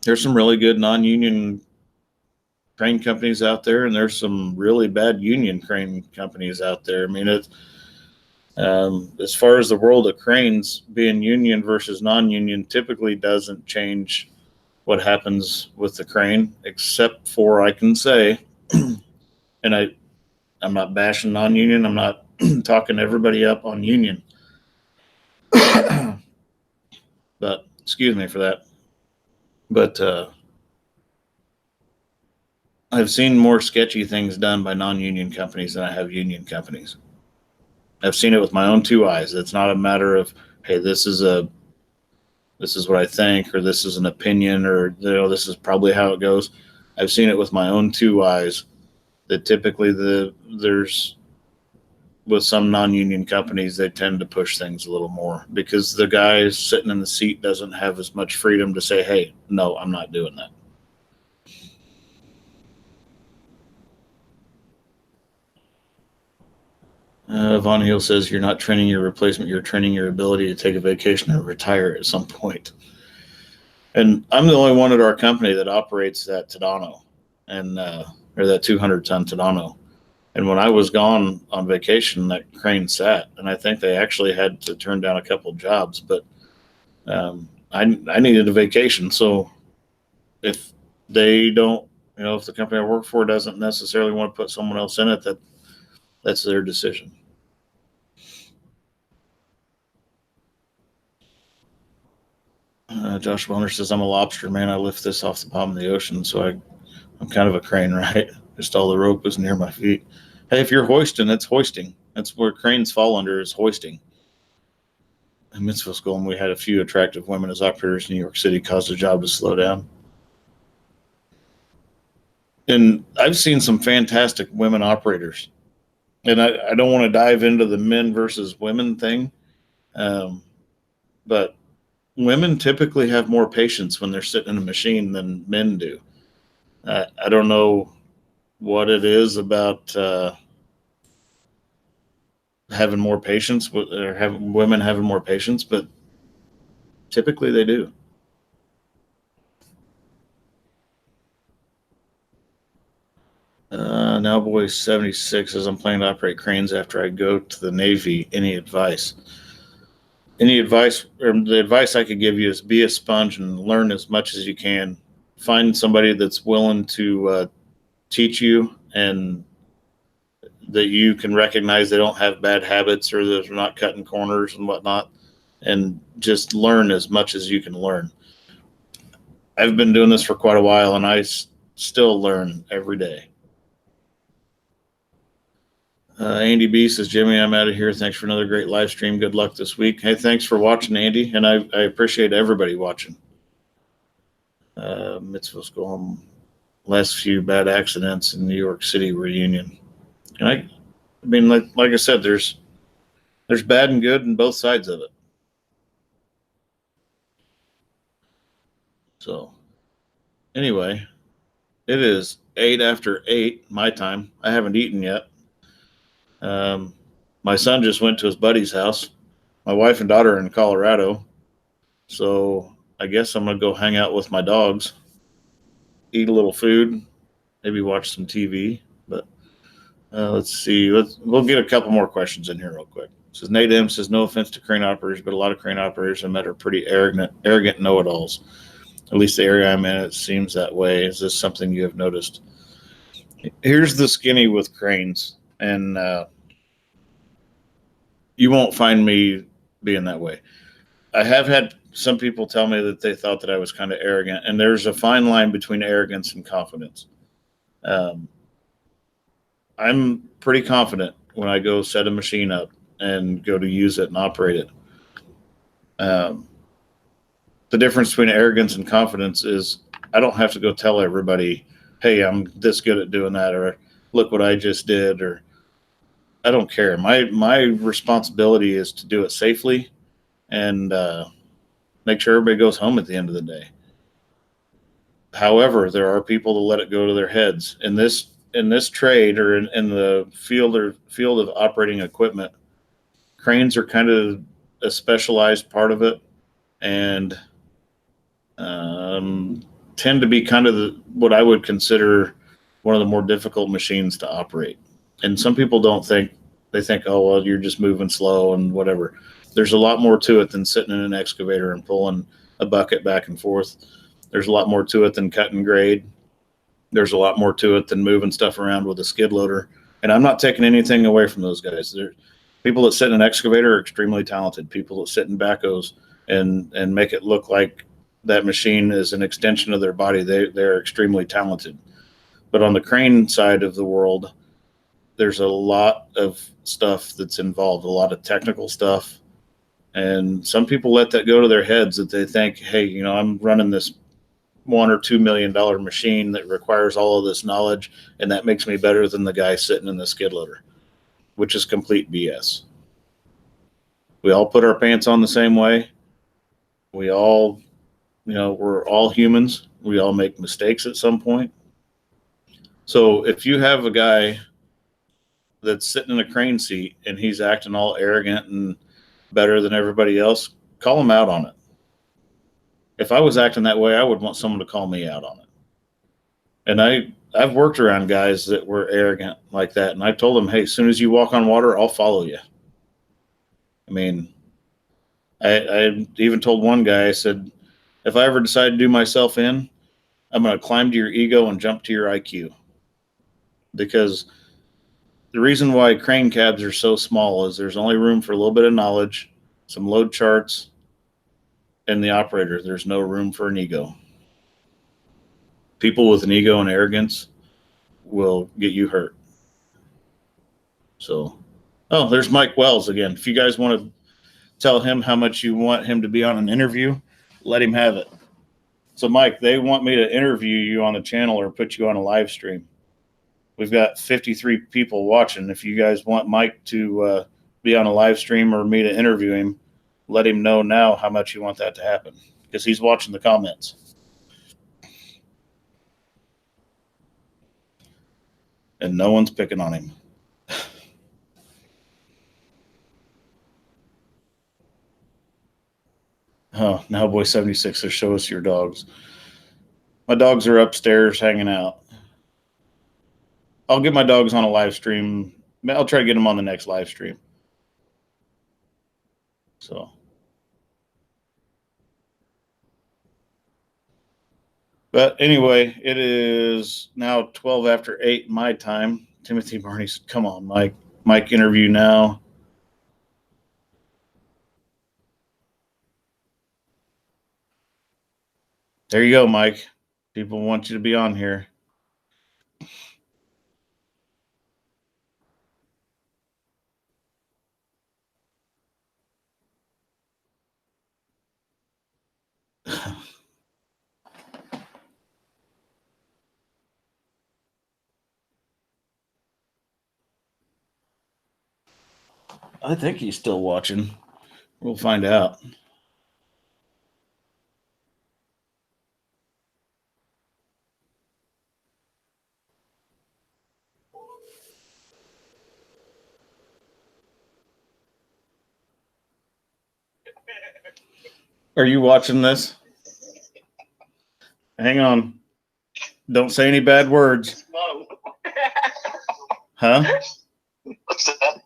There's some really good non-union crane companies out there, and there's some really bad union crane companies out there. I mean, as far as the world of cranes, being union versus non-union typically doesn't change what happens with the crane, except for I can say, and I'm not bashing non-union. I'm not talking everybody up on union. But excuse me for that. But I've seen more sketchy things done by non-union companies than I have union companies. I've seen it with my own two eyes. It's not a matter of, hey, this is what I think, or this is an opinion, or this is probably how it goes. I've seen it with my own two eyes that typically there's with some non-union companies, they tend to push things a little more because the guy sitting in the seat doesn't have as much freedom to say, hey, no, I'm not doing that. Von Heel says, you're not training your replacement, you're training your ability to take a vacation and retire at some point. And I'm the only one at our company that operates that Tadano, and or that 200-ton Tadano. And when I was gone on vacation, that crane sat, and I think they actually had to turn down a couple jobs. But I needed a vacation, so if they don't, if the company I work for doesn't necessarily want to put someone else in it, that's their decision. Josh Bonner says, I'm a lobster man. I lift this off the bottom of the ocean, so I'm kind of a crane, right? Just all the rope is near my feet. Hey, if you're hoisting, it's hoisting. That's where cranes fall under, is hoisting. In mitzvah school, and we had a few attractive women as operators in New York City, caused the job to slow down. And I've seen some fantastic women operators. And I don't want to dive into the men versus women thing, but women typically have more patience when they're sitting in a machine than men do. I don't know what it is about having more patience, or having women having more patience, but typically they do. Now boy 76 says, I'm planning to operate cranes after I go to the Navy. Any advice? Any advice, or the advice I could give you is be a sponge and learn as much as you can. Find somebody that's willing to teach you, and that you can recognize they don't have bad habits or that they're not cutting corners and whatnot, and just learn as much as you can learn. I've been doing this for quite a while, and I still learn every day. Andy B says, Jimmy, I'm out of here. Thanks for another great live stream. Good luck this week. Hey, thanks for watching, Andy, and I appreciate everybody watching. Mitzvah school, last few bad accidents in New York City reunion. And I mean, like I said, there's bad and good in both sides of it. So anyway, it is 8 after 8 my time. I haven't eaten yet. My son just went to his buddy's house. My wife and daughter are in Colorado. So I guess I'm going to go hang out with my dogs, eat a little food, maybe watch some TV. But let's see. We'll get a couple more questions in here real quick. Says Nate M says, no offense to crane operators, but a lot of crane operators I met are pretty arrogant know-it-alls. At least the area I'm in, it seems that way. Is this something you have noticed? Here's the skinny with cranes, and you won't find me being that way. I have had some people tell me that they thought that I was kind of arrogant, and there's a fine line between arrogance and confidence. I'm pretty confident when I go set a machine up and go to use it and operate it. Um, the difference between arrogance and confidence is I don't have to go tell everybody, hey, I'm this good at doing that, or look what I just did, or I don't care. My responsibility is to do it safely and make sure everybody goes home at the end of the day. However, there are people that let it go to their heads in this trade or in the field of operating equipment. Cranes are kind of a specialized part of it, and tend to be kind of what I would consider one of the more difficult machines to operate. And some people don't think, they think, oh, well, you're just moving slow and whatever. There's a lot more to it than sitting in an excavator and pulling a bucket back and forth. There's a lot more to it than cut and grade. There's a lot more to it than moving stuff around with a skid loader. And I'm not taking anything away from those guys. People that sit in an excavator are extremely talented. People that sit in backhoes and make it look like that machine is an extension of their body, they're extremely talented. But on the crane side of the world, there's a lot of stuff that's involved, a lot of technical stuff. And some people let that go to their heads, that they think, hey, I'm running this $1 or $2 million machine that requires all of this knowledge, and that makes me better than the guy sitting in the skid loader, which is complete BS. We all put our pants on the same way. We all, we're all humans. We all make mistakes at some point. So if you have a guy that's sitting in a crane seat and he's acting all arrogant and better than everybody else, call him out on it. If I was acting that way, I would want someone to call me out on it. And I've worked around guys that were arrogant like that, and I told them, hey, as soon as you walk on water, I'll follow you. I mean, I even told one guy, I said, if I ever decide to do myself in, I'm going to climb to your ego and jump to your IQ. Because the reason why crane cabs are so small is there's only room for a little bit of knowledge, some load charts, and the operator. There's no room for an ego. People with an ego and arrogance will get you hurt. So, there's Mike Wells again. If you guys want to tell him how much you want him to be on an interview, let him have it. So, Mike, they want me to interview you on the channel or put you on a live stream. We've got 53 people watching. If you guys want Mike to be on a live stream or me to interview him, let him know now how much you want that to happen, because he's watching the comments. And no one's picking on him. Oh, now boy 76 says, show us your dogs. My dogs are upstairs hanging out. I'll get my dogs on a live stream. I'll try to get them on the next live stream. So. But anyway, it is now 12 after 8 my time. Timothy Barney said, come on, Mike. Mike, interview now. There you go, Mike. People want you to be on here. I think he's still watching. We'll find out. Are you watching this? Hang on. Don't say any bad words. No. Huh? What's that?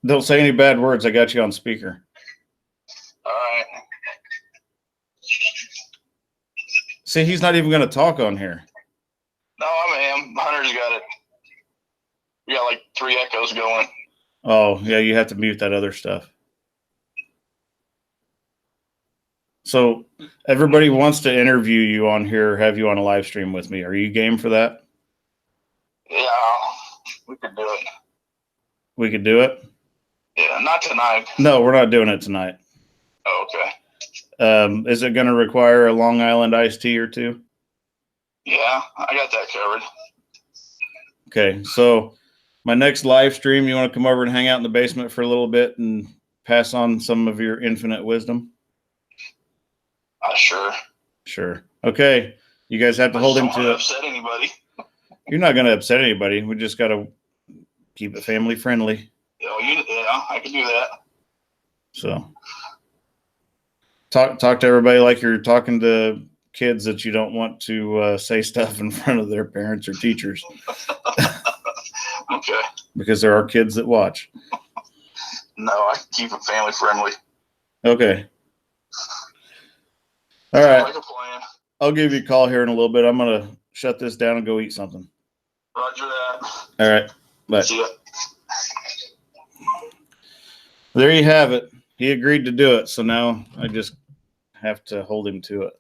Don't say any bad words. I got you on speaker. All right. See, he's not even going to talk on here. No, I am. Hunter's got it. We got like 3 echoes going. Oh, yeah, you have to mute that other stuff. So everybody wants to interview you on here, have you on a live stream with me. Are you game for that? Yeah, we could do it. We could do it? Yeah, not tonight. No, we're not doing it tonight. Oh, okay. Is it going to require a Long Island iced tea or two? Yeah, I got that covered. Okay, so my next live stream, you want to come over and hang out in the basement for a little bit and pass on some of your infinite wisdom? Sure. Sure. Okay, you guys have to I hold just him don't to want it. to upset anybody. You're not going to upset anybody. We just got to keep it family friendly. Yeah, I can do that. So talk to everybody like you're talking to kids that you don't want to say stuff in front of their parents or teachers. Okay. Because there are kids that watch. No, I can keep it family friendly. Okay. All Sounds right. like a plan. I'll give you a call here in a little bit. I'm going to shut this down and go eat something. Roger that. All right. Bye. See ya. There you have it. He agreed to do it. So now I just have to hold him to it.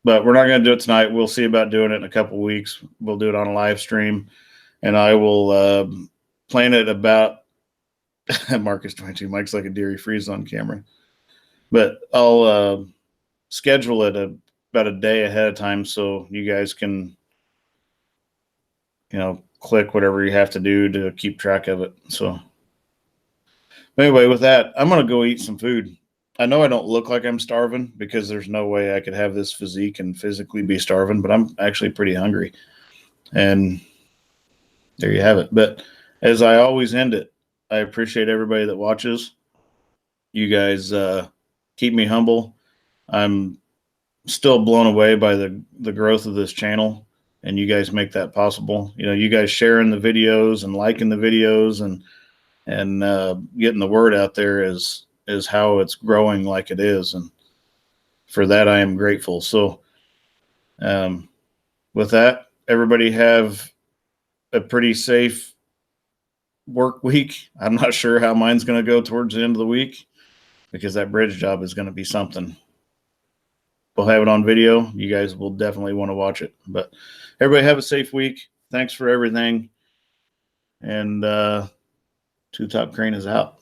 But we're not going to do it tonight. We'll see about doing it in a couple of weeks. We'll do it on a live stream. And I will plan it about Marcus 22. Mike's like a deer. He freezes on camera. But I'll schedule it about a day ahead of time so you guys can, click whatever you have to do to keep track of it. So anyway, with that, I'm going to go eat some food. I know I don't look like I'm starving because there's no way I could have this physique and physically be starving, but I'm actually pretty hungry. And there you have it. But as I always end it, I appreciate everybody that watches. You guys keep me humble. I'm still blown away by the growth of this channel, and you guys make that possible. You guys sharing the videos and liking the videos and getting the word out there is how it's growing like it is. And for that, I am grateful. So with that, everybody have a pretty safe work week. I'm not sure how mine's going to go towards the end of the week because that bridge job is going to be something. We'll have it on video. You guys will definitely want to watch it. But everybody have a safe week. Thanks for everything. And Two Top Crane is out.